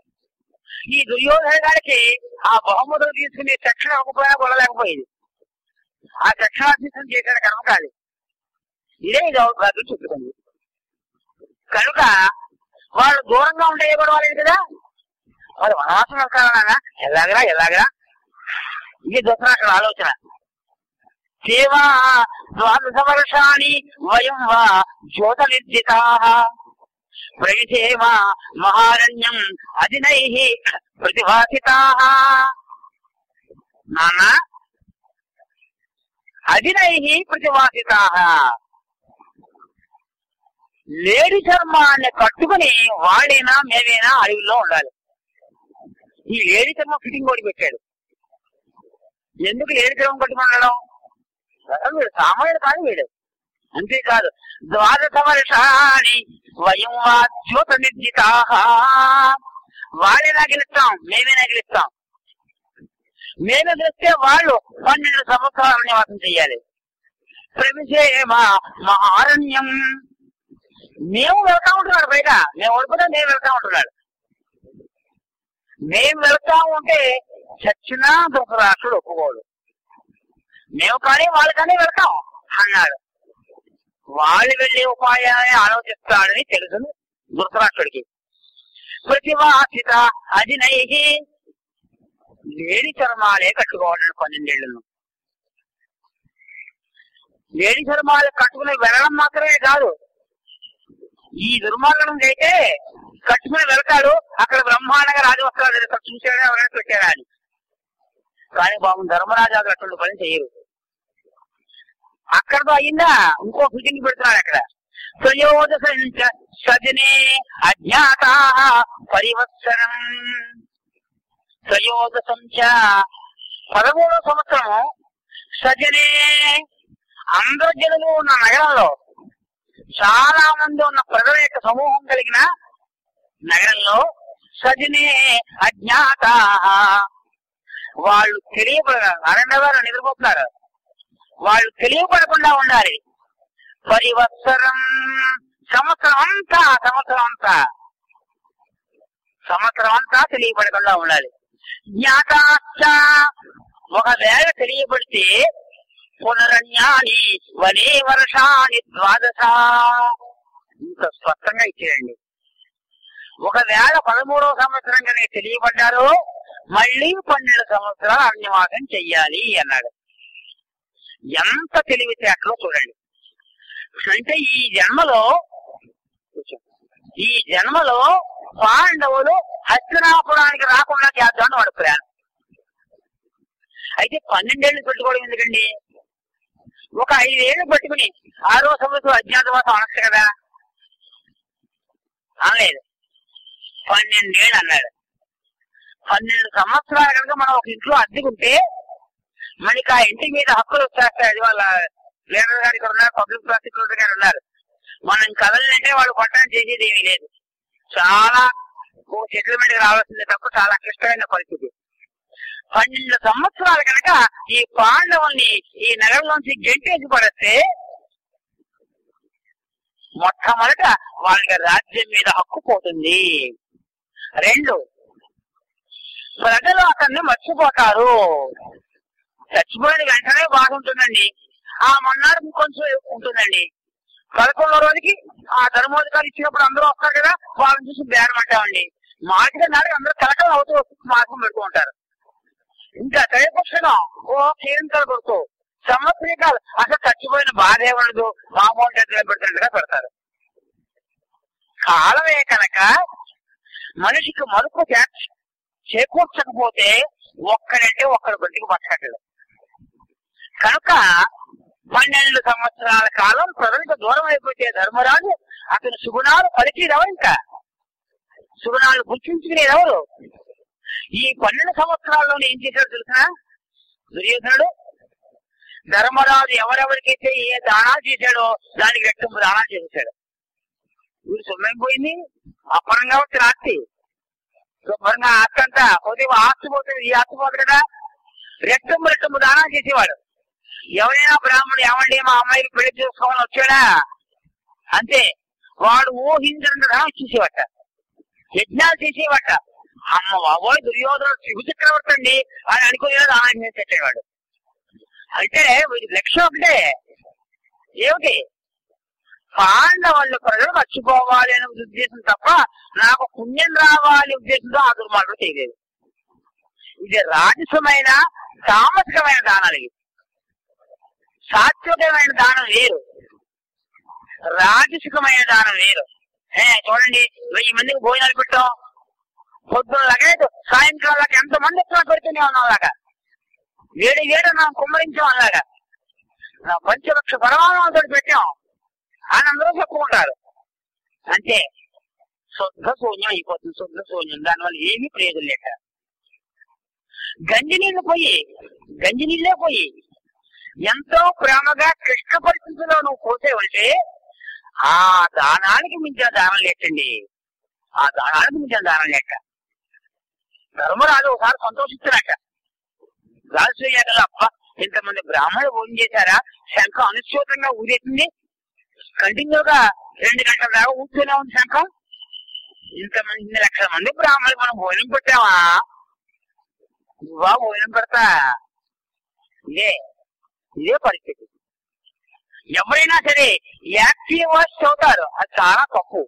ఈ దుర్యోధన గారికి ఆ బహుమతులు తీసుకునే శిక్షణ అవ్వకపోయినా గొడవలేకపోయేది. ఆ శిక్షణార్థం చేశాడు కర్మకాలి. ఇదే ఇది చెప్పుకుంది. కనుక వాళ్ళు దూరంగా ఉంటే ఏ గొడవ లేదు కదా. వాళ్ళు వనవాసం వెళ్తారా, ఎలాగరా ఇది ధృతరాష్ట్రుడి ఆలోచన. సేవా ద్వాదశ వర్షాణి వయం వా జ్యోత నిర్జితా ప్రవిసేమ మహారణ్యం అదినై ప్రతిభాసితా. నాన్న అదినై ప్రతిభాసితా, లేడి చర్మాన్ని కట్టుకుని వాడైనా మేమైనా అడవిలో ఉండాలి. ఈ లేడి చర్మం ఫిట్టింగ్ కూడా పెట్టాడు. ఎందుకు లేడి చర్మం కట్టుకుని ఉండడం? వీడు సామాన్యుడు కాదు వీడు. అంతేకాదు ద్వాదశ వర్షాణి వయం వా జ్యోత నిర్జితా, వాళ్ళేనా గెలుస్తాం మేమేనా గెలుస్తాం. మేమే గెలిస్తే వాళ్ళు 12 సంవత్సరాలు నివాసం చెయ్యాలి. ప్రవిసేమ మహారణ్యం, మేము వెళ్తా ఉంటున్నాడు బయట, మేము ఓడిపోతే మేము వెళ్తా ఉంటున్నాడు. మేము వెళ్తా ఉంటే చచ్చినా ధృతరాష్ట్రుడు ఒప్పుకోడు. మేము కానీ వాళ్ళు కానీ వెళ్తాం అన్నాడు. వాళ్ళు వెళ్లే ఉపాయాన్ని ఆలోచిస్తాడని తెలుసు ధృతరాష్ట్రుడికి. ప్రతివాసిత అదినై, లేడి చర్మాలే కట్టుకోవడం 12 ఏళ్లను. లేడి చర్మాలు కట్టుకుని వెళ్ళడం మాత్రమే కాదు, ఈ దుర్మార్గం అయితే కట్టుకుని వెళ్తాడు. అక్కడ బ్రహ్మాండంగా రాజవస్త్రాలు చూసాడా ఎవరైనా పెట్టారా అని. కానీ బాబు ధర్మరాజు అటువంటి పని చేయరు. అక్కడతో అయిందా ఇంకో ఫిటింగ్ పెడుతున్నాడు అక్కడ. త్రయోదశ సజనే అజ్ఞాత పరివత్సరం. త్రయోదశంచ 13వ సంవత్సరం సజనే, అందరు జనులు ఉన్న నగరంలో, చాలా మంది ఉన్న ప్రజల యొక్క సమూహం కలిగిన నగరంలో సజనే అజ్ఞాత, వాళ్ళు అరణ్యవారు నిద్రపోతున్నారు, వాళ్ళు తెలియపడకుండా ఉండాలి. పరివత్సరం, సంవత్సరం అంతా తెలియపడకుండా ఉండాలి. జ్ఞాతాశ్చ, ఒకవేళ తెలియబడితే పునరణ్యాని వనే వర్షాని ద్వాదశ. ఇంత స్పష్టంగా ఇచ్చేయండి. ఒకవేళ 13వ సంవత్సరం కనుక తెలియబడ్డారో మళ్ళీ 12 సంవత్సరాలు అరణ్యవాసం చెయ్యాలి అన్నాడు. ఎంత తెలివితేటలో చూడండి. అంటే ఈ జన్మలో పాండవులు హస్తినాపురానికి రాకుండా చేద్దామని వాడు ప్రయాణం. అయితే 12 ఏళ్ళు పెట్టుకోవడం ఎందుకండి? ఒక 5 ఏళ్ళు పెట్టుకుని 6వ సంవత్సరం అజ్ఞాతవాసం అనొచ్చు కదా. అనలేదు, 12 ఏళ్ళు అన్నాడు. 12 సంవత్సరాలు కనుక మనం ఒక ఇంట్లో అద్దెకుంటే మనకి ఆ ఇంటి మీద హక్కులు వచ్చేస్తాయి. అది వాళ్ళ లీడర్ గారు ఇక్కడ ఉన్నారు, పబ్లిక్ ప్రాసిక్యూటర్ గారు ఉన్నారు. మనం కదలంటే వాళ్ళు పట్టణం చేసేది ఏమీ లేదు. చాలా సెటిల్మెంట్ రావాల్సిందే తప్ప చాలా క్లిష్టమైన పరిస్థితి. 12 సంవత్సరాలు కనుక ఈ పాండవుల్ని ఈ నగరంలోంచి గెంటేసి పడితే మొట్టమొదట వాళ్ళకి రాజ్యం మీద హక్కు పోతుంది. 2, ప్రజలు అతన్ని మర్చిపోతారు. చచ్చిపోయిన వెంటనే బాగుంటుందండి, ఆ మొన్నాడు కొంచెం ఉంటుందండి. 11వ రోజుకి ఆ ధర్మోధికారి ఇచ్చినప్పుడు అందరూ వస్తారు కదా, వాళ్ళని చూసి బేరం అంటామండి. మార్కెట్ నాడు అందరూ కలకలు అవుతూ మార్గం పెడుతూ ఉంటారు. ఇంకా త్రైపక్షంగా కేరింతలు కొడుతూ సంవత్సరికాలు అసలు చచ్చిపోయిన బాధ ఏమడదు, మామూలు దగ్గర పెడుతున్నట్టుగా పెడతారు. కాలమే కనుక మనిషికి మరుపు చేకూర్చకపోతే ఒక్కడంటే ఒక్కడు బతికి బతకట్లేదు. కనుక 12 సంవత్సరాల కాలం ప్రజలకు దూరం అయిపోతే ధర్మరాజు అతని సుగుణాలు పలికిదెవరు? ఇంకా సుగుణాలు గుర్తించుకునేదెవరు? ఈ 12 సంవత్సరాల్లో ఏం చేశాడు తెలిసిన దుర్యోధనుడు? ధర్మరాజు ఎవరెవరికైతే ఏ దానాలు చేశాడో దానికి రెట్టింపు దానాలు చేశాడు. వీడు సొమ్మేం పోయింది, అప్పనంగా వచ్చిన ఆస్తి శుభ్రంగా ఆస్తి అంతా పోతే ఆస్తి పోతుంది, ఈ ఆస్తి పోతుంది కదా. రెట్టింపు దానాలు చేసేవాడు. ఎవరైనా బ్రాహ్మణుడు ఏమండి మా అమ్మాయికి పెళ్లి చేసుకోవాలని వచ్చాడా అంతే, వాడు ఊహించిన ధనం ఇచ్చేసేవట, యజ్ఞాలు చేసేవట. అమ్మ బాబోయ్ దుర్యోధనుడు శివ చక్రవర్తి అండి అని అనుకునేది దానాన్ని చేసేవాడు. అంటే వీడి లక్ష్యం ఒకటే, ఏమిటి? పాండవుల ప్రజలు మర్చిపోవాలి అనే ఉద్దేశం తప్ప నాకు పుణ్యం రావాలి ఉద్దేశంతో ఆ దుర్మార్గులు చేయలేదు. ఇది రాజసమైన తామసికమైన దానాలు. ఇవి సాత్వికమైన దానం వేరు, రాజసికమైన దానం వేరు. చూడండి, 1000 మందికి భోజనాలు పెట్టాం, పొద్దున్న లాగా సాయంకాలం లాగా ఎంతమంది ఎక్కడ పెడుతూనే ఉన్నాం, అలాగా వేడి మనం కుమ్మరించాం, అలాగా పంచలక్ష పరమాణులతో పెట్టాం అని అందరూ చెప్పుకుంటారు. అంటే శుద్ధ శూన్యం అయిపోతుంది, శుద్ధ శూన్యం. దానివల్ల ఏమీ ప్రయోజనం లేక గంజి నీళ్ళే పోయి ఎంతో ప్రేమగా కృష్ణ పరిస్థితిలో నువ్వు పోసేవంటే ఆ దానానికి మించిన దానం లేకండి, ఆ దానానికి మించిన దానం లేక. ధర్మరాజు ఒకసారి సంతోషిస్తున్నట్ట, రాజసూయాల అప్ప ఇంతమంది బ్రాహ్మణులు భోజనం చేశారా, శంఖం అనుశ్చితంగా ఊరేసింది, కంటిన్యూగా 2 గంటల దాకా ఊరుతూనే ఉంది శంఖం. ఇంతమంది 2 లక్షల మంది బ్రాహ్మణులు మనం భోజనం పెట్టావా, నువ్వా భోజనం పెడతా? ఇదే పరిస్థితి. ఎవరైనా సరే యాక్టివ్ వాయిస్ చదువుతారు, అది చాలా తప్పు.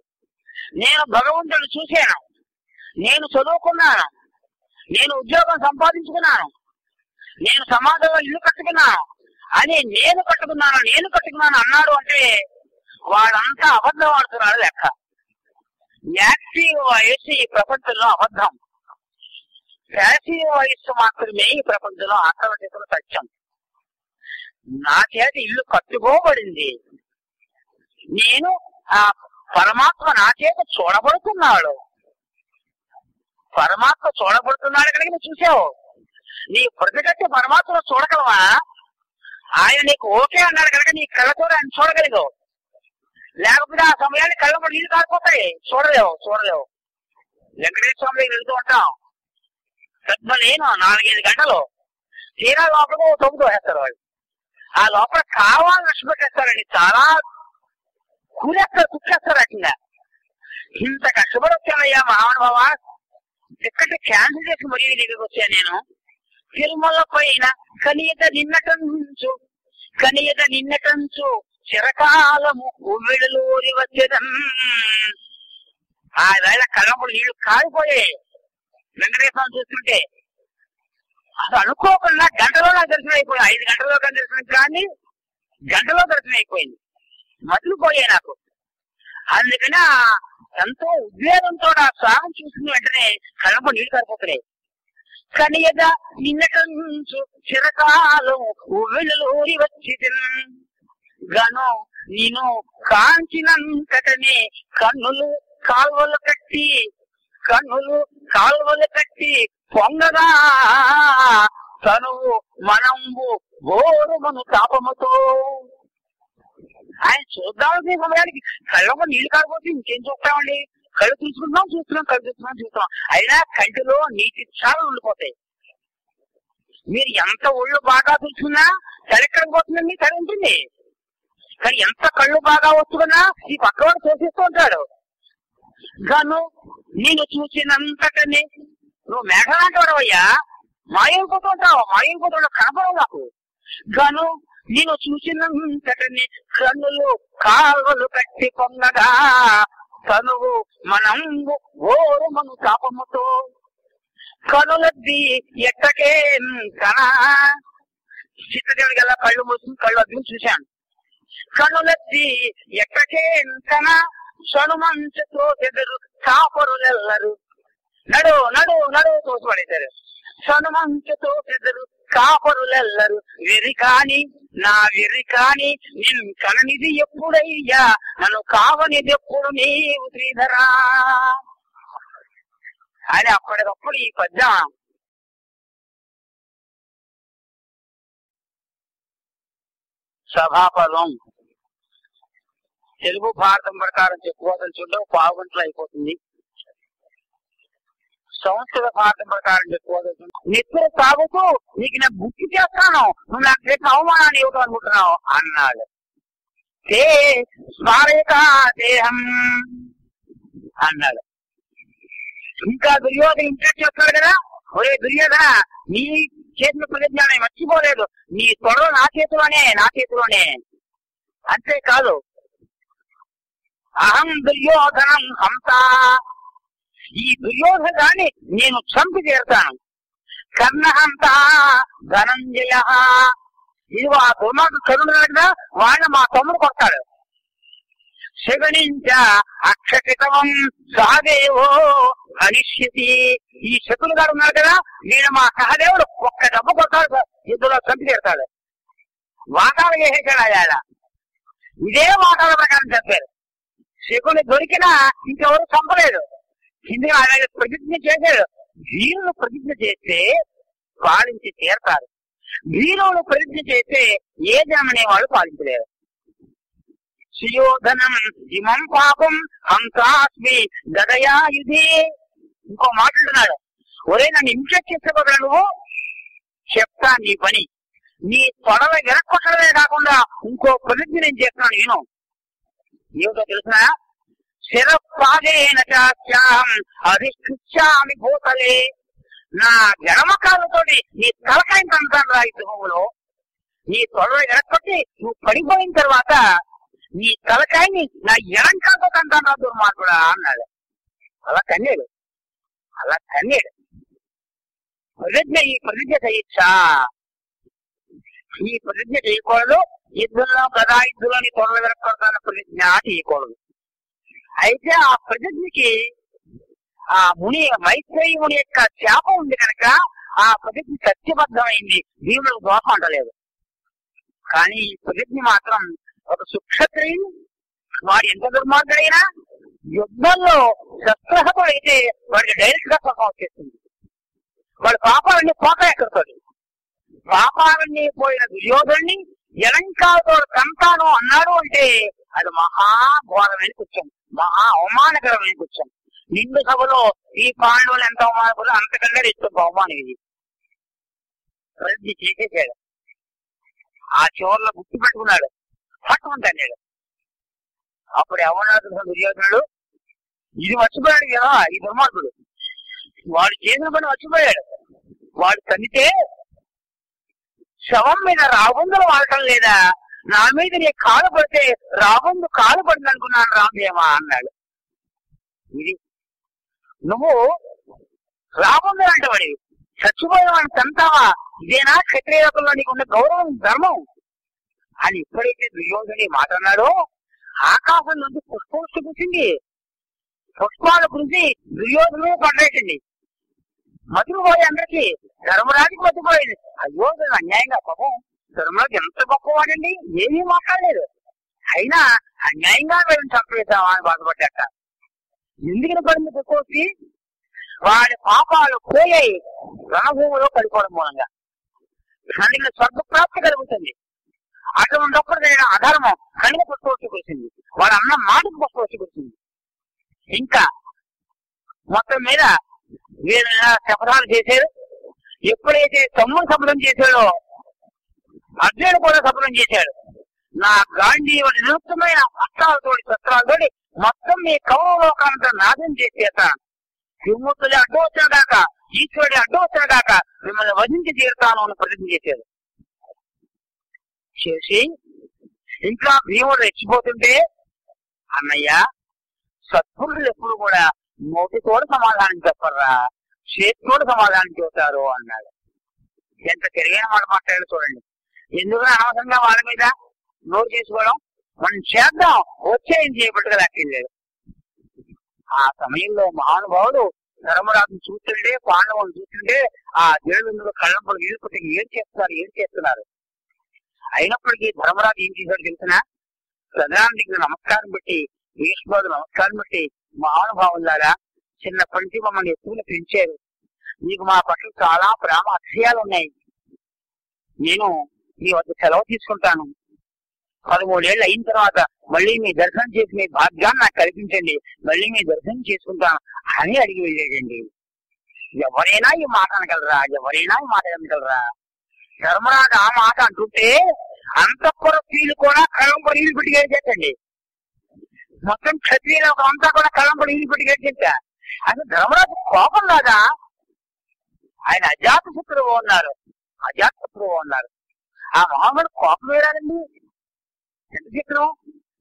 నేను భగవంతుడు చూశాను, నేను చదువుకున్నాను, నేను ఉద్యోగం సంపాదించుకున్నాను, నేను సమాజంలో ఇల్లు కట్టుకున్నాను అని నేను కట్టుకున్నాను అన్నాడు అంటే వాడంతా అబద్ధం ఆడుతున్నాడు లెక్క. యాక్టివ్ వాయిస్ ఈ ప్రపంచంలో అబద్ధం, ప్యాసివ్ వాయిస్ మాత్రమే ఈ ప్రపంచంలో ఆత్మహత్యల సత్యం. నా చేత ఇల్లు కట్టుకోబడింది, నేను ఆ పరమాత్మ నా చేత చూడబడుతున్నాడు, పరమాత్మ చూడబడుతున్నాడు కనుక నువ్వు చూసావు. నీ ప్రతిగట్టి పరమాత్మను చూడగలవా? ఆయన నీకు ఓకే అన్నాడు కనుక నీ కళ్ళతో ఆయన చూడగలిగావు, లేకపోతే ఆ సమయాన్ని కళ్ళ కూడా నీళ్ళు కారిపోతాయి, చూడలేవు. వెంకటేశ్వర స్వామి దగ్గర వెళ్తూ ఉంటాం, నేను 4-5 గంటలు తీరా లోపల తొమ్మిది వేస్తారు వాళ్ళు. ఆ లోపల కావాలని కష్టపెట్టేస్తారండి, చాలా కుక్కేస్తారు అట్లా. ఇంత కష్టపడి వచ్చానయ్యా మహానుభావ, టికెట్ క్యాన్సిల్ చేసి మరీ దగ్గరికి వచ్చాను నేను. తిరుమల పైన కనియత నిన్నటంచు చిరకాలము ఉవ్విడలూరి వచ్చేదం. ఆ వేళ కళ్ళప్పుడు నీళ్లు కాలిపోయాయి వెంకటేశ్వరం చూస్తుంటే. అసలు అనుకోకుండా గంటలో నాకు దర్శనం అయిపోయింది, 5 గంటల్లో దర్శనం కానీ గంటలో దర్శనం అయిపోయింది, మతిలిపోయాయి నాకు. అందుకని ఎంతో ఉద్వేగంతో ఆ స్వామి చూసిన వెంటనే కళ్ళప్పుడు నీళ్లు కారిపోతున్నాయి. కనియద నిన్నటంచు చిరకాలం ఉవ్విడలూరి వచ్చేదం. గను నేను కాంచినంతటనే కన్నులు కాల్వలు కట్టి పొంగగా తనువు మనంబు గోరుమను తాపముతో. ఆయన చూద్దామనే సమయానికి కళ్ళకు నీళ్లు కాకపోతే ఇంకేం చూస్తామండి, కళ్ళు చూస్తున్నాం. అయినా కంటిలో నీటి చాలా ఉండిపోతాయి. మీరు ఎంత ఒళ్ళు బాగా చూసుకున్నా తలెక్కడికి పోతుందండి, తల ఉంటుంది. కానీ ఎంత కళ్ళు బాగా వస్తున్నా ఈ పక్కవాడు చూసిస్తూ ఉంటాడు. గను నేను చూసినంతటనే నువ్వు మేఘలాంటి వాడవయ్యా, మాయైపోతూ ఉంటావు కనపడవు నాకు. గను నేను చూసినంతటనే కన్నులు కాల్వలు కట్టి పొంగగా తనువు మనంబు ఓరుమను తాపముతో. కనులద్ది ఎట్టకే కనా చిత్తదేవుడి గల కళ్ళు మూసుకుని కళ్ళు అద్దుకుని చూశాను. కనులద్ది ఎట్టకే కన సనుమంచతో ఎదురు కాపరులెల్లరు నడు తోసిపడేశారు. సనుమంచతో ఎదురు కాపరులెల్లరు నా వెర్రి కాని నేను కననిది ఎప్పుడయ్యా, నన్ను కావనిది ఎప్పుడు నీవు శ్రీధరా అని అప్పటికప్పుడు ఈ పద్యం సభాపదం తెలుగు భారతం ప్రకారం చెప్పుకోదలుచుంటే 1/4 గంటలు అయిపోతుంది. సంస్కృత భారతం ప్రకారం చెప్పుకోదలుచుంటే నిత్యం తాగుతూ నీకు నేను గుర్తు చేస్తాను, నువ్వు నాకు చేసిన అవమానాన్ని ఇవ్వటం అనుకుంటున్నావు అన్నాడు. దేహం అన్నాడు. ఇంకా దుర్యోధన ఇంకా చెప్తాడు కదా, ఒరే దుర్యోధన నీ చేసిన ప్రతిజ్ఞానం మర్చిపోలేదు, నీ తొడలు నా చేతిలోనే. అంతేకాదు అహం దుర్యోధనం హంస, ఈ దుర్యోధనాన్ని నేను చంపి తీరుతాను. కర్ణహంత ధనంజయ, ఇది ఆ దుర్మార్గుడు కరుణుడు కదా, వాడిని మా తమ్ముడు కొడతాడు. శకునించ అక్షకితవం సహదేవో హరిష్యతి, ఈ శకులు గారు ఉన్నారు కదా, వీడు మా సహదేవుడు ఒక్క దెబ్బ కొడతాడు, యుద్ధంలో చంపి తీరుతాడు. వాటాలు చేసేసాడు ఆయన. ఇదే వాటాల ప్రకారం చెప్పారు. శకుని దొరికినా ఇంకెవరు చంపలేదు. కింద ఆయన ప్రతిజ్ఞ చేశాడు, వీరులు ప్రతిజ్ఞ చేస్తే పాలించి తీరతారు, వీరులు ప్రతిజ్ఞ చేస్తే ఏ జనమనే వాళ్ళు పాలించలేరు. సుయోధనం ఇమం పాపం హంసాస్మి గదయాయుధే. ఇంకో మాట్లాడుతున్నాడు, ఒరే నన్ను హింస చేసేపోగల నువ్వు, చెప్తా నీ పని. నీ తొడవ వెనక్కొట్టడమే కాకుండా ఇంకో ప్రతిజ్ఞ నేను చేస్తున్నాను. నేను ఏమిటో తెలుసునా, శిరపాదేన చాహం అధిష్ఠించామి భూతలే, నా ఎడమకాలతోటి నీ తలకాయని తంటాను రా యుద్ధంలో. నీ తొడవ వెనక్కొట్టి నువ్వు పడిపోయిన తర్వాత నీ తలకాయని నా ఎడంకాలతో తంటాను రా దుర్మార్గుడా అన్నాడు. అలా కన్యాడు, అలా కన్యాడు. ప్రతిజ్ఞ, ఈ ప్రతిజ్ఞ చేయొచ్చా? ఈ ప్రతిజ్ఞ చేయకూడదు. యుద్ధంలో గదా యుద్ధంలోని తొడవ వెనక్కొడతాన ప్రతిజ్ఞ చేయకూడదు. అయితే ఆ ప్రతిజ్ఞకి ఆ ముని మైత్రేయి ముని యొక్క శాపం ఉంది కనుక ఆ ప్రతిజ్ఞ సత్యబద్ధమైంది, భీములకు దోషం అంటలేదు. కానీ ఈ ప్రతిజ్ఞ మాత్రం ఒక సుక్షత్రియుడు, వాడు ఎంత దుర్మార్గుడైనా యుద్ధంలో శస్త్రహతుడైతే వాడికి డైరెక్ట్ గా సుఖం వచ్చేస్తుంది. వాడు పాపాలన్నీ పోతాయి ఎక్కడితోటి. పాపాలన్నీ పోయిన దుర్యోధుడిని ఎలంకాలతో తంతాను అన్నాడు అంటే అది మహాఘోరమైన కుత్యం, మహా అవమానకరమైన కుత్యం. నిండు సభలో ఈ పాండవులు ఎంత అవమానపడు, అంతకన్నా ఎక్కువ అవమానం ఇది. ప్రతిజ్ఞ చేసేసాడు. ఆ చివరిలో గుర్తు పెట్టుకున్నాడు, పట్టుకుంటాడు. అప్పుడు ఎవరు దుర్యోధనుడు ఇది మర్చిపోయాడు కదా, ఈ దుర్మార్గుడు వాడు చేసిన పని మర్చిపోయాడు. వాడు తన్నితే శవం మీద రాబందులు వాడటం లేదా, నా మీద నీ కాలు పడితే రాబందు కాలు పడింది అనుకున్నాను రామదేమా అన్నాడు. ఇది నువ్వు రాబందులు అంటే వాడి చచ్చిపోయిన వాడిని తంతావా, ఇదేనా క్షత్రియులలో నీకున్న గౌరవం ధర్మం అని ఎప్పుడైతే దుర్యోధని మాట అన్నాడో ఆకాశం నుంచి పుష్పవృష్టి కురిసింది. పుష్పాలు కురిసి దుర్యోధను పడరేటండి. మధురపోయి అందరికి, ధర్మరాజుకి మధ్యపోయింది. అయ్యో అన్యాయంగా పాపం ధర్మరాజు ఎంత గొప్పవాడండి, ఏమీ మాట్లాడలేదు. అయినా అన్యాయంగా మేము చంపేద్దామా అని బాధపడ్డాక ఎందుకు పడింది పుష్పవృష్టి, వాడి పాపాలు పోయాయి రణభూమిలో పడిపోవడం మూలంగా. కనుక స్వర్గప్రాప్తి కలుగుతుంది. అటువంటిప్పుడు జరిగిన అధర్మం కనుక పుష్పవృష్టి కురిసింది. వాడు అన్న మాటకు పుష్పవృష్టి కురిసింది. ఇంకా మొత్తం మీద వీళ్ళు శపథాలు చేశారు. ఎప్పుడైతే తమ్ముడు శపథం చేశాడో అర్జునుడు కూడా శపథం చేశాడు. నా గాంధీవ నిరుక్తమైన అస్త్రాలతోటి శస్త్రాలతోటి మొత్తం మీ కౌరవలోకానంతా నాశనం చేసేస్తాను. త్రిమూర్తులే అడ్డు వచ్చిన దాకా, ఈశ్వరుడి అడ్డు వచ్చిన దాకా మిమ్మల్ని వధించి తీరుతాను అని ప్రతిజ్ఞ చేశాడు. చేసి ఇంకా భీముడు రెచ్చిపోతుంటే, అన్నయ్య సత్పురుషులు ఎప్పుడు కూడా నోటితోడు సమాధానం చెప్పర్రా, చేతితోడు సమాధానం చెబుతారు అన్నాడు. ఎంత తెలివైన మాట మాట్లాడారు చూడండి. ఎందుకని అనవసరంగా వాళ్ళ మీద నోరు చేసుకోవడం, మనం చేద్దాం వచ్చేయం చేయబట్టుగా లెక్కెళ్ళాడు. ఆ సమయంలో మహానుభావుడు ధర్మరాజును చూస్తుంటే, పాండవులను చూస్తుంటే ఆ దేవుడు కళ్ళంపులు ఏడుకుంటే ఏం చేస్తున్నారు. అయినప్పటికీ ధర్మరాజు ఏం చేశాడు తెలిసిన, ప్రధానికి నమస్కారం పెట్టి, భీష్ముడు నమస్కారం పెట్టి, మహానుభావులారా చిన్నప్పటి నుంచి మమ్మల్ని ఎక్కువగా పెంచారు, మీకు మా పట్ల చాలా ప్రేమ అక్షయాలు ఉన్నాయి. నేను మీ వద్ద సెలవు తీసుకుంటాను. 13 ఏళ్ళు అయిన తర్వాత మళ్ళీ మీ దర్శనం చేసి మీ భాగ్యాన్ని నాకు కల్పించండి, మళ్ళీ మీ దర్శనం చేసుకుంటాను అని అడిగి వెళ్ళేటండి. ఎవరైనా ఈ మాట అనగలరా? ఎవరైనా ఈ మాట అనగలరా? ధర్మరాజు ఆ మాట అంటుంటే అంతఃపుర స్త్రీలు కూడా కళ్ళంప నీళ్ళు పెట్టి గడిచేటండి. మొత్తం క్షత్రియులు అంతా కూడా కళ్ళంప నీళ్ళు పెట్టి గడిచేట. అసలు ధర్మరాజు కోపం రాదా? ఆయన అజాతశత్రువు ఉన్నారు. ఆ మహాముడు కోపం వేరాలండి. ఎంత చిత్రం.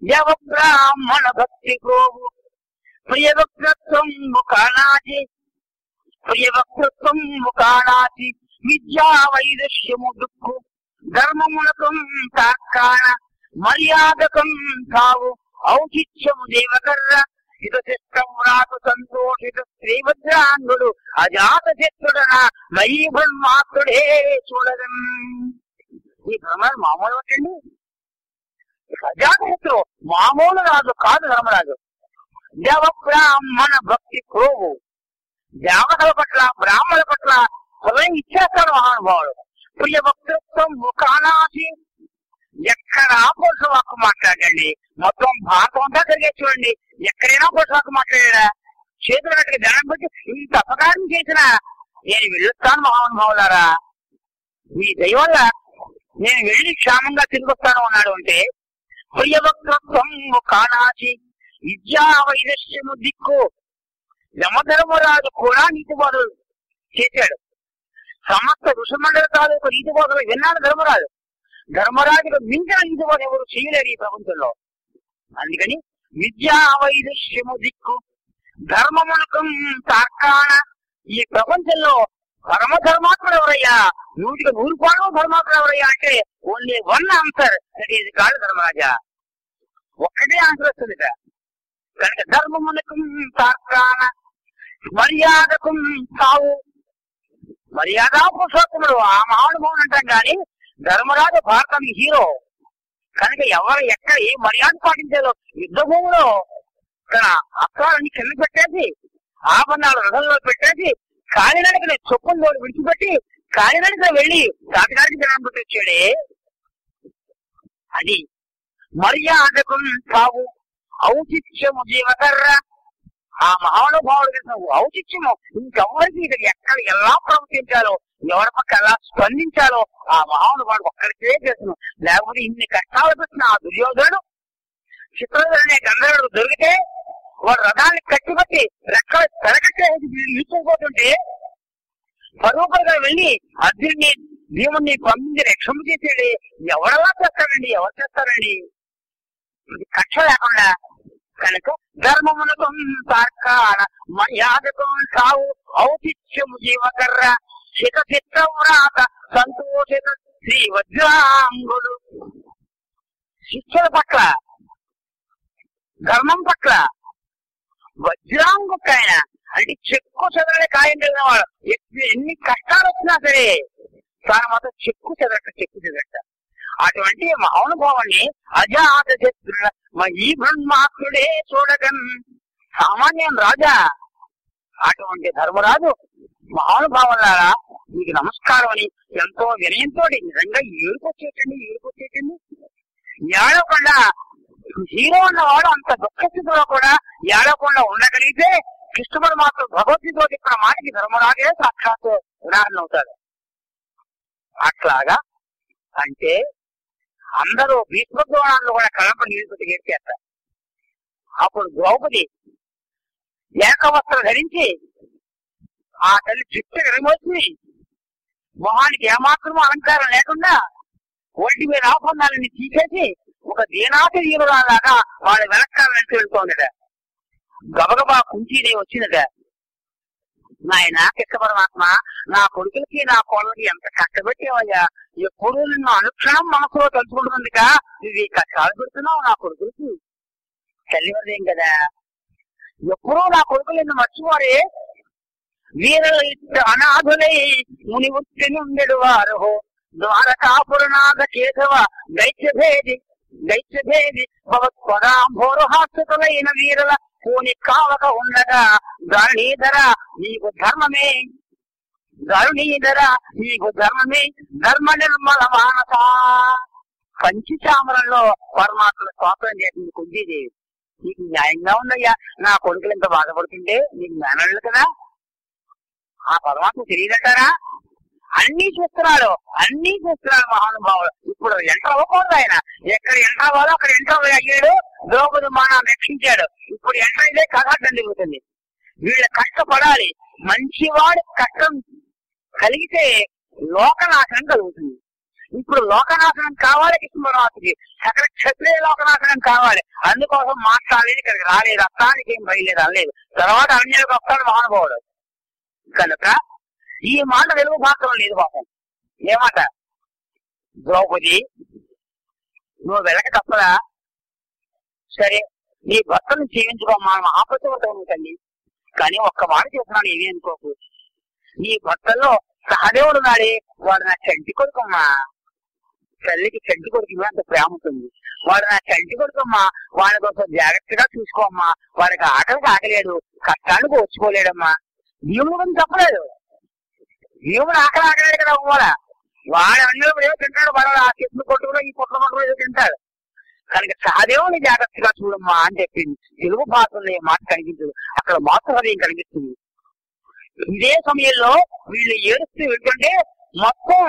దేవ బ్రాహ్మణ భక్తి గోవు ప్రియవక్తత్వం ముఖానాచి ప్రియవక్తత్వం ముఖానాచి విద్యా వైదస్యము దుఃఖు ధర్మమునకం తాకాన మర్యాదకం తావు ఔచిత్యము దేవకర్ర హితశిష్టవ్రాతు సంతోషిత శ్రీభద్రాంగుడు అజాత శత్రుడన మయీ బ్రహ్మాత్రుడే చూడగం. ఈ బ్రహ్మరాజు మామూలు పట్టండి, అజాత శత్రువు మామూలు రాజు కాదు ధర్మరాజు. దేవ బ్రాహ్మణ భక్తి క్రోవు, దేవతల పట్ల బ్రాహ్మణుల పట్ల హృదయం ఇచ్చేస్తాడు మహానుభావుడు. ప్రియ వక్తృత్వం ముఖానాసి, ఎక్కడ పురుషవాక్కు మాట్లాడండి, మొత్తం భారతం అంతా జరిగే చూడండి, ఎక్కడైనా పురుషవాక్కు మాట్లాడా, చేతులు గట్టిగా దండం పెట్టి ఇంత అపకారం చేసినా నేను వెళ్ళొస్తాను మహానుభావులారా, మీ దయ వల్ల నేను వెళ్ళి క్షేమంగా తిరిగి వస్తాను అన్నాడు. అంటే ప్రియ వక్తృత్వం ముఖానాసి విద్యా వైదస్యము దిక్కు, యమధర్మరాజు కూడా నీతి బోధలు చేశాడు. సమస్త ఋషిమండలి తాలూకు నీతి బోధలు విన్నాడు ధర్మరాజు. ధర్మరాజుకు మించిన నీతి బోధ ఎవరు చేయలేరు ఈ ప్రపంచంలో. అందుకని విద్యా వైదస్యము దిక్కు ధర్మమునకం తార్కాణ, ఈ ప్రపంచంలో పరమధర్మాత్ముడు ఎవరయ్యా, 100% ధర్మాత్ముడు ఎవరయ్యా అంటే only one answer, that is కాదు ధర్మరాజా. ఒక్కటే ఆన్సర్ వస్తుంది కనుక ధర్మమునకం తార్కాణ మర్యాదకం తావు, మర్యాద పురుషోత్తముడు ఆ మహానుభావుడు అంటాం కానీ ధర్మరాజు భారతానికి హీరో కనుక ఎవరు ఎక్కడ ఏ మర్యాద పాటించాలో యుద్ధ భూమిలో తన అస్త్రాలన్నీ కింద పెట్టేసి ఆభరణాలు రథంలో పెట్టేసి కాలినడకన చొప్పులు విడిచిపెట్టి కాలినడకన వెళ్ళి తాతగారికి జనం పెట్టొచ్చాడే. అది మర్యాదకం తావు ఔచిత్యము జీవకర్ర, ఆ మహానుభావుడికి ఔచిత్యము ఇంకెవరికి ఇది ఎక్కడ ఎలా ప్రవర్తించాలో ఎవరి పక్క ఎలా స్పందించాలో ఆ మహానుభావుడు ఒక్కడికే చేస్తున్నాం. లేకపోతే ఇన్ని కష్టాలు పెట్టిన ఆ దుర్యోధనుడు చిత్రధరునే గంధర్వుడు దొరికితే వాడు రథాన్ని కట్టిబట్టి రెక్కలు తెరకట్టేసి ఈచుకుపోతుంటే పరువుపరుగా వెళ్ళి అర్జునుడిని భీముడిని పంపించి రక్షణ చేసేది ఎవరెలా చేస్తారండి, ఎవరు చేస్తారండి? ఇది కక్ష లేకుండా కనుక ధర్మమునకు తార్కాణ మర్యాదకం సావు ఔచిత్యము జీవకర్ర శిఖ చిత్రవ్రాత సంతోషిత శ్రీ వజ్రాంగుడు. శిక్షల పట్ల ధర్మం పట్ల వజ్రాంగుకైన అంటే చెక్కు చెదరని కాయం కలిగిన వాడు ఎన్ని కష్టాలు వచ్చినా సరే తాను మాత్రం చెక్కు చెదరట. అటువంటి మహానుభావాన్ని అజాత శత్రుడ ఈ బ్రహ్మాత్రుడే చూడగన్ సామాన్యం రాజా. అటువంటి ధర్మరాజు మహానుభావులారా మీకు నమస్కారం అని ఎంతో వినయంతో నిజంగా ఏడుకొచ్చేటండి. ఏడవకుండా హీరో ఉన్నవాడు అంత దుఃఖస్థితిలో కూడా ఏడవకుండా ఉండగలిగితే కృష్ణుడు మాత్రం భగవద్గీతలో చెప్పిన మాటకి ధర్మరాజే సాక్షాత్ ఉదాహరణ అవుతాడు. అట్లాగా అంటే అందరూ భీష్మద్రోణాల్లో కూడా కళపడి నీళ్ళు గెలిచేస్తారు. అప్పుడు ద్రౌపది ఏకవస్త్రం ధరించి ఆ తల్లి చుట్టూ విరమోచి మొహానికి ఏమాత్రమూ అలంకారం లేకుండా ఒంటి మీద ఆభరణాలని తీసేసి ఒక దీనాతి దీనురాలాగా వాళ్ళ వెనకాల వెళ్తోందట. గబగబా కుంచీదేవి వచ్చిందట. నాయన కృష్ణ పరమాత్మ, నా కొడుకులకి నా కోళ్ళకి ఎంత కష్టపెట్టేవయ్యా, ఎప్పుడు నిన్ను అనుక్షణం మనసులో తలుచుకుంటుందిక ఇవి కష్టాలు పెడుతున్నావు నా కొడుకులకి. తల్లివదేం కదా, ఎప్పుడూ నా కొడుకులు నిన్ను మర్చిపోరే. వీరల అనాథులై ముని వృత్తి నుండెడు వారు ద్వారకాపురనాథ కేశవ దైత్యభేది భగవత్పదాంభోరుహాస్యతులైన వీరల పూని కావక ఉండగా ధరణీధర నీకు ధర్మమే ధర్మ నిర్మల మానస. పంచచామరంలో పరమాత్మ స్తోత్రం చేసింది కుంతీదేవి. నీకు న్యాయంగా ఉందయ్యా, నా కొడుకులు ఎంత బాధపడుతుంటే నీకు మేనళ్ళు కదా, ఆ పరమాత్మ తెలియదంటారా? అన్ని చూస్తున్నాడు మహానుభావుడు. ఇప్పుడు ఎంటర్ అవ్వకూడదు ఆయన, ఎక్కడ ఎంటర్ అవ్వాలో అక్కడ ఎంటర్ అయ్యాడు. ద్రౌపది మానాన్ని రక్షించాడు. ఇప్పుడు ఎంటర్ అయితే కథ దిగుతుంది. వీళ్ళు కష్టపడాలి. మంచివాడి కష్టం కలిగితే లోకనాశనం కలుగుతుంది. ఇప్పుడు లోకనాశనం కావాలి కృష్ణ పరమాత్మకి, అక్కడ క్షత్రియ లోకనాశనం కావాలి, అందుకోసం మాట్లాడలేదు, ఇక్కడికి రాలేదు, అర్థానికి ఏం బయలేదు అనలేదు. తర్వాత అన్యులకు వస్తాడు మహానుభావుడు. కనుక ఈ మాట వెలుగు భాషలో లేదు పాపం. ఏమాట? ద్రౌపది నువ్వు వెళ్ళక తప్పదా? సరే నీ భర్తను జీవించుకోమ్మా, మహాపతివ్రతం తల్లి, కానీ ఒక్క మాట చెప్తున్నాను ఏమీ అనుకోకు. నీ భర్తల్లో సహదేవుడు నాడే, వాడు నా చంటి కొడుకమ్మా. తల్లికి చంటి కొడుకు అంత ప్రేమ ఉంటుంది. వాడు నా చంటి కొడుకమ్మా, వాడి కోసం జాగ్రత్తగా చూసుకోమ్మా. వాడికి ఆకలికి ఆకలేడు, కష్టానికి వచ్చుకోలేడమ్మా. భీముడు గురించి చెప్పలేదు. భీముడు ఆకలేడు కదా కూడా, వాడు అన్నిలో ఏదో తింటాడు, వాడు ఆ చెట్లు కొట్టుకులో ఈ పొట్ల కొట్టుకులో ఏదో తింటాడు. కనుక సహదేవుని జాగ్రత్తగా చూడమ్మా అని చెప్పింది. తెలుగు భాషలో ఏ మాట కనిపించదు, అక్కడ మాతృహృదయం కనిపిస్తుంది. ఇదే సమయంలో వీళ్ళు ఏడుస్తూ వెళ్తుంటే మొత్తం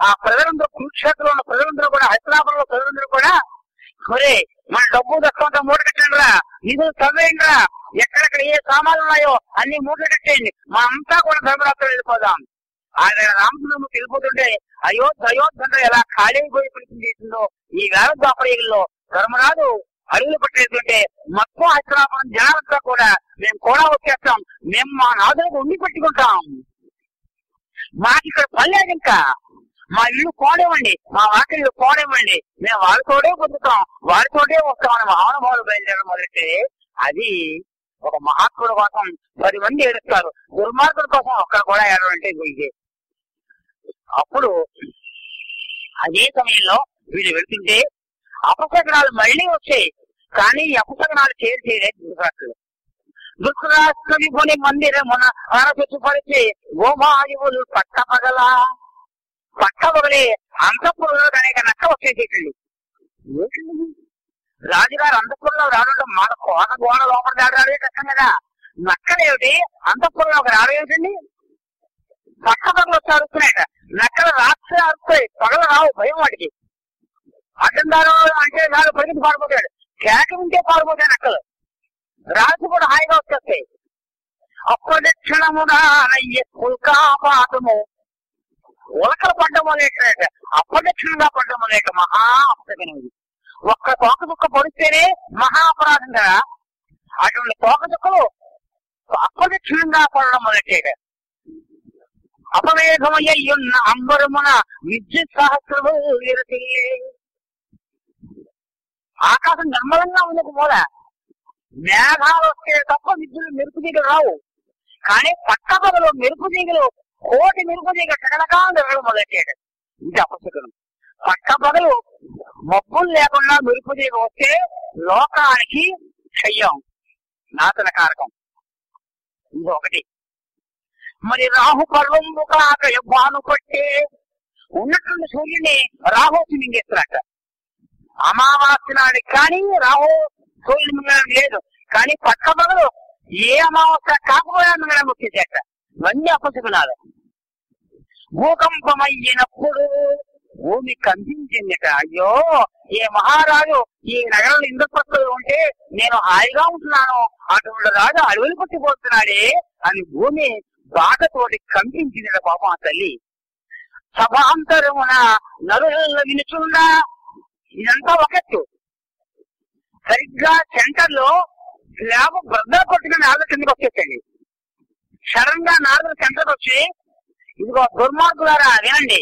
ఆ ప్రజలందరూ, కురుక్షేత్రంలో ఉన్న ప్రజలందరూ కూడా, హైదరాబాద్లో ప్రజలందరూ కూడా, ఒరే మన డబ్బు దక్కంతా మూట కట్టండి రా, నిధులు చదివేయండి రా, ఎక్కడెక్కడ ఏ సామాన్లు ఉన్నాయో అన్ని మూటలు కట్టేయండి, మా అంతా కూడా ధర్మరాత్రం వెళ్ళిపోదాం. ఆయన రామచంద్రమూర్తి వెళ్ళిపోతుంటే అయోధ్య ఎలా ఖాళీ అయిపోయి పరిస్థితి చేసిందో ఈ వేల ద్వాపరయుగంలో ధర్మరాజు అడుగులు పట్టేస్తుంటే మొత్తం హైదరాబాద్ జనాలంతా కూడా మేము కూడా వచ్చేస్తాం, మేము మా నాదులకు ఉండి పెట్టుకుంటాం, మాకు ఇక్కడ పర్లేదు, ఇంకా మా ఇల్లు కోడేవ్వండి, మా వాకిళ్ళు కోడేవ్వండి, మేము వాళ్ళతోటే పొందుతాం, వాళ్ళతోటే వస్తామని మహానుభావులు బయలుదేరడం మొదలెట్టే అది ఒక మహాత్ముడు కోసం 10 మంది ఏడుస్తారు, దుర్మార్గుల కోసం ఒక్కరు కూడా ఏడవంటే ఇదే. అప్పుడు అదే సమయంలో వీళ్ళు వెళ్తుంటే అపశకనాలు మళ్ళీ వచ్చాయి, కానీ ఈ అపశకనాలు చేయలేదు ధృతరాష్ట్రుడు. ధృతరాష్ట్ర విభుని మందిరమున ఆరపెట్టుపరిచి గోమాయువులు పట్టపగలే అంతఃపురంలో అనేక నక్క వచ్చేసేటండి. రాజుగారు అంతఃపురంలో రావడం మన కోట గోడ లోపల రావడే కష్టం కదా, నక్కలేమిటి అంతఃపురంలోకి రావేమిటండి? పట్టపగలు వచ్చి అరుస్తున్నాయట. నక్కలు రాత్రి అరుస్తాయి, పగలు రావు, భయం వాటికి. అడ్డందారు అంటే నాలుగు పరిగెత్తి పారిపోతాడు, కేక ఉంటే పారిపోతాయి నక్కలు. రాజు కూడా హాయిగా వచ్చేస్తాయి. అప్రదక్షిణముగా ఉల్కాపాతము ఉలకలు పడ్డం మొదలెట్టాడు, అప్రదక్షిణంగా పడ్డం మొదలెట్ట మహా అపశకనం. ఒక్క తోక చుక్క పొడిస్తేనే మహా అపరాధం కదా, అటువంటి తోక చుక్కలు అప్రదక్షిణంగా పడడం మొదలెట్టాడు. అపవేగమయ్యున్న అంబరమున విద్యుత్ సహస్రము విరసిల్లే. ఆకాశం నిర్మలంగా ఉన్నది మూల, మేఘాలు వస్తే తప్ప విద్యుత్ మెరుపు తీగలు రావు, కానీ పట్టపగలు మెరుపు తీగలు, కోటి మెరుపు తీగ టగలగా తిరగడం మొదలెట్టాడు. ఇది అపశకనం. పట్టపగలు మబ్బులు లేకుండా మెరుపు తీగ వస్తే లోకానికి క్షయం, నాశన కారకం. ఇది ఒకటి. మరి రాహు పర్వంబు కాక భాను పట్టే ఉన్నటువంటి సూర్యుని రాహోసి మింగేస్తున్నాట. అమావాస్య నాడు కానీ రాహు సూర్యుని మింగడం లేదు, కానీ పట్టపగలు ఏ అమావాస్య కాకపోయినా మింగడం వచ్చేసేట. ఇవన్నీ అపశకునాలు. భూకంపమయ్యినప్పుడు భూమి కంపించిందట. అయ్యో ఏ మహారాజు ఈ నగరంలో ఇంద్రప్రస్థలు ఉంటే నేను హాయిగా ఉంటున్నాను, అటువంటి రాజు అడవులు పట్టిపోతున్నాడే అని భూమి బాటతోటి కంపించిందట పాపం ఆ తల్లి. సభాంతరమున నరుల వినుచుండా. ఇదంతా ఒకట్టు. సరిగ్గా సెంటర్ లో స్లాబ్ బ్రద్దలు కొట్టుకుని నాలుగు కిందకి వచ్చేసండి. సడన్ గా నాలుగు సెంటర్ వచ్చి, ఇదిగో దుర్మార్గులారా వినండి,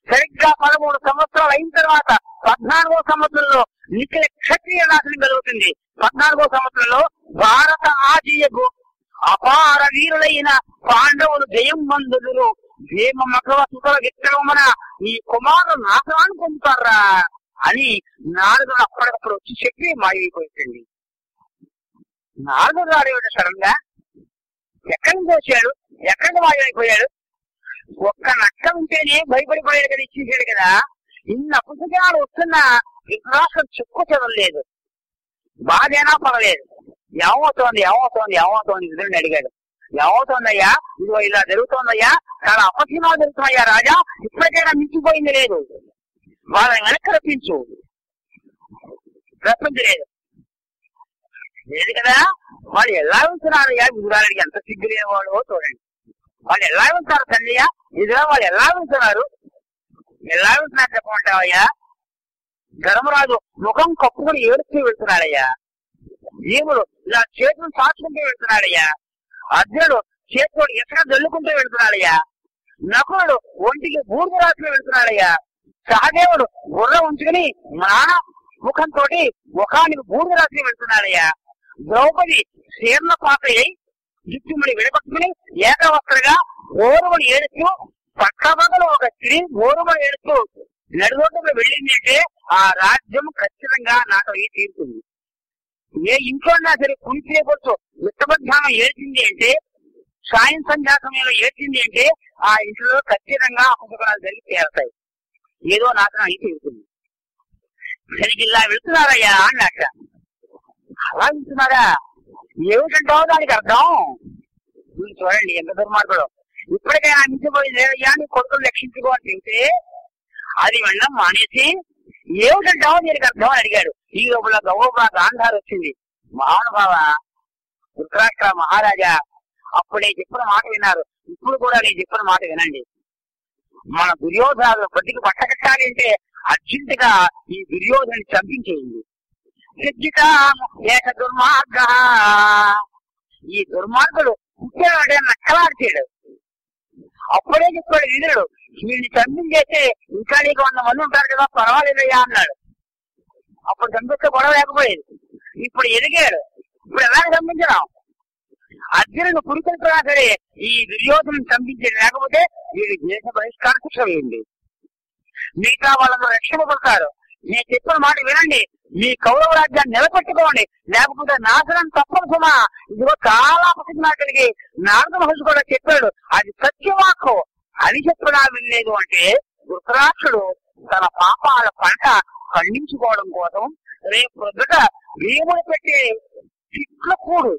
సరిగ్గా 13 సంవత్సరాలు అయిన తర్వాత 14వ సంవత్సరంలో నిఖిల క్షత్రియ నాశనం కలుగుతుంది. 14వ సంవత్సరంలో భారత ఆజీయకు అపార వీరులైన పాండవులు జయం మందులు భీమ మగవ సుతల విక్రమణ ఈ కుమారులు నాశనాన్ని పొందుతారా అని నారదుడు అప్పటికప్పుడు వచ్చి చెప్పి మాయమైపోయిందండి. నారదుడు రాడేవాడు సడన్ గా, ఎక్కడి నుంచి వచ్చాడు, ఎక్కడికి మాయమైపోయాడు? ఒక్క నక్క ఉంటేనే భయపడిపోయాడు కదా, ఇచ్చేసాడు కదా. ఇన్ని అపశకనాలు వస్తున్నా విశ్వాసం చెక్కు చదవలేదు, బాధైనా పడలేదు. ఏమవుతోంది విధుడిని అడిగాడు. ఏమవుతోందయ్యా, ఇదిగో ఇలా జరుగుతోందయ్యా, చాలా అపశకనాలు జరుగుతున్నాయ్యా రాజా, ఇప్పటికైనా మించిపోయింది లేదు, వాళ్ళని వెనక్కి రప్పించలేదు లేదు కదా. వాళ్ళు ఎలా ఉంటున్నారయ్యా విధురాలకి, ఎంత సిగ్గు లేని వాడు చూడండి. వాళ్ళు ఎలా ఉంటారు తల్లియా, ఇదిగా వాళ్ళు ఎలా ఉంటున్నారు, ఎలా వెళ్తున్నారు చెప్పమంటావయ్యా? ధర్మరాజు ముఖం కప్పుకొని ఏడుస్తూ వెళ్తున్నాడయ్యా. భీముడు ఇలా చేతులు సాచుకుంటూ వెళ్తున్నాడయ్యా. అర్జునుడు చేతులు ఎక్కడ జల్లుకుంటూ వెళ్తున్నాడయ్యా. నకులుడు ఒంటికి బూడిద రాసులు వెళ్తున్నాడయ్యా. సహదేవుడు బుర్ర ఉంచుకుని నాన్న ముఖంతో ముఖానికి బూడిద రాసులు వెళ్తున్నాడయ్యా. ద్రౌపది శీర్ణ పాత్రయ్యి జుట్టుముడి విడగొట్టుకుని ఏకవస్త్రగా ఓరుమని ఏడుస్తూ పక్కపక్కల ఒక స్త్రీ ఓరుమని ఏడుస్తూ నడిరోడ్డుకు వెళ్ళింది అంటే ఆ రాజ్యం ఖచ్చితంగా నాకు అయ్యి తీరుతుంది. ఏ ఇంట్లో ఉన్నా సరే కుంచేపడుతూ మిట్టమధ్యాహ్నం ఏడ్చింది అంటే, సాయం సంధ్యా సమయంలో ఏడ్చింది అంటే ఆ ఇంట్లో ఖచ్చితంగా అపశకునాలు జరిగి తీరుతాయి. ఏదో నాశనం అయి తీరుతుంది. దానికి ఇలా వెళ్తున్నారయ్యా అన్నట్ట. అలా వెళ్తున్నారా? ఏమిటంటావు దానికి అర్థం? మీరు చూడండి ఎంత దుర్మార్గుడు. ఇప్పటికైనా మించిపోయింది లేదయ్యా నీ కొడుకులు రక్షించుకో అని తింటే అది వెళ్ళడం మానేసి ఏమిటంటావు దీనికి అర్థం అని అడిగాడు. ఈ లోపల గౌరవ గాంధారు వచ్చింది. మహానుభావ ధృతరాష్ట్ర మహారాజా, అప్పుడు నేను చెప్పిన మాట విన్నారు, ఇప్పుడు కూడా నేను చెప్పిన మాట వినండి. మన దుర్యోధన బతికి పట్టకట్టాలి అంటే అర్జెంట్ గా ఈ దుర్యోధని చంపించేయండి. ఏక దుర్మార్గ, ఈ దుర్మార్గుడు పుట్టాడు నక్కలాడిచాడు. అప్పుడే చెప్పాడు ఇంద్రుడు, వీడిని చంపించేస్తే ఇంకా నీకు 100 మంది ఉంటారు కదా, పర్వాలేదయ్యా అన్నాడు. అప్పుడు చంపిస్తే గొడవ లేకపోయేది. ఇప్పుడు ఎదిగాడు, ఇప్పుడు ఎలా చంపించడం? అర్జునుడు కురుకుంటున్నా సరే ఈ దుర్యోధను చంపించేది, లేకపోతే వీడి దేశ బహిష్కార శిక్ష వేయండి. మిగతా వాళ్ళందరూ రక్షణ పడతారు. నేను చెప్పిన మాట వినండి, మీ కౌరవ రాజ్యాన్ని నిలబెట్టుకోండి, లేకపోతే నాశనం తప్పదు సుమా. ఇదిగో చాలా ప్రసిద్ధి కలిగి నారద మహర్షి కూడా చెప్పాడు, అది సత్యవాక్కు అని చెప్పినా వినలేదు అంటే ధృతరాష్ట్రుడు తన పాపాల పంట ఖండించుకోవడం కోసం రేపు ప్రొద్దుట భీముడు పెట్టే తిట్ల కూడు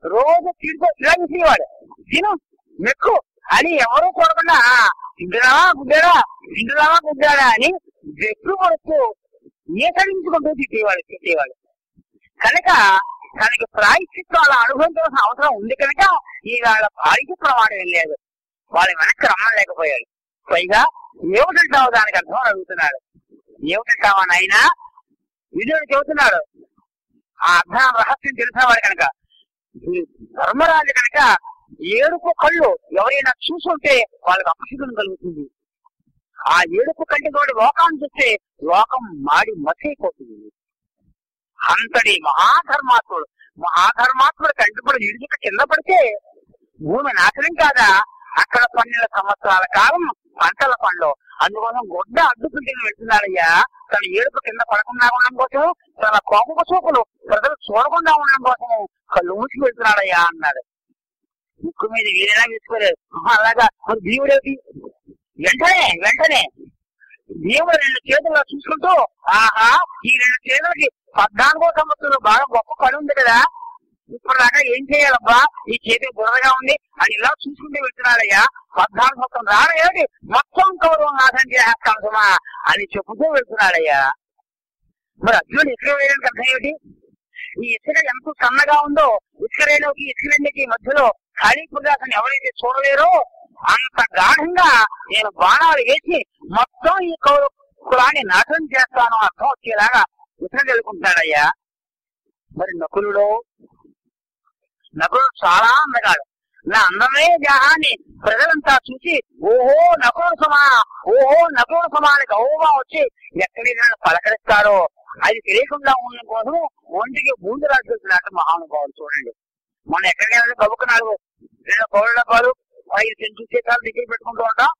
రోజు తిరిగేవాడు. తిను మెక్కు అని ఎవరూ చూడకుండా తింటున్నావా గుడ్డాడా, తింటున్నావా గుడ్డాడా అని వెక్కు కొడుతూ ఏకరించుకుంటూ తిట్టేవాడు. కనుక తనకి ప్రాయశ్చిత్తం అలా అనుభవించాల్సిన అవసరం ఉంది కనుక ఈ వాళ్ళ భార్యకి ప్రమాదం వెళ్ళలేదు. వాళ్ళ వెనక్కి రమ్మలేకపోయాడు. పైగా ఏమిటంటావు దానికి అర్థం అడుగుతున్నాడు. ఏమిటంటావా నాయనా? విజయుడు చెబుతున్నాడు. ఆ అర్థం రహస్యం తెలిసిన వాడు కనుక, ధర్మరాజు కనుక ఏడుపు కళ్ళు ఎవరైనా చూసుంటే వాళ్ళకి అపశకునం కలుగుతుంది. ఆ ఏడుపు కంటి తోటి లోకాన్ని చూస్తే లోకం మాడి మసైపోతుంది. అంతటి మహాధర్మాత్ముడు కంటిపడి ఇడిచిక కింద పడితే భూమి నాశనం కాదా? అక్కడ 12 సంవత్సరాల కాలం పంటల పండ్లు. అందుకోసం గొడ్డ అడ్డుకుంటే వెళ్తున్నాడయ్యా. తన ఏడుపు కింద పడకుండా ఉండడం కోసం, తన కోప చూపులు ప్రజలు చూడకుండా ఉండడం కోసం కళ్ళు మూసి వెళ్తున్నాడయ్యా అన్నాడు. ముక్కు మీద వీరైనా వేసుకోలేదు. అలాగా మరి భీముడేవి వెంటనే భీముడు 2 చేతుల్లో చూసుకుంటూ, ఆహా ఈ 2 చేతులకి 14వ సంవత్సరంలో బాగా గొప్ప పని ఉంది కదా, ఇప్పుడు దాకా ఏం చేయాలబ్బా, ఈ చేతి బుర్రగా ఉంది అని ఇలా చూసుకుంటూ వెళ్తున్నాడయ్యా. 14 సంవత్సరం రాడేమిటి, మొత్తం కౌరవం నాశనం చేస్తాను సుమా అని చెబుతూ వెళ్తున్నాడయ్యా. మరి అర్జునుడు ఇసుక వేయడానికి అర్థం ఏమిటి? ఈ ఇసుక ఎంత సన్నగా ఉందో, ఇసుక రేణుకి ఇసుక రెండుకి మధ్యలో ఖాళీ ప్రదేశాన్ని ఎవరైతే చూడలేరో అంత గాఢంగా నేను బాణాలు వేసి మొత్తం ఈ కౌరవ కులాన్ని నాశనం చేస్తాను అర్థం వచ్చేలాగా ఇసుక తెలుకుంటాడయ్యా. మరి నకులుడు చాలా అందగాడు. నా అందమే దేహాన్ని ప్రజలంతా చూసి ఓహో నకులుడు సమాని గౌరవం వచ్చి ఎక్కడైనా పలకరిస్తారో అది తెలియకుండా ఉండడం కోసం ఒంటికి బూందు రాజుతున్నట్టు మహానుభావులు చూడండి. మనం ఎక్కడికైనా కబుక్కున్నాడు 2 పౌరుల డబ్బాలు 5 సెంటు సీతాలు దగ్గర పెట్టుకుంటూ ఉంటాం,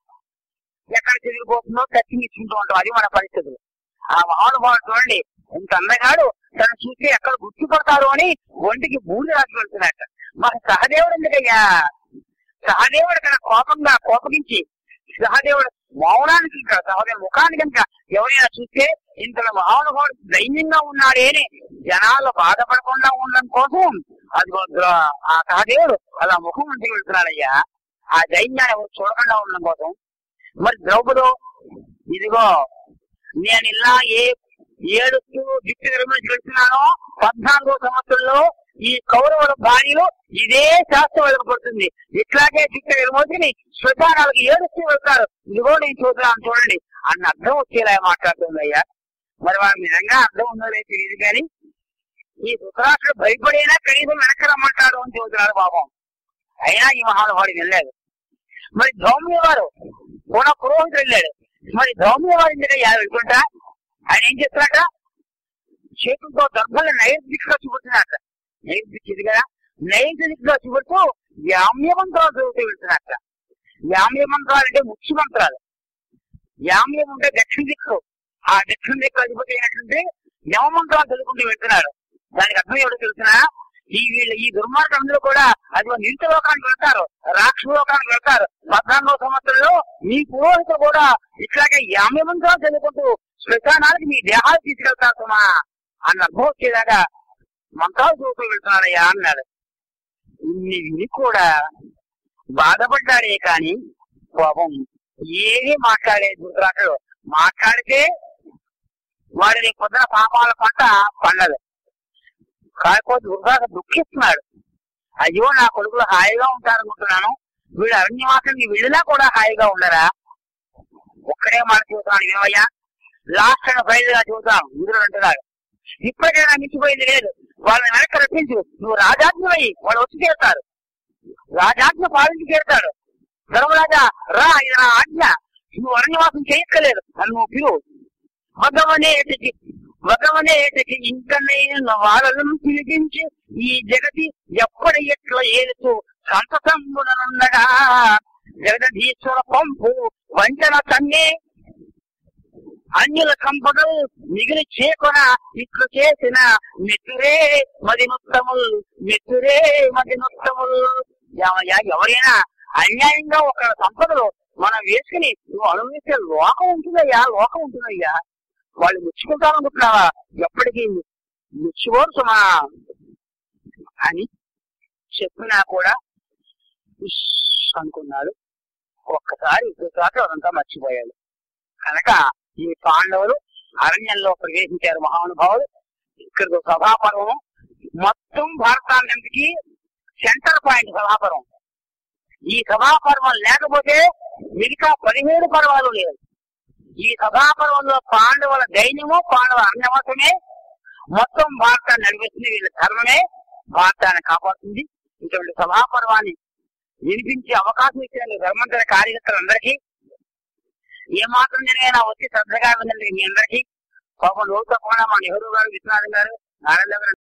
ఎక్కడ తిరిగిపోతుందో టచ్చింగ్ ఇచ్చుకుంటూ ఉంటాం. అది మన పరిస్థితులు. ఆ మహానుభావుడు చూడండి ఇంత అందగాడు, తను చూసి ఎక్కడ గుర్తుపడతారు అని ఒంటికి బూందు రాజు వెళ్తున్నట్ట. మాకు సహదేవుడు ఎందుకయ్యా? సహదేవుడు కనుక కోపగించి సహదేవుడు మౌనానికి సహదేవుడు ముఖానికి కనుక ఎవరైనా చూస్తే ఇంతలో మహానుభావుడు దైన్యంగా ఉన్నాడే అని జనాలు బాధపడకుండా ఉండడం కోసం అది ఆ సహదేవుడు అలా ముఖం ఇంటికి వెళ్తున్నాడయ్యా. ఆ దైన్యాన్ని ఎవరు చూడకుండా ఉండడం కోసం. మరి ద్రౌపదు ఇదిగో నేను ఇలా ఏడుస్తూ దిక్కు నిర్మించి వెళ్తున్నానో 14వ సంవత్సరంలో ఈ కౌరవుల భార్యలు ఇదే శాస్త్రం వెళ్ళకపోతుంది. ఇట్లాగే చిక్క మోసుకుని శ్మశానాలకు ఏడుస్తూ వెళ్తారు. ఇదిగో నేను చూద్దాను చూడండి అన్న అర్థం వచ్చేలా మాట్లాడుతుంది అయ్యా. మరి వాళ్ళకి నిజంగా అర్థం ఉందో లేదో తెలియదు కానీ ఈ ధృతరాష్ట్రుడు భయపడైనా కనీసం వెనక్కి రమ్మంటాడు అని చెబుతున్నాడు పాపం. అయినా ఈ మహానుభావుడు వెళ్ళాడు. మరి ధౌమ్య వారు కూడా పురోహితుడు వెళ్ళాడు. మరి ధౌమ్య వారి ఇంటికి వెళ్తుంటా ఆయన ఏం చేస్తున్నట్ట, చేతులతో దర్భలు నైర్దిక్కుగా చూపుతున్నట్ట. నైర్దిక్కిది కదా, నైర్దిక్కుగా చూపుతూ యామ్య మంత్రాలు చదువుతూ వెళ్తున్నట్ట. యామ్య మంత్రాలు అంటే ముఖ్య మంత్రాలు. యామ్యం ఉంటే దక్షిణ దిక్కు, ఆ దక్షిణ దిక్కు అధిపతి అయినటువంటి యమ మంత్రాలు చదువుకుంటూ వెళ్తున్నాడు. దానికి అర్థం ఎవరు తెలిసినా ఈ దుర్మార్గంలో కూడా అది నింత లోకానికి వెళ్తారు, రాక్షస లోకానికి వెళ్తారు. 14వ సంవత్సరంలో మీ పురోహితులు కూడా ఇట్లాగే యామ్య మంత్రాలు చదువుకుంటూ శ్మశానానికి మీ దేహాలు తీసుకెళ్తారు సుమా అన్న అర్థం వచ్చేదాకా మంత్రాలు చదువుతూ వెళ్తున్నారయ్యా అన్నాడు. ఇన్ని విని కూడా బాధపడ్డాడే కాని పాపం ఏమీ మాట్లాడేది ధృతరాష్ట్రుడు. మాట్లాడితే వాడిని పొద్దున పాపాల పంట పండదు. కాకపోతే ధృతరాష్ట్రుడు దుఃఖిస్తున్నాడు. అయ్యో నా కొడుకులు హాయిగా ఉంటారనుకుంటున్నాను, వీడు అరణ్యవాసానికి వెళ్ళినా కూడా హాయిగా ఉండరా. ఒక్కడే మాట చూస్తున్నాడు, ఏమయ్యా లాస్ట్ అండ్ ఫైనల్ గా చూద్దాం. ఇంద్రుడు అంటున్నాడు, ఇప్పటికైనా మించిపోయింది లేదు, వాళ్ళని వెనక్కి రప్పించు, నువ్వు రాజాజ్ఞమై వాళ్ళు వచ్చి చేరుతారు, రాజాజ్ఞ పాలించి చేరుతాడు. ధర్మరాజా రా, ఇది నా ఆజ్ఞ, నువ్వు అరణ్యవాసం చేయక్కలేదు అని నువ్వు పిలువు. మగవనే ఏటికి ఇంకనైనా వాళ్ళను పిలిపించి ఈ జగతి ఎప్పటి ఎట్లా ఏలుతూ సంతసంబుననున్నగా జగదీశ్వర పంపు వంచన కన్నే అన్యుల కంపగలు మిగిలి చేకొన ఇట్లు చేసిన మిత్రురే మదినుత్తములు, మిత్రురే మదినుత్తములు. ఎవరైనా అన్యాయంగా ఒక సంపదలు మనం వేసుకుని నువ్వు అనుభవిస్తే లోకం ఉంటుందయ్యా, లోకం ఉంటుందయ్యా. వాళ్ళు మెచ్చుకుంటారనుకుంటున్నావా, ఎప్పటికీ మెచ్చుకోరు సుమా అని చెప్పినా కూడా అనుకున్నాడు. ఒక్కసారి ఇంకోసారి అదంతా మర్చిపోయాడు. కనుక ఈ పాండవులు అరణ్యంలో ప్రవేశించారు మహానుభావులు. ఇక్కడ సభాపర్వం మొత్తం భారతానికి సెంటర్ పాయింట్ సభాపర్వం. ఈ సభాపర్వం లేకపోతే మిగతా 17 పర్వాలు లేవు. ఈ సభాపర్వంలో పాండవుల దైన్యము, పాండవుల అరణ్యవాసమే మొత్తం భారతాన్ని నడిపిస్తుంది. వీళ్ళ ధర్మమే భారతాన్ని కాపాడుతుంది. ఇటువంటి సభాపర్వాన్ని వినిపించే అవకాశం ఇచ్చిన ధర్మంతర కార్యకర్తలందరికీ, ఏమాత్రం జరిగినా వచ్చి శ్రద్ధగా వినండి మీ అందరికీ. పాపం లోతు తప్పకుండా మా నెహ్రూ గారు, విశ్వనాథన్ గారు, నారాయణ గారు